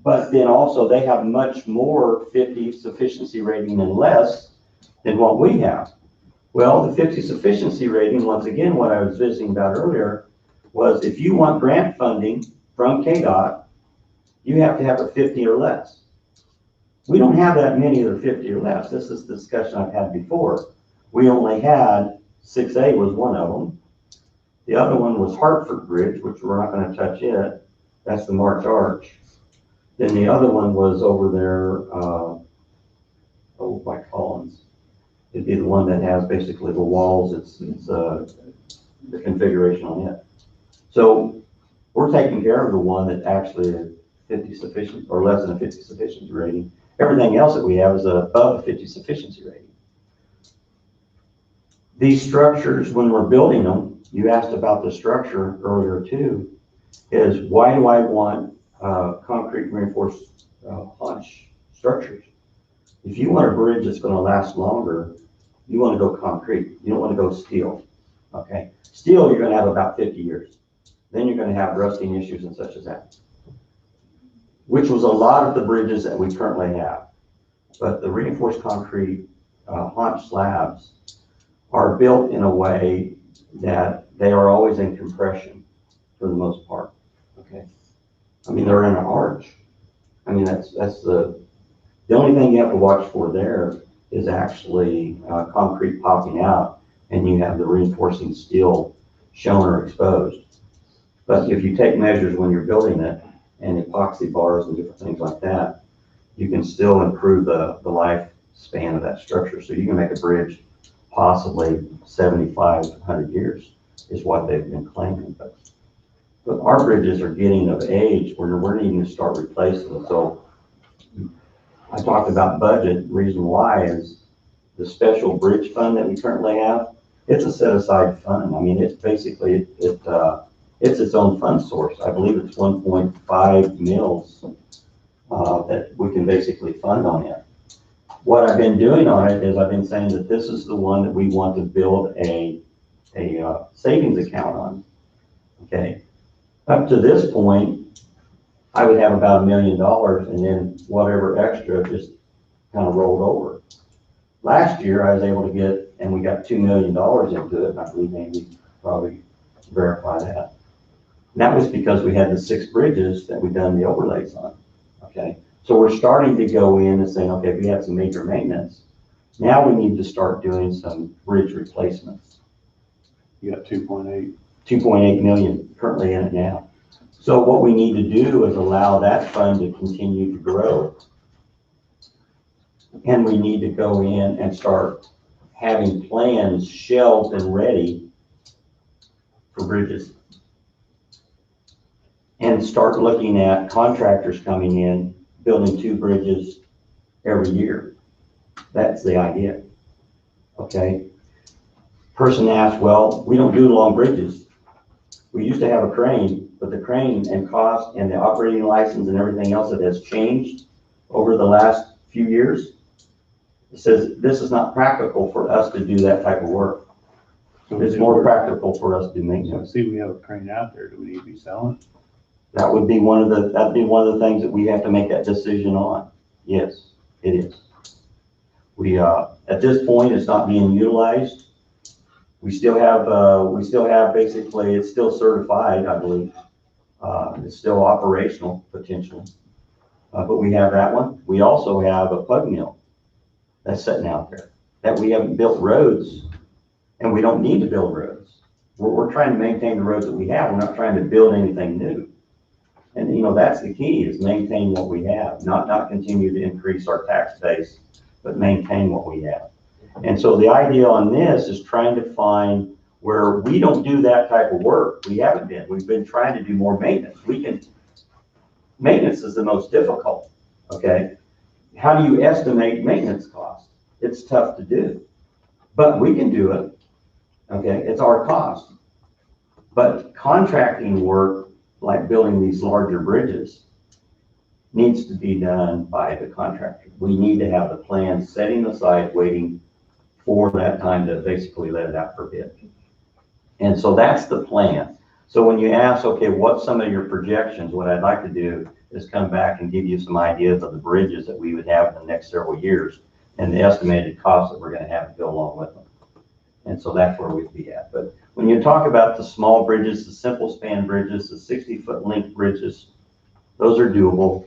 But then also they have much more 50 sufficiency rating and less than what we have. Well, the 50 sufficiency rating, once again, what I was visiting about earlier, was if you want grant funding from KDOT, you have to have a 50 or less. We don't have that many that are 50 or less. This is the discussion I've had before. We only had 6A was one of them. The other one was Hartford Bridge, which we're not going to touch yet. That's the March Arch. Then the other one was over there, by Collins. It'd be the one that has basically the walls. It's the configuration on it. So we're taking care of the one that actually is 50 sufficient or less than a 50 sufficiency rating. Everything else that we have is above a 50 sufficiency rating. These structures, when we're building them, you asked about the structure earlier too, is why do I want concrete reinforced haunch structures? If you want a bridge that's going to last longer, you want to go concrete. You don't want to go steel. Okay, steel you're going to have about 50 years. Then you're going to have rusting issues and such as that, which was a lot of the bridges that we currently have. But the reinforced concrete haunch slabs are built in a way that they are always in compression for the most part. Okay, I mean they're in an arch. I mean that's the only thing you have to watch for there is actually concrete popping out, and you have the reinforcing steel shown or exposed. But if you take measures when you're building it, and epoxy bars and different things like that, you can still improve the lifespan of that structure. So you can make a bridge possibly 75, 100 years is what they've been claiming. But our bridges are getting of age where we're needing to start replacing them. So I talked about budget. The reason why is the special bridge fund that we currently have, it's a set aside fund. I mean, it's basically, it's its own fund source. I believe it's 1.5 mils that we can basically fund on it. What I've been doing on it is I've been saying that this is the one that we want to build a savings account on. Okay. Up to this point, I would have about $1 million, and then whatever extra just kind of rolled over. Last year, I was able to get, and we got $2 million into it, and I believe Amy probably verify that. And that was because we had the 6 bridges that we've done the overlays on. Okay, so we're starting to go in and saying, okay, we had some major maintenance. Now we need to start doing some bridge replacements. You got 2.8 million currently in it now. So what we need to do is allow that fund to continue to grow. And we need to go in and start having plans shelved and ready for bridges. And start looking at contractors coming in, building 2 bridges every year. That's the idea. Okay. Person asked, well, we don't do long bridges. We used to have a crane, but the crane and cost and the operating license and everything else that has changed over the last few years. It says this is not practical for us to do that type of work. So it's more practical for us to do maintenance. See, we have a crane out there. Do we need to be selling? That would be one of the things that we have to make that decision on. Yes, it is. We at this point it's not being utilized. We still have basically, it's still certified, I believe. It's still operational potentially. But we have that one. We also have a plug mill that's sitting out there that we haven't built roads, and we don't need to build roads. We're trying to maintain the roads that we have. We're not trying to build anything new. And you know, that's the key, is maintain what we have, not continue to increase our tax base, but maintain what we have. And so the idea on this is trying to find where we don't do that type of work. We haven't been. We've been trying to do more maintenance. Maintenance is the most difficult, okay? How do you estimate maintenance cost? It's tough to do, but we can do it, okay? It's our cost. But contracting work, like building these larger bridges, needs to be done by the contractor. We need to have the plan setting aside, waiting for that time to basically let it out for bid. And so that's the plan. So when you ask, okay, what's some of your projections? What I'd like to do is come back and give you some ideas of the bridges that we would have in the next several years and the estimated costs that we're gonna have to go along with them. And so that's where we'd be at. But when you talk about the small bridges, the simple span bridges, the 60-foot length bridges, those are doable,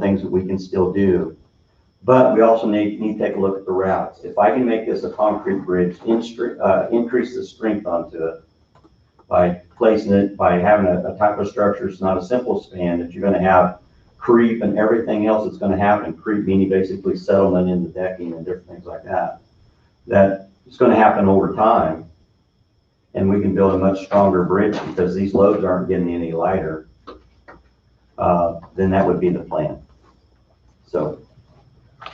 things that we can still do. But we also need to take a look at the routes. If I can make this a concrete bridge, increase the strength onto it by placing it, by having a type of structure, it's not a simple span, that you're gonna have creep and everything else that's gonna happen. Creep meaning basically settlement in the decking and different things like that. That it's gonna happen over time. And we can build a much stronger bridge because these loads aren't getting any lighter. Then that would be the plan. So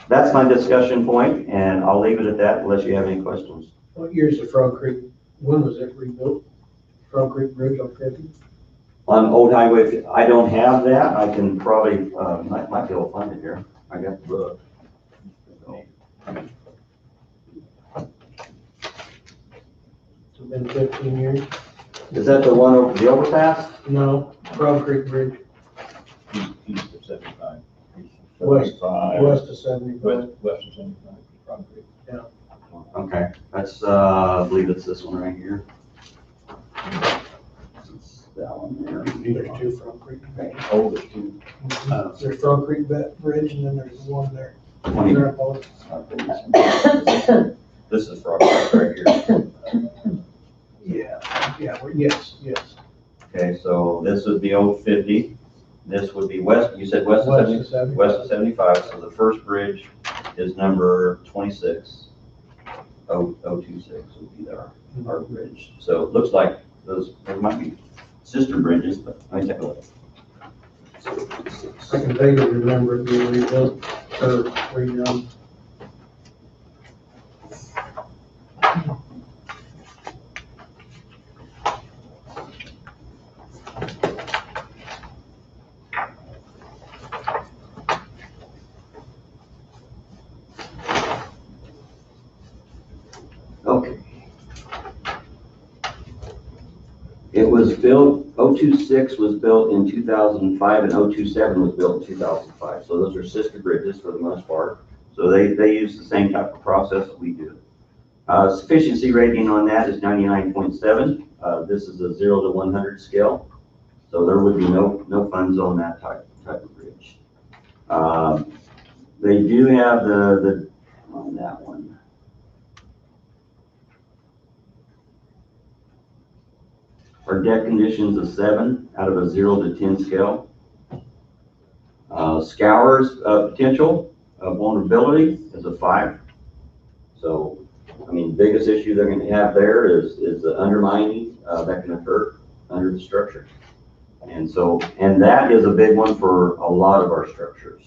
that's my discussion point, and I'll leave it at that unless you have any questions. What year's the Frog Creek, when was it rebuilt? Frog Creek Bridge on 50? On Old Highway, I don't have that. I can probably, might be able to find it here. I got the book. It's been 15 years? Is that the one over the overpass? No, Frog Creek Bridge, East of 75. west of West 75. of 75, probably. Okay, that's, I believe it's this one right here. It's that one there. There's two Frog Creek. Oldest two. There's Frog Creek Bridge, and then there's one there. 20. This is Frog Creek right here. Yes. Okay, so this would be old 50. This would be west, you said west of 70? West of 75, so the first bridge is number 26. 026 would be our bridge. So it looks like those might be sister bridges, but let me take a look. I can vaguely remember it being rebuilt or redone. Okay. It was built, 026 was built in 2005 and 027 was built in 2005. So those are sister bridges for the most part. So they use the same type of process that we do. Sufficiency rating on that is 99.7. This is a 0 to 100 scale. So there would be no funds on that type of bridge. They do have the on that one. Our deck conditions a 7 out of a 0 to 10 scale. Scours potential of vulnerability is a 5. So, I mean, the biggest issue they're going to have there is the undermining that can occur under the structure. And so, and that is a big one for a lot of our structures.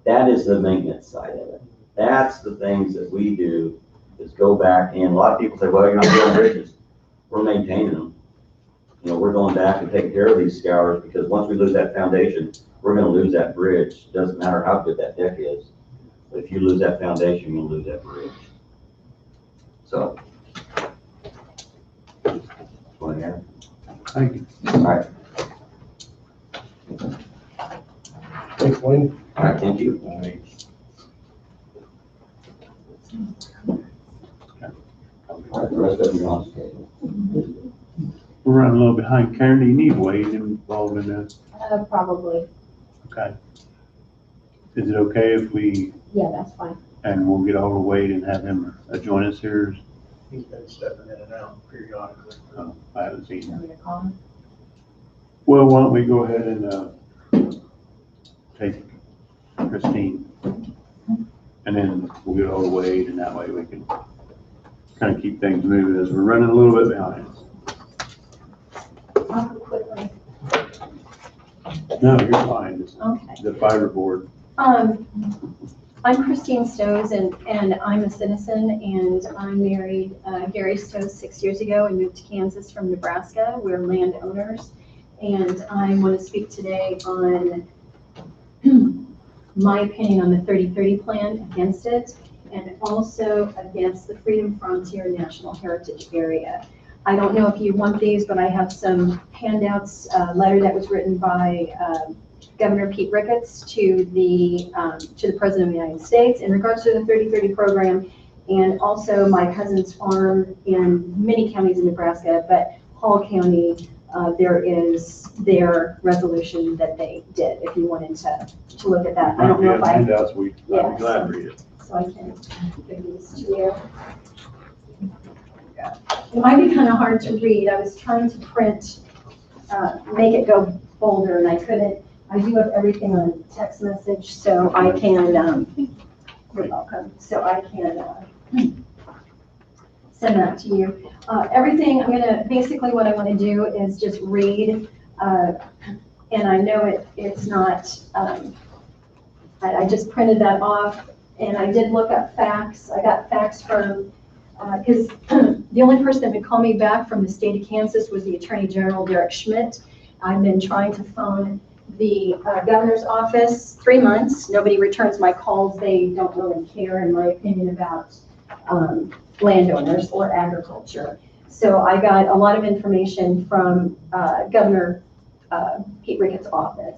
That is the maintenance side of it. That's the things that we do, is go back, and a lot of people say, well, you're not building bridges. We're maintaining them. We're going back and taking care of these scours, because once we lose that foundation, we're going to lose that bridge. Doesn't matter how good that deck is. But if you lose that foundation, you'll lose that bridge. So, go ahead. Thank you. All right. Thanks, Wayne. All right, thank you. All right, the rest of you on schedule. We're running a little behind. Karen, do you need Wade involved in this? Probably, Okay. Is it okay if we, yeah, that's fine. and we'll get over to Wade and have him join us here? He's been stepping in and out periodically. I haven't seen him. Want me to call him? Well, why don't we go ahead and take Christine? And then we'll get over to Wade, and that way we can kind of keep things moving, as we're running a little bit behind. Quickly. No, you're fine. It's Okay. the fiber board. I'm Christine Stowe, and I'm a citizen, and I married Gary Stowe 6 years ago and moved to Kansas from Nebraska. We're landowners, and I want to speak today on my opinion on the 3030 plan, against it, and also against the Freedom Frontier National Heritage Area. I don't know if you want these, but I have some handouts, a letter that was written by Governor Pete Ricketts to the President of the United States in regards to the 30/30 program, and also my cousin's farm in many counties in Nebraska, but Hall County, there is their resolution that they did, if you wanted to look at that. I don't know if I, Handouts, I'm Yes. glad to read it. so I can give these to you. It might be kind of hard to read. I was trying to print, make it go bolder, and I couldn't. I do have everything on text message, so I can, you're welcome, so I can send that to you. Everything, basically what I want to do is just read, and I know it's not, I just printed that off, and I did look up facts. I got facts from, because the only person that would call me back from the state of Kansas was the Attorney General, Derek Schmidt. I've been trying to phone the governor's office 3 months. Nobody returns my calls. They don't really care, in my opinion, about landowners or agriculture. So I got a lot of information from Governor Pete Ricketts' office.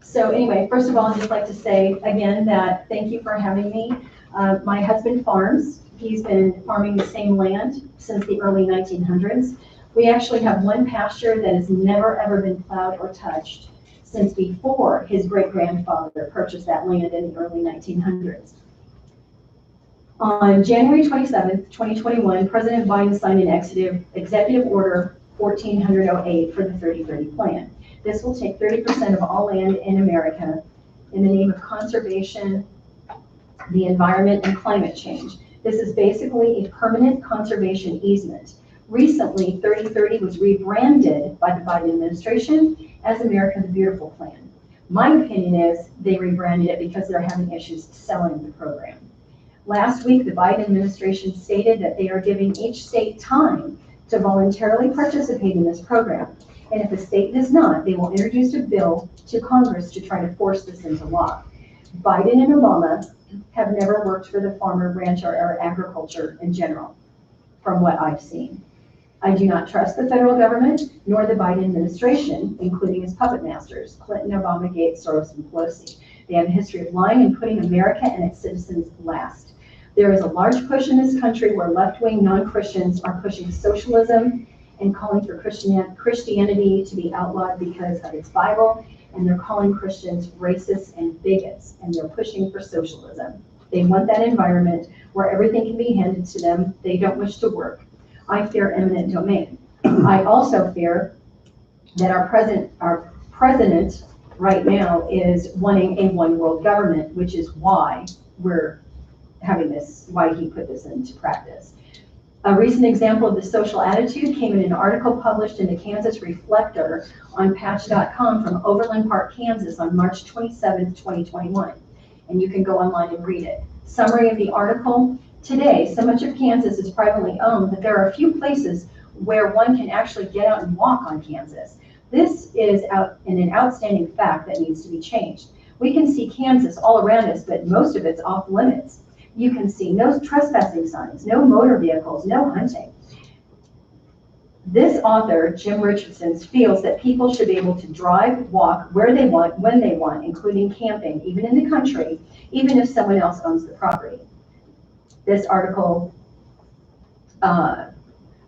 So anyway, first of all, I'd just like to say again that thank you for having me. My husband farms. He's been farming the same land since the early 1900s. We actually have one pasture that has never ever been plowed or touched since before his great-grandfather purchased that land in the early 1900s. On January 27th, 2021, President Biden signed an executive order 1408 for the 30/30 plan. This will take 30% of all land in America in the name of conservation, the environment, and climate change. This is basically a permanent conservation easement. Recently, 30/30 was rebranded by the Biden administration as America the Beautiful Plan. My opinion is they rebranded it because they're having issues selling the program. Last week, the Biden administration stated that they are giving each state time to voluntarily participate in this program. And if a state does not, they will introduce a bill to Congress to try to force this into law. Biden and Obama have never worked for the farmer, rancher, or agriculture in general, from what I've seen. I do not trust the federal government nor the Biden administration, including its puppet masters, Clinton, Obama, Gates, Soros, and Pelosi. They have a history of lying and putting America and its citizens last. There is a large push in this country where left-wing non-Christians are pushing socialism and calling for Christianity to be outlawed because of its Bible, and they're calling Christians racists and bigots, and they're pushing for socialism. They want that environment where everything can be handed to them. They don't wish to work. I fear eminent domain. I also fear that our president right now is wanting a one world government, which is why we're having this, why he put this into practice. A recent example of the social attitude came in an article published in the Kansas Reflector on patch.com from Overland Park, Kansas on March 27th, 2021. And you can go online and read it. Summary of the article. Today, so much of Kansas is privately owned that there are a few places where one can actually get out and walk on Kansas. This is an outstanding fact that needs to be changed. We can see Kansas all around us, but most of it's off limits. You can see no trespassing signs, no motor vehicles, no hunting. This author, Jim Richardson, feels that people should be able to drive, walk where they want, when they want, including camping, even in the country, even if someone else owns the property. This article,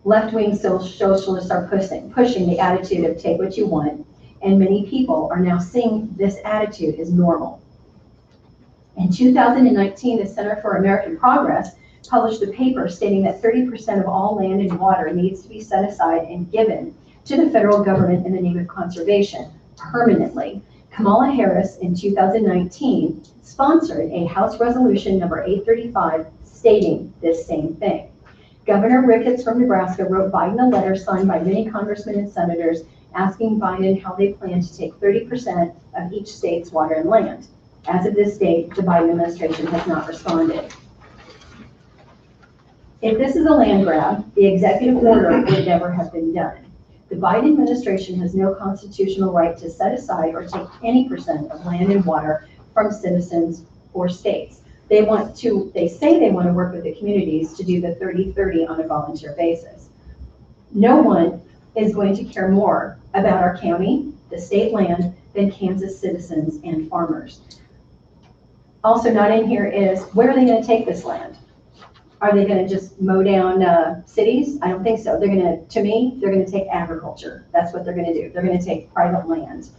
left-wing socialists are pushing the attitude of take what you want, and many people are now seeing this attitude as normal. In 2019, the Center for American Progress published a paper stating that 30% of all land and water needs to be set aside and given to the federal government in the name of conservation permanently. Kamala Harris in 2019 sponsored a House Resolution number 835 stating this same thing. Governor Ricketts from Nebraska wrote Biden a letter signed by many congressmen and senators asking Biden how they plan to take 30% of each state's water and land. As of this date, the Biden administration has not responded. If this is a land grab, the executive order would never have been done. The Biden administration has no constitutional right to set aside or take any percent of land and water from citizens or states. They say they want to work with the communities to do the 30/30 on a volunteer basis. No one is going to care more about our county, the state land, than Kansas citizens and farmers. Also not in here is, where are they going to take this land? Are they going to just mow down cities? I don't think so. They're going to me, they're going to take agriculture. That's what they're going to do. They're going to take private land.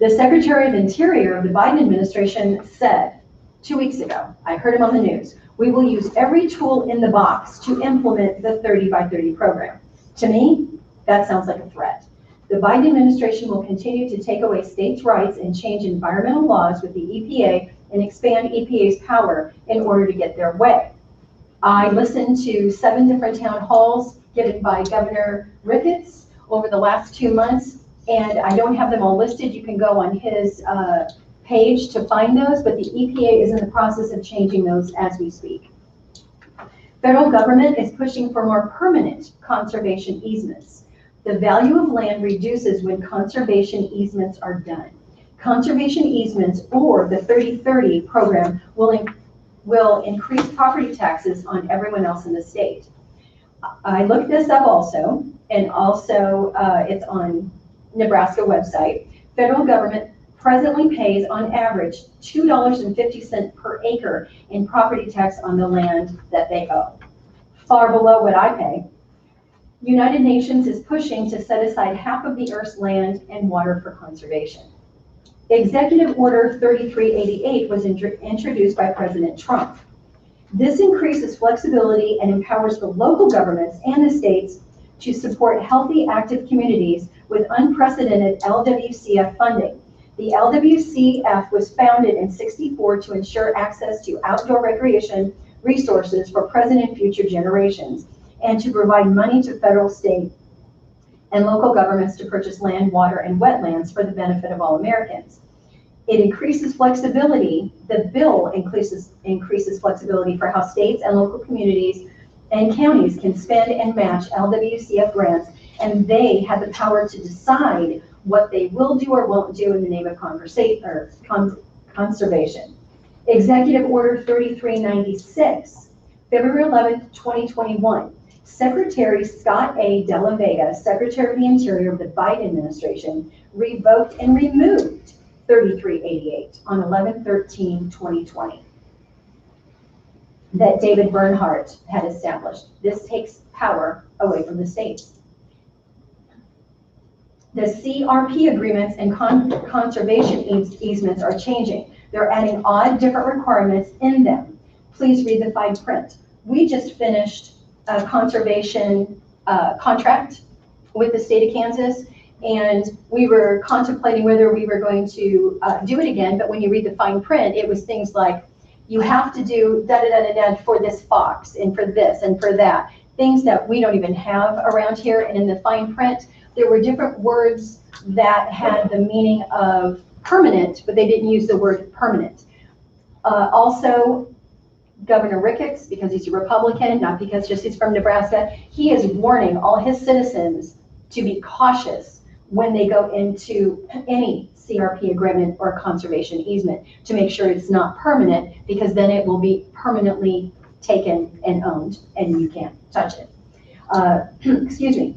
The Secretary of Interior of the Biden administration said 2 weeks ago, I heard him on the news, we will use every tool in the box to implement the 30 by 30 program. To me, that sounds like a threat. The Biden administration will continue to take away states' rights and change environmental laws with the EPA and expand EPA's power in order to get their way. I listened to 7 different town halls given by Governor Ricketts over the last 2 months, and I don't have them all listed. You can go on his page to find those, but the EPA is in the process of changing those as we speak. Federal government is pushing for more permanent conservation easements. The value of land reduces when conservation easements are done. Conservation easements or the 30/30 program will increase property taxes on everyone else in the state. I looked this up also, and also it's on Nebraska website. Federal government presently pays on average $2.50 per acre in property tax on the land that they own, far below what I pay. United Nations is pushing to set aside half of the Earth's land and water for conservation. Executive Order 3388 was introduced by President Trump. This increases flexibility and empowers the local governments and the states to support healthy, active communities with unprecedented LWCF funding. The LWCF was founded in '64 to ensure access to outdoor recreation resources for present and future generations, and to provide money to federal, state, and local governments to purchase land, water, and wetlands for the benefit of all Americans. It increases flexibility. The bill increases flexibility for how states and local communities and counties can spend and match LWCF grants, and they have the power to decide what they will do or won't do in the name of conservation. Executive Order 3396, February 11th, 2021. Secretary Scott A. Della Vega, Secretary of the Interior of the Biden administration, revoked and removed 3388 on 11/13/2020 that David Bernhardt had established. This takes power away from the states. The CRP agreements and conservation easements are changing. They're adding odd, different requirements in them. Please read the fine print. We just finished a conservation contract with the state of Kansas, and we were contemplating whether we were going to do it again, but when you read the fine print, it was things like, you have to do da-da-da-da-da for this fox, and for this, and for that. Things that we don't even have around here, and in the fine print, there were different words that had the meaning of permanent, but they didn't use the word permanent. Also, Governor Ricketts, because he's a Republican, not because just he's from Nebraska, he is warning all his citizens to be cautious when they go into any CRP agreement or conservation easement, to make sure it's not permanent, because then it will be permanently taken and owned and you can't touch it. Excuse me.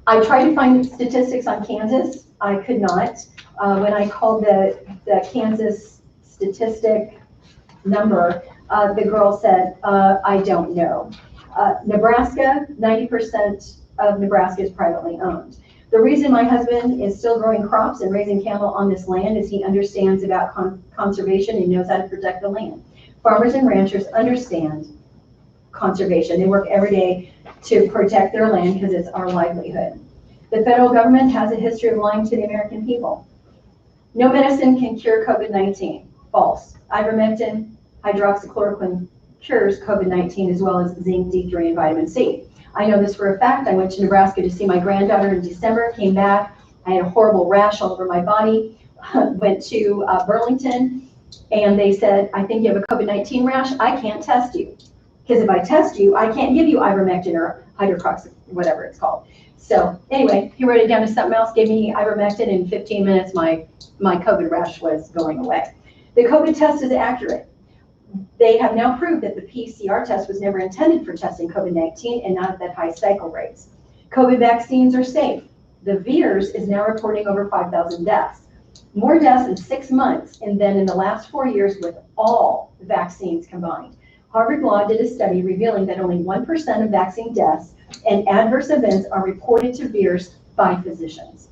I tried to find statistics on Kansas. I could not. When I called the Kansas statistic number, the girl said, I don't know. Nebraska, 90% of Nebraska is privately owned. The reason my husband is still growing crops and raising cattle on this land is he understands about conservation and knows how to protect the land. Farmers and ranchers understand conservation. They work every day to protect their land because it's our livelihood. The federal government has a history of lying to the American people. No medicine can cure COVID-19. False. Ivermectin, hydroxychloroquine cures COVID-19, as well as zinc, D3, and vitamin C. I know this for a fact. I went to Nebraska to see my granddaughter in December, came back. I had a horrible rash all over my body. Went to Burlington, and they said, I think you have a COVID-19 rash. I can't test you, because if I test you, I can't give you ivermectin or hydroxychloroquine, whatever it's called. So anyway, he wrote it down to something else, gave me ivermectin. In 15 minutes, my COVID rash was going away. The COVID test is accurate. They have now proved that the PCR test was never intended for testing COVID-19 and not at that high cycle rates. COVID vaccines are safe. The VIRS is now reporting over 5,000 deaths. More deaths in 6 months and then in the last 4 years with all vaccines combined. Harvard Law did a study revealing that only 1% of vaccine deaths and adverse events are reported to VIRS by physicians.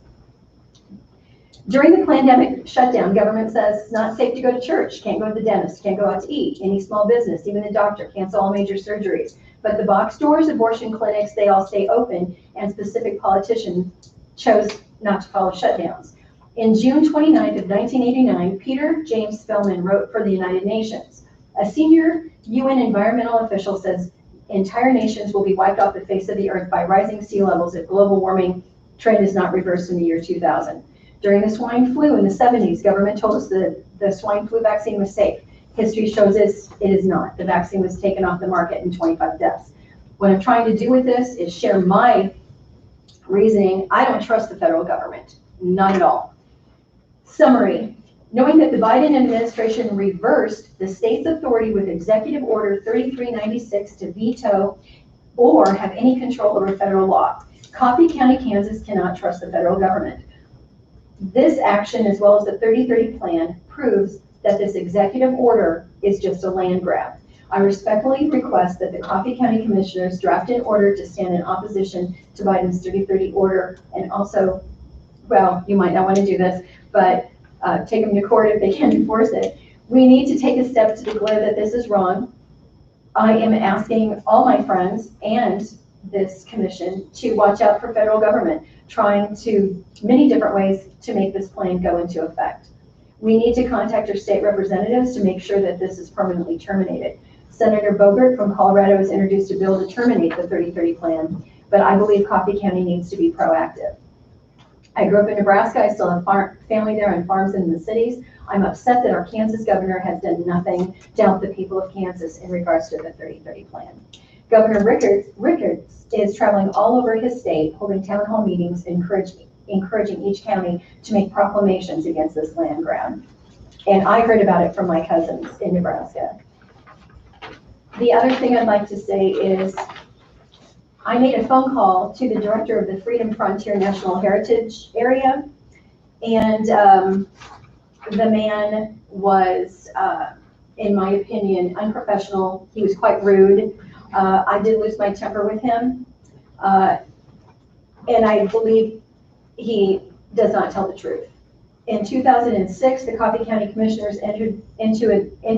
During the pandemic shutdown, government says it's not safe to go to church, can't go to the dentist, can't go out to eat, any small business, even the doctor, cancel all major surgeries. But the box stores, abortion clinics, they all stay open, and specific politicians chose not to follow shutdowns. In June 29th of 1989, Peter James Spellman wrote for the United Nations. A senior UN environmental official says entire nations will be wiped off the face of the earth by rising sea levels if global warming trend is not reversed in the year 2000. During the swine flu in the 70s, government told us that the swine flu vaccine was safe. History shows us it is not. The vaccine was taken off the market and 25 deaths. What I'm trying to do with this is share my reasoning. I don't trust the federal government, not at all. Summary, knowing that the Biden administration reversed the state's authority with Executive Order 3396 to veto or have any control over federal law. Coffee County, Kansas cannot trust the federal government. This action, as well as the 3030 plan, proves that this executive order is just a land grab. I respectfully request that the Coffee County Commissioners draft an order to stand in opposition to Biden's 3030 order, and also, well, you might not want to do this, but take them to court if they can enforce it. We need to take a step to declare that this is wrong. I am asking all my friends and this commission to watch out for federal government trying to many different ways to make this plan go into effect. We need to contact our state representatives to make sure that this is permanently terminated. Senator Bogert from Colorado has introduced a bill to terminate the 3030 plan, but I believe Coffee County needs to be proactive. I grew up in Nebraska. I still have family there and farms in the cities. I'm upset that our Kansas governor has done nothing to help the people of Kansas in regards to the 3030 plan. Governor Rickards is traveling all over his state, holding town hall meetings, encouraging each county to make proclamations against this land grab. And I heard about it from my cousins in Nebraska. The other thing I'd like to say is I made a phone call to the director of the Freedom Frontier National Heritage Area, and the man was, in my opinion, unprofessional. He was quite rude. I did lose my temper with him, and I believe he does not tell the truth. In 2006, the Coffee County Commissioners entered into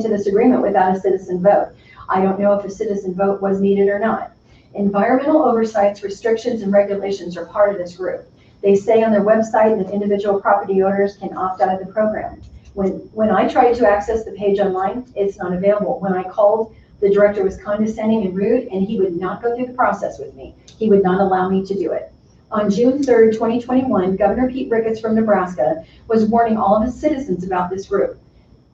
this agreement without a citizen vote. I don't know if a citizen vote was needed or not. Environmental oversights, restrictions, and regulations are part of this group. They say on their website that individual property owners can opt out of the program. When I tried to access the page online, it's not available. When I called, the director was condescending and rude, and he would not go through the process with me. He would not allow me to do it. On June 3rd, 2021, Governor Pete Ricketts from Nebraska was warning all of his citizens about this group.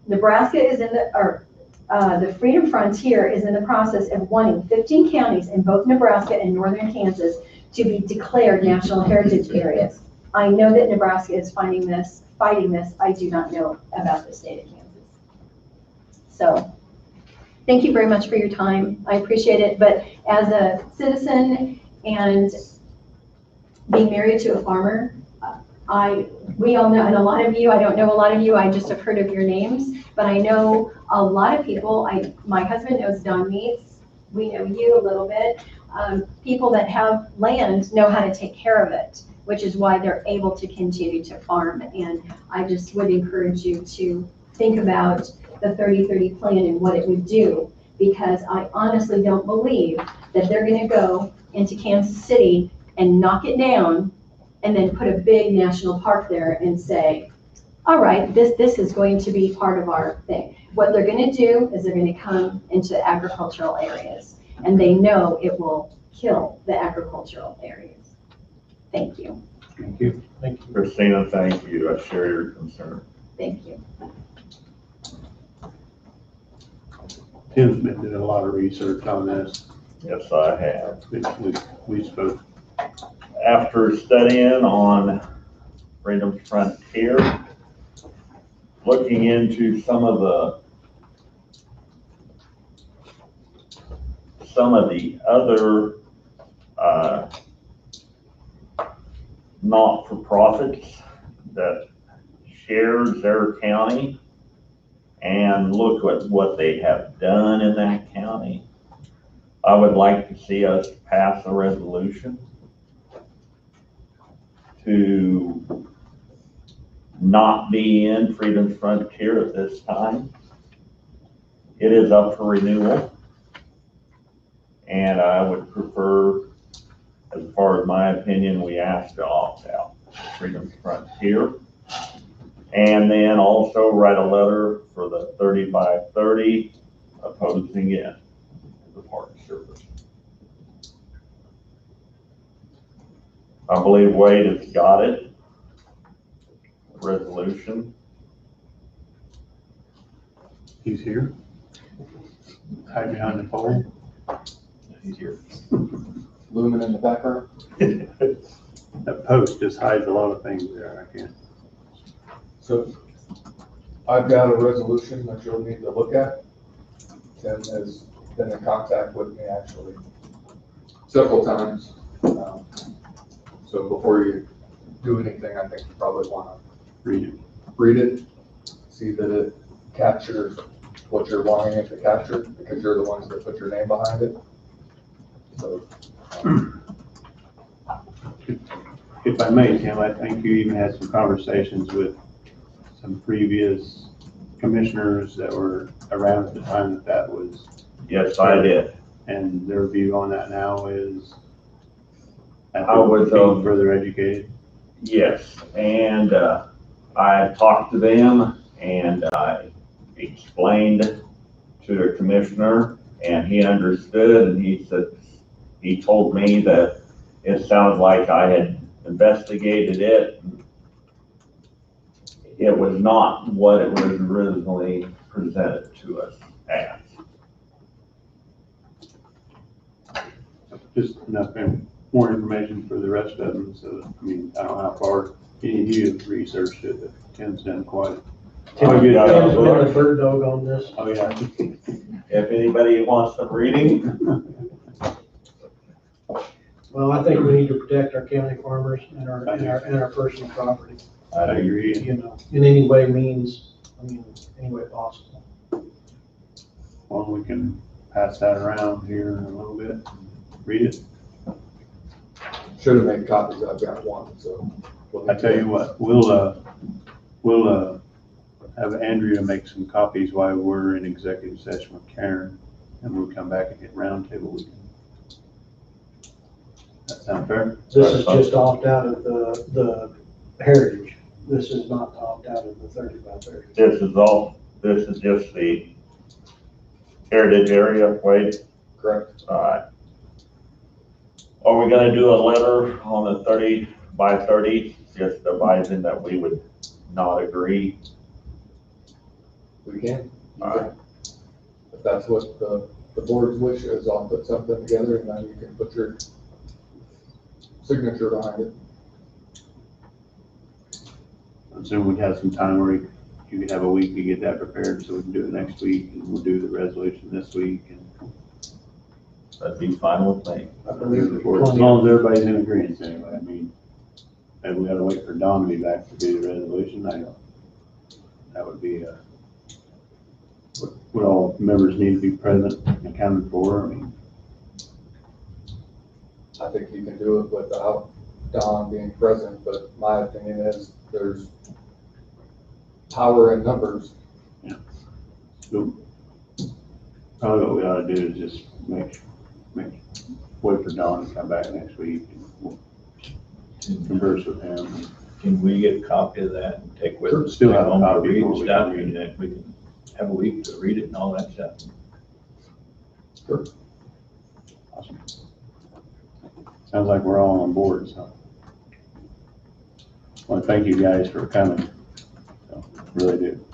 Nebraska is in the Freedom Frontier is in the process of wanting 15 counties in both Nebraska and northern Kansas to be declared national heritage areas. I know that Nebraska is fighting this. I do not know about the state of Kansas. So thank you very much for your time. I appreciate it. But as a citizen and being married to a farmer, we all know, and a lot of you, I don't know a lot of you, I just have heard of your names, but I know a lot of people. My husband knows Don Meats. We know you a little bit. People that have land know how to take care of it, which is why they're able to continue to farm. And I just would encourage you to think about the 3030 plan and what it would do, because I honestly don't believe that they're going to go into Kansas City and knock it down and then put a big national park there and say, all right, this is going to be part of our thing. What they're going to do is they're going to come into agricultural areas, and they know it will kill the agricultural areas. Thank you. Thank you. Thank you. Christina, thank you. I share your concern. Thank you. Tim's been doing a lot of research on this. Yes, I have. We spoke. After studying on Freedom Frontier, looking into some of the other not-for-profits that shares their county, and look at what they have done in that county. I would like to see us pass a resolution to not be in Freedom's Frontier at this time. It is up for renewal, and I would prefer, as far as my opinion, we ask to opt out of Freedom's Frontier. And then also write a letter for the 30x30 opposing it to the Park Service. I believe Wade has got it, resolution. He's here. Hide behind the pole. He's here. Looming in the background. That post just hides a lot of things there, I can't. So I've got a resolution that you'll need to look at. Tim has been in contact with me actually several times. So before you do anything, I think you probably want to read it, see that it captures what you're wanting it to capture, because you're the ones that put your name behind it. So, If I may, Tim, I think you even had some conversations with some previous commissioners that were around at the time that was. Yes, I did. And their view on that now is I was being further educated. Yes, and I talked to them and I explained to the commissioner, and he understood, and he said, he told me that it sounded like I had investigated it. It was not what it was originally presented to us as. Just enough more information for the rest of them, so, I mean, I don't know how far any of you have researched it, but Tim's done quite. Tim's been Oh, a bird dog on this. Oh, yeah. if anybody wants some reading. Well, I think we need to protect our county farmers and our personal property, I agree. you know, in any way any way possible. Well, we can pass that around here in a little bit. Read it. should have made copies. I've got one, so. I tell you what, we'll have Andrea make some copies while we're in executive session with Karen, and we'll come back and hit roundtable with you. That sound fair? This is just opt out of the heritage. This is not to opt out of the 30x30. This is just the heritage area, Wade? Correct. All right. Are we gonna do a letter on the 30x30, just advising that we would not agree? We can. All right. If that's what the board's wish is, I'll put something together and then you can put your signature behind it. I'm assuming we'd have some time where you could have a week to get that prepared, so we can do it next week, and we'll do the resolution this week. And That'd be fine with me. I believe there's as plenty long of, as everybody's in agreement anyway, I mean, maybe we gotta wait for Don to be back to do the resolution. That would be would all members need to be present and accounted for? I mean, I think you can do it without Don being present, but my opinion is there's power in numbers. so probably what we ought to do is just wait for Don to come back next week, and we'll converse with him. Can we get a copy of that and take with us? Still have a home to copy read before and we stuff, can read and then we can have a week to read it and all that stuff. Sure. Awesome. Sounds like we're all on board, so. Well, thank you guys for coming. So, really do.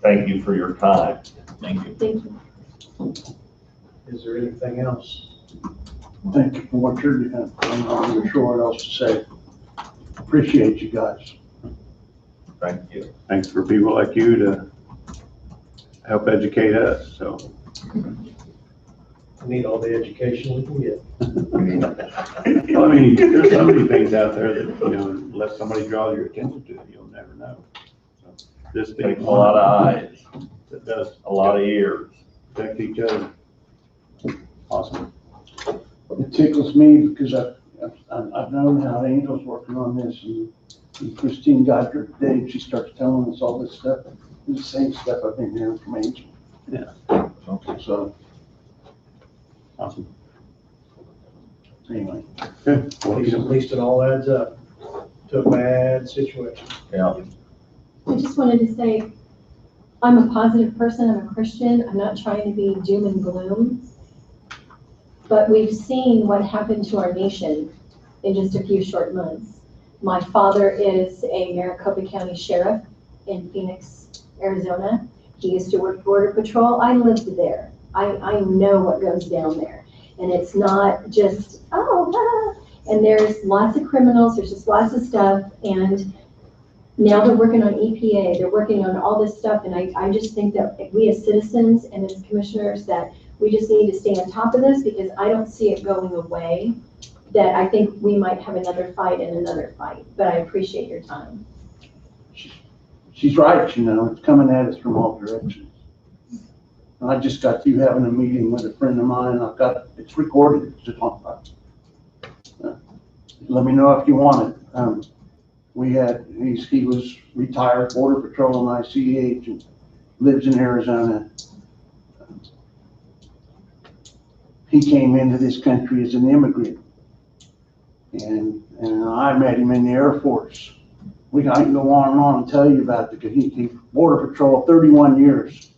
Thank you for your time. Thank you. Thank you. is there anything else? Thank you for what you're doing. I'm not really sure what else to say. Appreciate you guys. Thank you. Thanks for people like you to help educate us, so. Need all the education we can get. Well, I mean, there's so many things out there that, unless somebody draws your attention to it, you'll never know. So, this being Takes a lot of eyes, that does a lot of ears. protect each other. Awesome. It tickles me because I've known how Angel's working on this, and Christine got her today, and she starts telling us all this stuff. It's the same stuff I've been hearing from Angel. Yeah. Okay. So Awesome. anyway, Good. Well, At least it all adds up to a bad situation. Yeah. I just wanted to say, I'm a positive person, I'm a Christian, I'm not trying to be doom and gloom. But we've seen what happened to our nation in just a few short months. My father is a Maricopa County Sheriff in Phoenix, Arizona. He used to work Border Patrol. I lived there. I know what goes down there. And it's not just, and there's lots of criminals, there's just lots of stuff. And now they're working on EPA, they're working on all this stuff. And I just think that we as citizens and as commissioners, that we just need to stay on top of this, because I don't see it going away. That I think we might have another fight and another fight, but I appreciate your time. she's right, it's coming at us from all directions. And I just got through having a meeting with a friend of mine. It's recorded. It's just on. Let me know if you want it. He was retired Border Patrol and ICH and lives in Arizona. He came into this country as an immigrant. And I met him in the Air Force. I can go on and tell you about it, because he Border Patrol 31 years.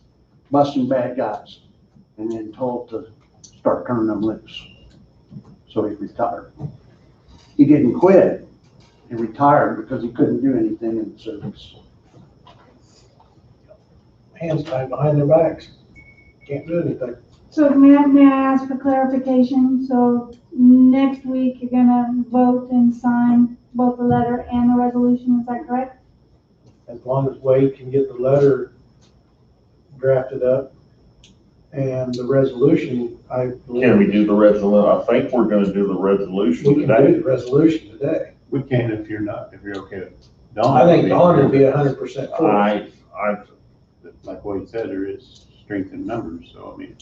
Busting bad guys, and then told to start turning them loose. So he retired. He didn't quit. He retired because he couldn't do anything in the service. Hands tied behind their backs. Can't do anything. So may I ask for clarification? So next week you're gonna vote and sign both the letter and the resolution, is that correct? As long as Wade can get the letter drafted up and the resolution, I believe. Can we do the resolution? I think we're gonna do the resolution We can do today. the resolution today. We can if you're okay with Dawn. I think Dawn would be 100% for it. Like Wade said, there is strength in numbers, so I mean,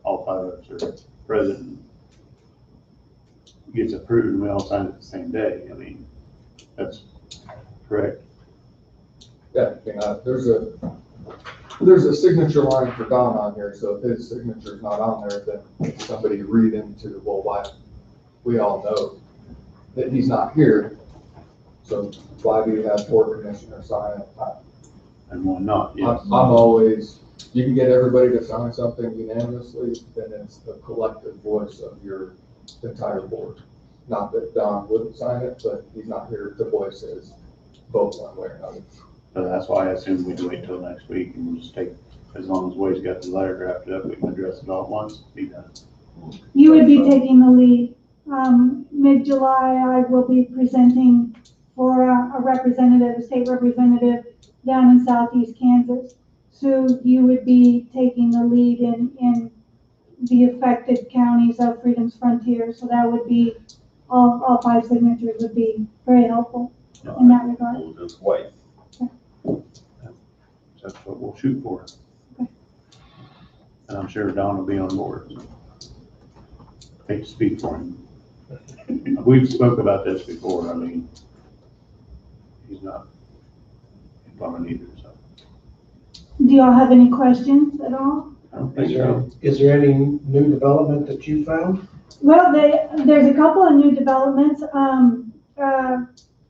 all five of us are present. Gets approved and we all sign it the same day. I mean, that's correct. Yeah, there's a signature line for Don on here, so if his signature's not on there, then somebody read into, well, why, we all know that he's not here, so why do you have four commissioners sign it? And one not, yes. I'm always, you can get everybody to sign something unanimously, then it's the collective voice of your entire board. Not that Don wouldn't sign it, but he's not here to voice his vote one way or another. So that's why I assume we'd wait till next week and we'll just take, as long as Wade's got the letter drafted up, we can address it all at once, be done. You would be taking the lead. Mid-July, I will be presenting for a representative, a state representative down in southeast Kansas. So you would be taking the lead in the affected counties of Freedom's Frontier. So that would be, all five signatures would be very helpful in that regard. We'll just wait. That's what we'll shoot for. Okay. And I'm sure Don will be on board. So. Hate to speak for him. We've spoke about this before. I mean, he's not implement either, so. Do y'all have any questions at all? I don't think so. Is there any new development that you found? Well, there's a couple of new developments.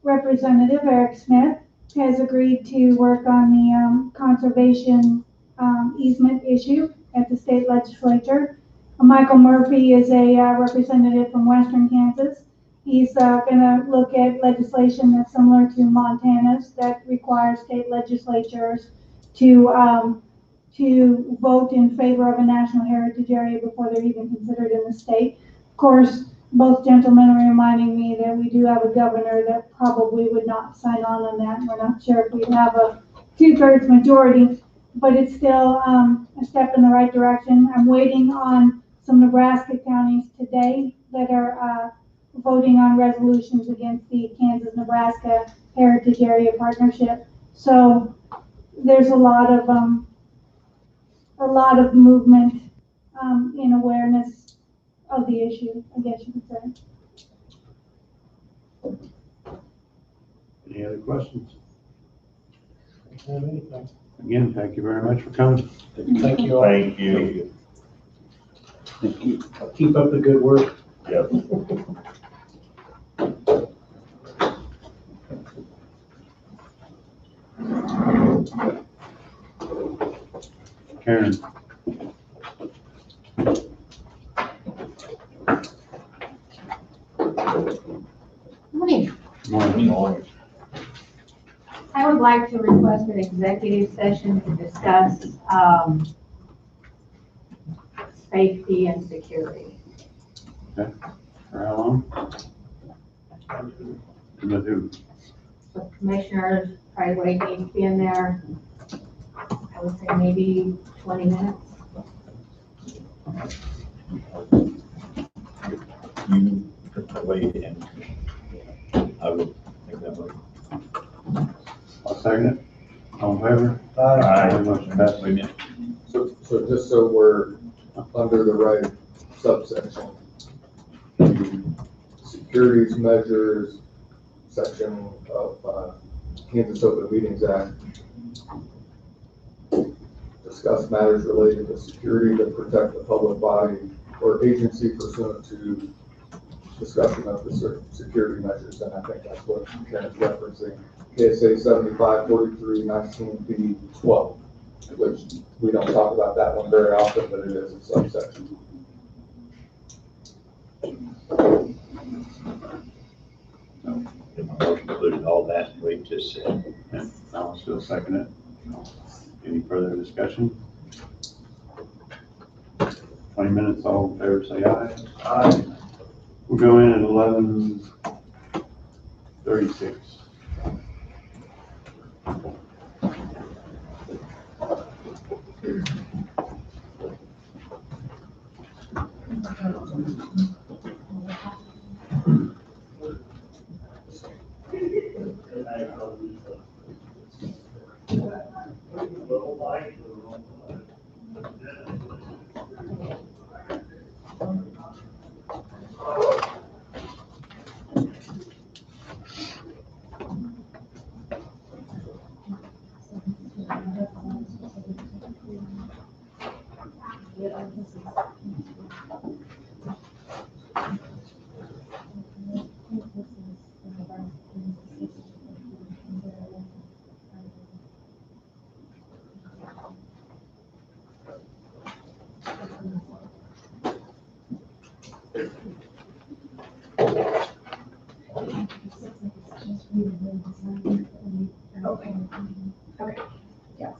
Representative Eric Smith has agreed to work on the conservation easement issue at the state legislature. Michael Murphy is a representative from Western Kansas. He's gonna look at legislation that's similar to Montana's that requires state legislatures to vote in favor of a national heritage area before they're even considered in the state. Of course, both gentlemen are reminding me that we do have a governor that probably would not sign on that. We're not sure if we'd have a 2/3 majority, but it's still a step in the right direction. I'm waiting on some Nebraska counties today that are voting on resolutions against the Kansas-Nebraska Heritage Area Partnership. So there's a lot of movement in awareness of the issue, I guess you could say. Any other questions? Have anything. Again, thank you very much for coming. Thank you all. Thank you. Thank you. Keep up the good work. Yep. Karen. Morning. Morning. I would like to request an executive session to discuss, safety and security. For how long? With who? So commissioners probably waiting to be in there. I would say maybe 20 minutes. You weigh in. I would make that motion. I'll second it. All in favor? Aye. Motion passes. Wait a minute. So just so we're under the right subsection, the securities measures section of Kansas Open Meetings Act discuss matters related to security to protect the public body or agency pursuant to discussion of the security measures, and I think that's what Karen's referencing. KSA 754319B12, which we don't talk about that one very often, but it is a subsection. The motion included all that we just said. And I'll still second it. Any further discussion? 20 minutes, all in favor, say aye. Aye. We'll go in at 11:36. Okay. Okay. Yeah.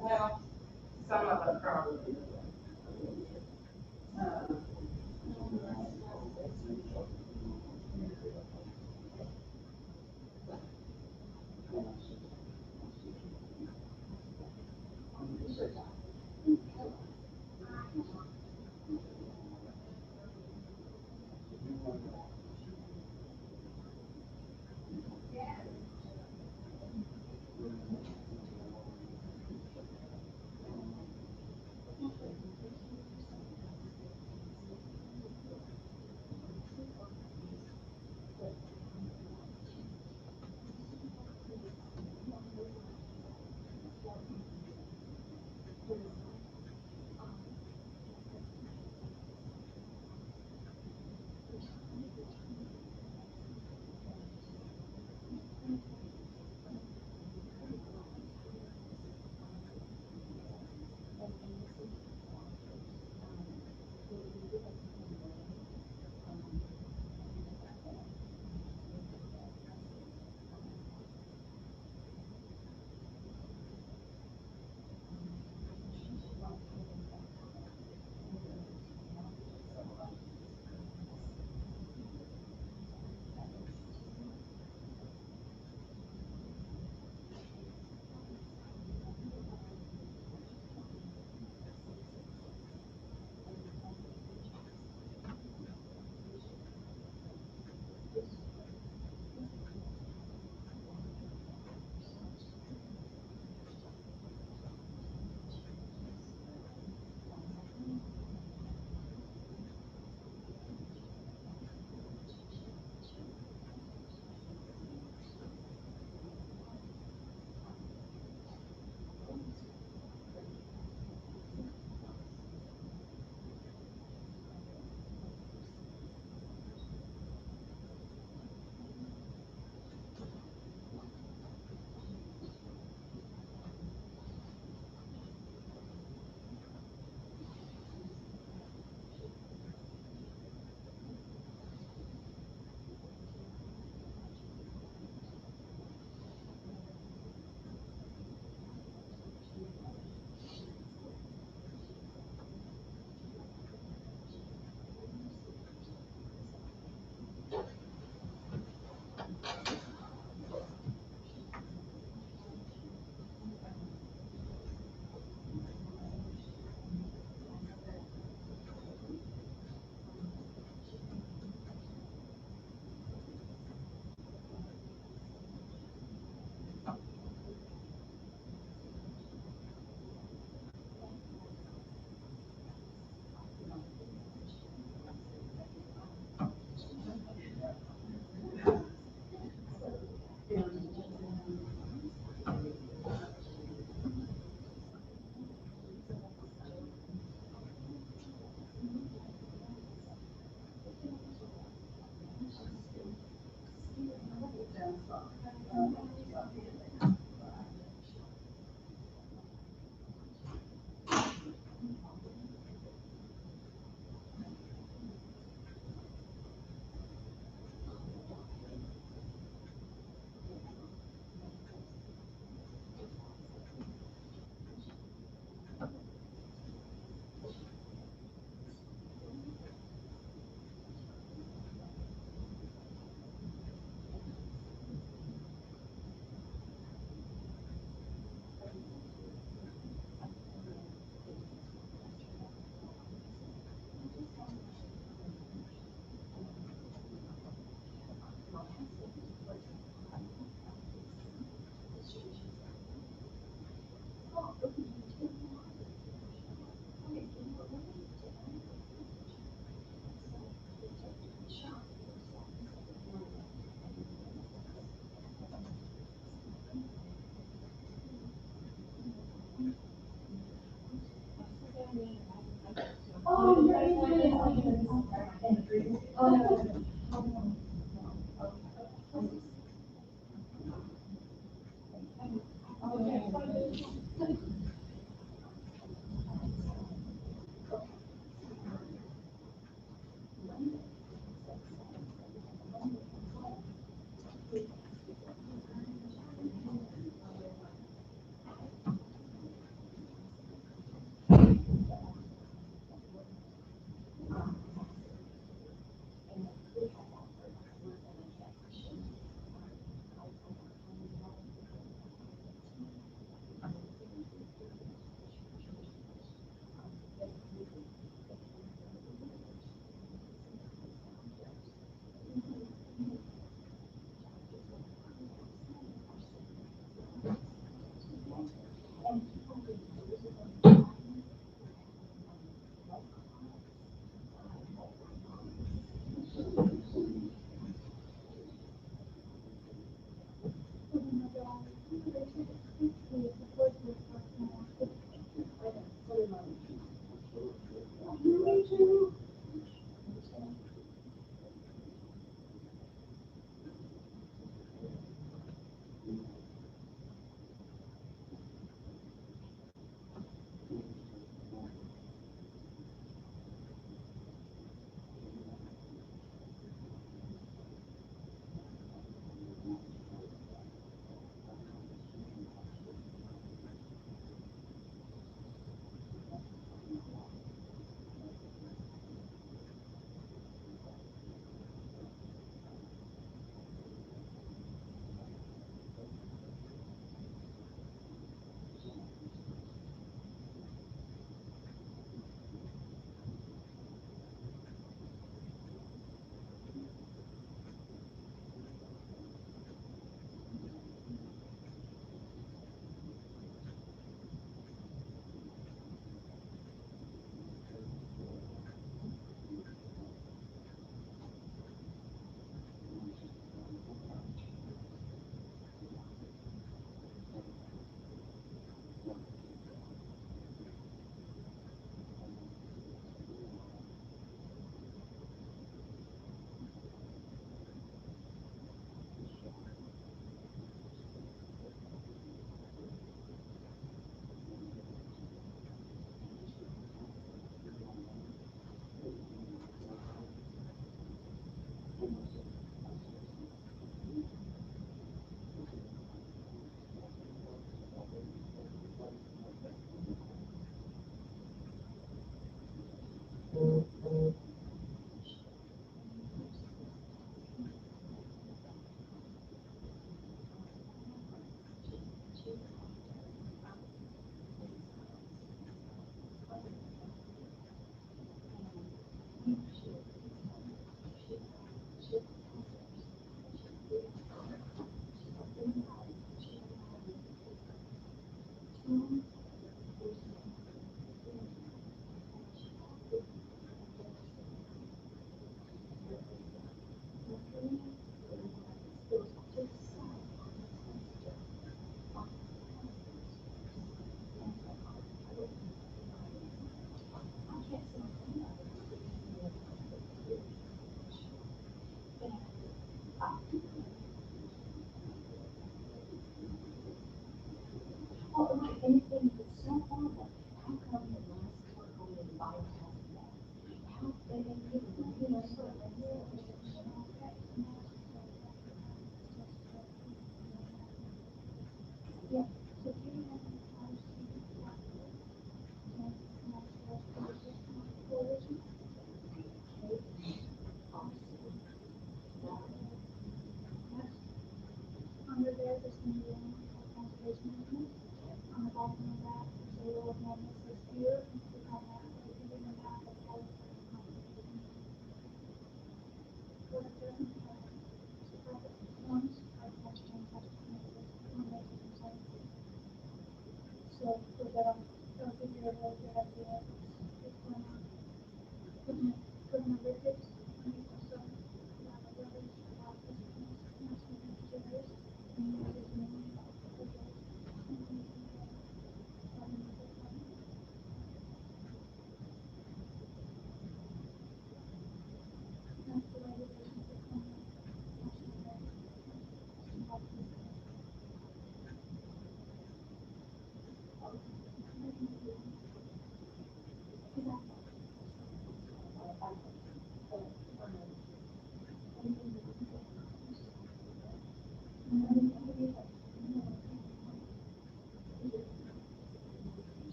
Well, some of them probably. Oh, no. Under there, there's gonna be a conservation easement. On the bottom of that, there's a little one that says here, and click on that, so you can bring back the California conservation easement. What it doesn't have, is private ones, I can't change that to make this, one that you can sign. So, for that, that'll give you a really good idea, it's going on. Putting the rickets, and also, the others, about this, and some areas.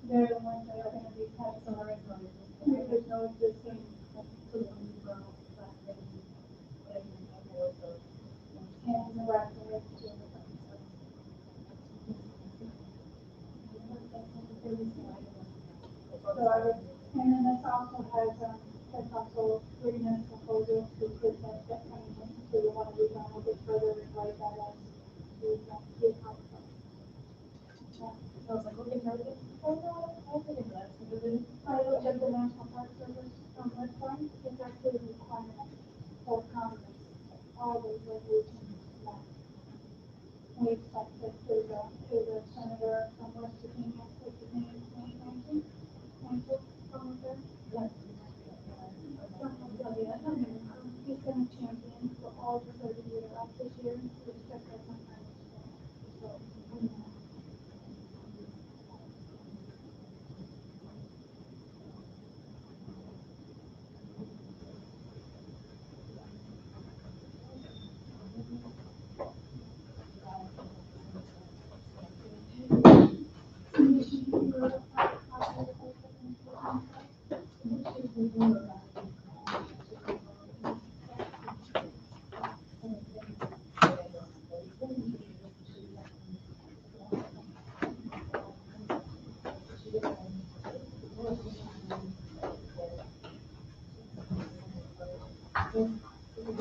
They're the ones that are gonna be passing the rest of it. There's no existing. And Nebraska has two. So I would, and then this also has, that's also reading this proposal to put that coming in, so you want to read on a bit further and write that as the concept. I was like, looking at it, oh no, I think that's good. I looked at the National Park Service website, it's actually a requirement for Congress, all those resolutions. We expect that there's a senator from West Virginia, what's his name, Nancy? He's gonna champion for all the 30-year up this year, we expect that sometime. So,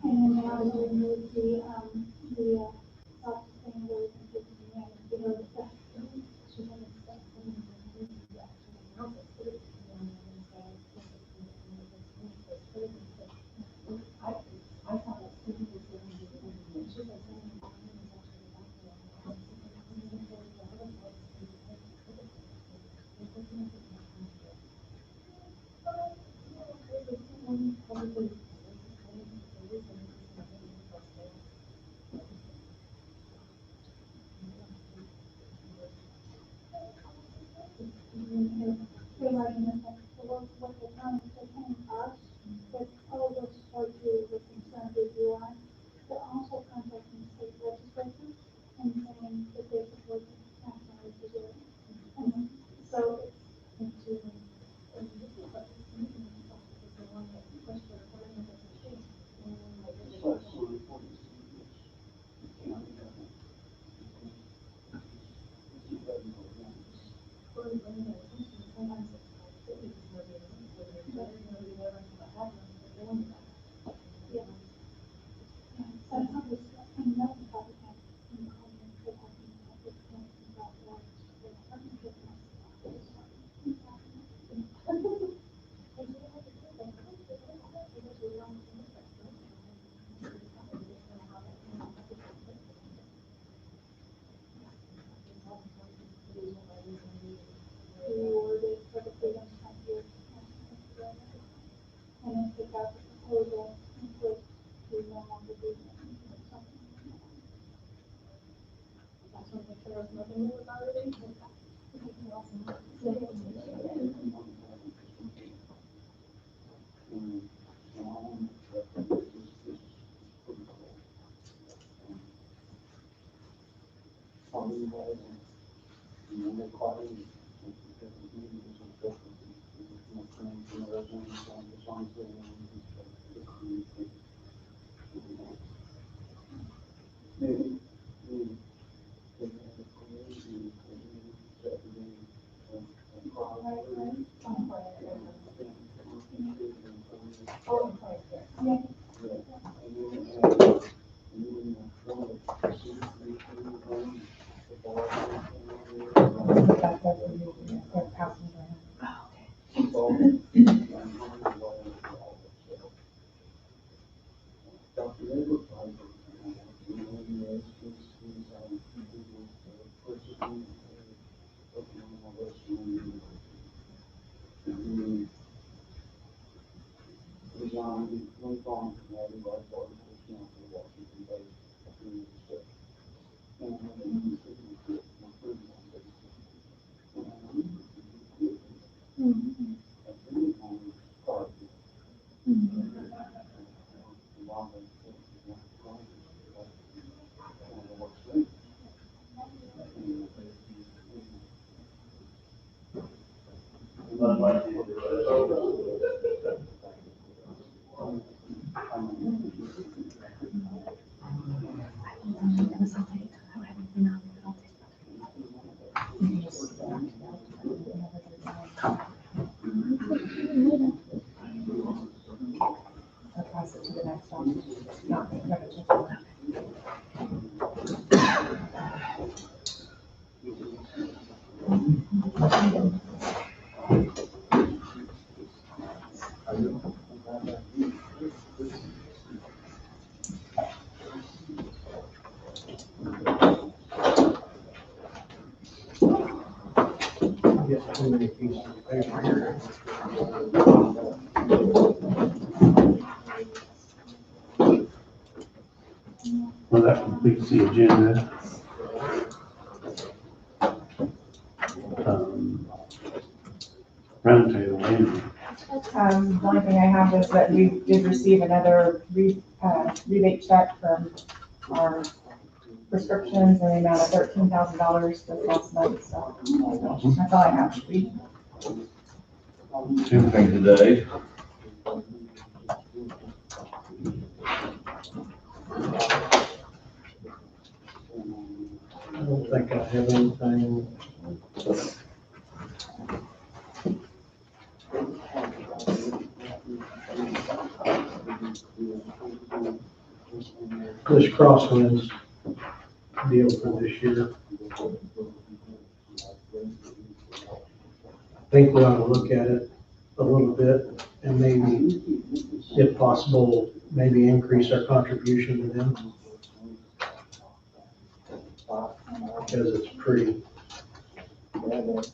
and then now we remove the self-sustainable and the other stuff. What the county is paying us, but all of us are to the concern that you are, but also contacting state legislatures and saying that they support the national resilience. And so Pass it to the next one. Get too many pieces of paper here. Well, that completes the agenda. Roundtable, Andrew. The only thing I have is that we did receive another rebate check from our prescriptions in the amount of $13,000 this last month, so that's all I have. Two things today. I don't think I have anything. This crosswinds deal for this year. I think we ought to look at it a little bit and maybe, if possible, maybe increase our contribution to them. Because it's pretty,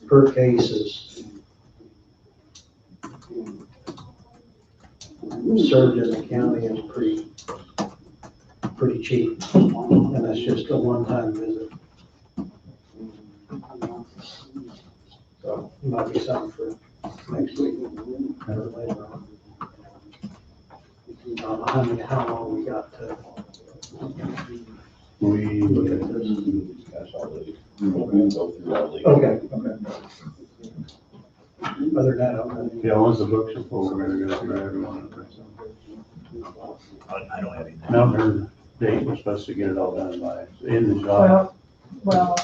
per case is served in the county is pretty cheap. And that's just a one-time visit. So it might be something for next week or later on. How long we got to We look at this? That's all it is. We'll go through all these. Okay. Other than that, I don't have any. Yeah, once the books are full, we're gonna go through every one of them. I don't have anything. Now, her date, we're supposed to get it all done by the end of July. Well,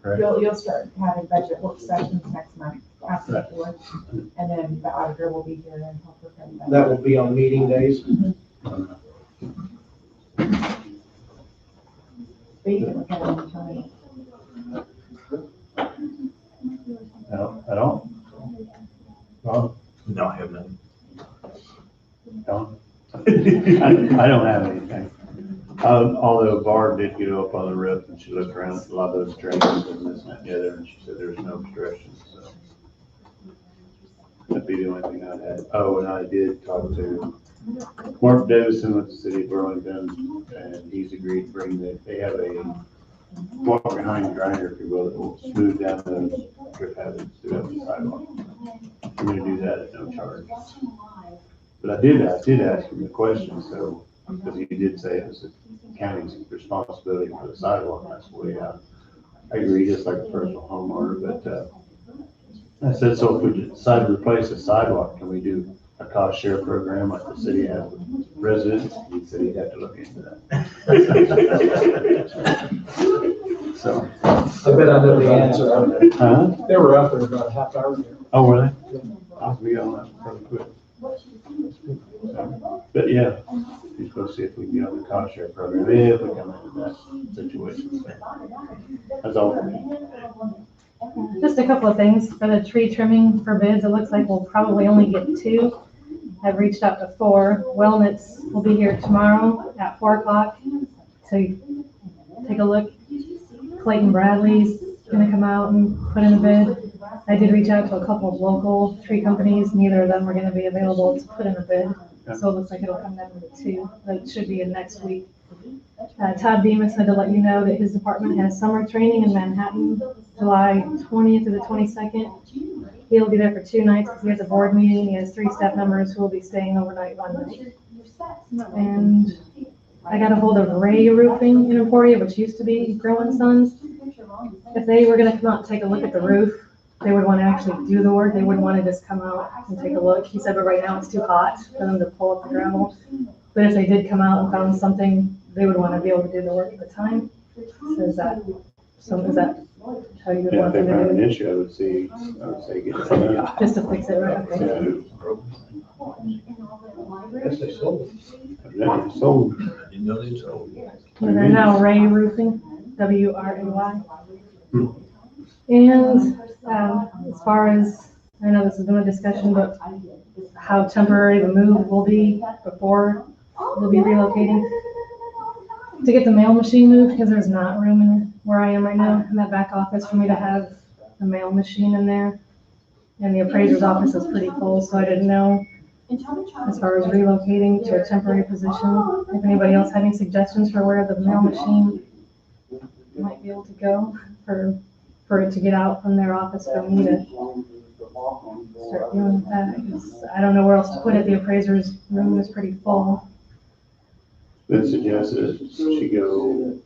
Right. you'll start having budget work sessions next month after the board, and then the auditor will be here and help prepare that. That will be on meeting days. But you can look at it anytime. At all? Well, No, I have nothing. don't. I don't have anything. Although Barb did get up on the roof and she looked around at a lot of those drains and this and that and the other, and she said there's no obstruction, so. That'd be the only thing I had. Oh, and I did talk to Mark Davison with the city of Burlington, and he's agreed to bring they have a walk behind grinder, if you will, that will smooth down those trip hazards throughout the sidewalk. I'm gonna do that at no charge. But I did ask him the question, so, because he did say it was the county's responsibility for the sidewalk, and that's the way I agree, just like a personal homeowner, but, I said, so if we decide to replace a sidewalk, can we do a cost share program like the city has with residents? He said he'd have to look into that. So. I bet I know the answer. Huh? They were out there about a half hour ago. Oh, were they? I'll be on that pretty quick. So, but yeah, he's supposed to see if we can get on the cost share program, if we come into that situation. So, that's all for me. Just a couple of things for the tree trimming for bids. It looks like we'll probably only get 2. I've reached out to 4. Wellness will be here tomorrow at 4 o'clock to take a look. Clayton Bradley's gonna come out and put in a bid. I did reach out to a couple of local tree companies. Neither of them are gonna be available to put in a bid. So it looks like it'll come down to 2, but it should be in next week. Todd Demas said to let you know that his department has summer training in Manhattan, July 20th to the 22nd. He'll be there for 2 nights because he has a board meeting. He has 3 staff members who will be staying overnight one night. And I got a hold of Ray Roofing in Emporia, which used to be Grow & Sons. If they were gonna come out and take a look at the roof, they would want to actually do the work. They wouldn't want to just come out and take a look. He said, but right now it's too hot for them to pull up the gravel. But if they did come out and found something, they would want to be able to do the work at the time. So is that how you would Yeah, want if they them found to an do it? issue, I would say get it done. Just to fix it, right? Okay. Yes, they sold it. Yeah, they sold. I didn't know they sold. And they're now Ray Roofing, WRAY. Hmm. And as far as, I know this has been a discussion, but how temporary the move will be before we'll be relocating. To get the mail machine moved, because there's not room in where I am right now in that back office for me to have the mail machine in there. And the appraiser's office is pretty full, so I didn't know as far as relocating to a temporary position. If anybody else had any suggestions for where the mail machine might be able to go for it to get out from their office for me to start dealing with that. Because I don't know where else to put it. The appraiser's room is pretty full. Then suggested she go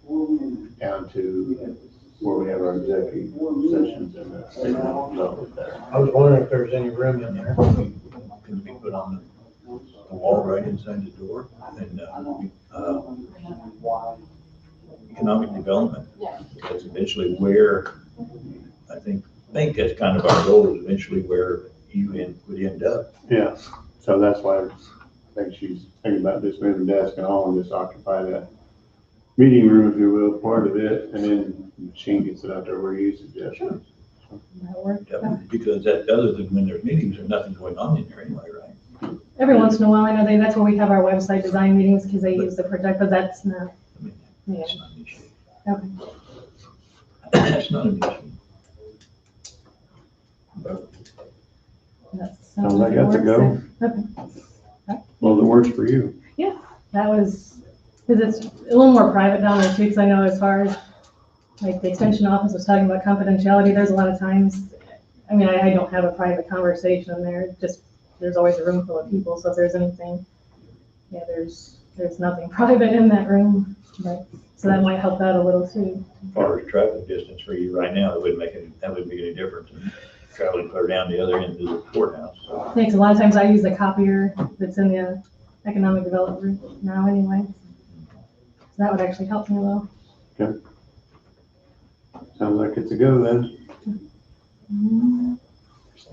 down to where we have our executive sessions and the state level there. I was wondering if there was any room in there. Can be put on the wall right inside the door, and economic development. That's eventually where, I think that's kind of our goal, is eventually where you would end up. Yeah, so that's why I think she's thinking about just moving desk and all and just occupy that meeting room, if you will, part of it, and then the machine gets it out there where you suggest. That worked. Yeah, because other than when there's meetings, there's nothing going on in there anyway, right? Every once in a while, I know that's where we have our website design meetings because they use the project, but that's not. Yeah. That's not an issue. Okay. That's not an issue. That Sounds like that's a works. go. Okay. Well, that works for you. Yeah, that was, because it's a little more private down there too, because I know as far as, like, the extension office was talking about confidentiality, there's a lot of times, I mean, I don't have a private conversation there, just, there's always a room full of people, so if there's anything, yeah, there's nothing private in that room, but, so that might help out a little too. As far as travel distance for you right now, that wouldn't make any difference in traveling clear down the other end of the courthouse. So. Thanks, a lot of times I use the copier that's in the economic development group now anyway. So that would actually help me a little. Okay. Sounds like it's a go then.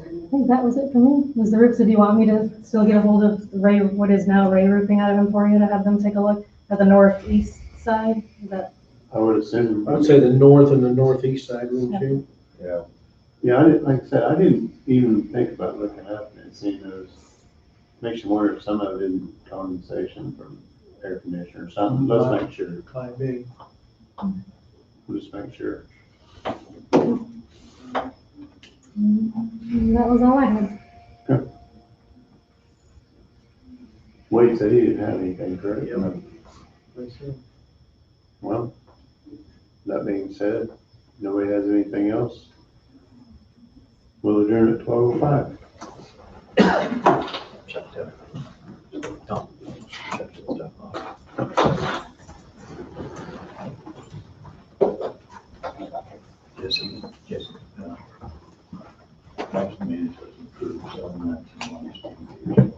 I think that was it for me. Was the roofs, do you want me to still get a hold of Ray, what is now Ray Roofing out of Emporia, to have them take a look at the northeast side? Is that? I would assume. I would say the north and the northeast side, wouldn't you? Yeah. Yeah, like I said, I didn't even think about looking up and seeing those. Makes you wonder if some of it is condensation from air conditioner or something. Let's make sure. Quite big. We'll just make sure. That was all I had. Okay. Wade said he didn't have anything, correct? No. Well, that being said, nobody has anything else. We'll adjourn at 12:05. Shut down. Don't. Shut this stuff off. I mean, it was improved so much in the last 10 years.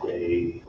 They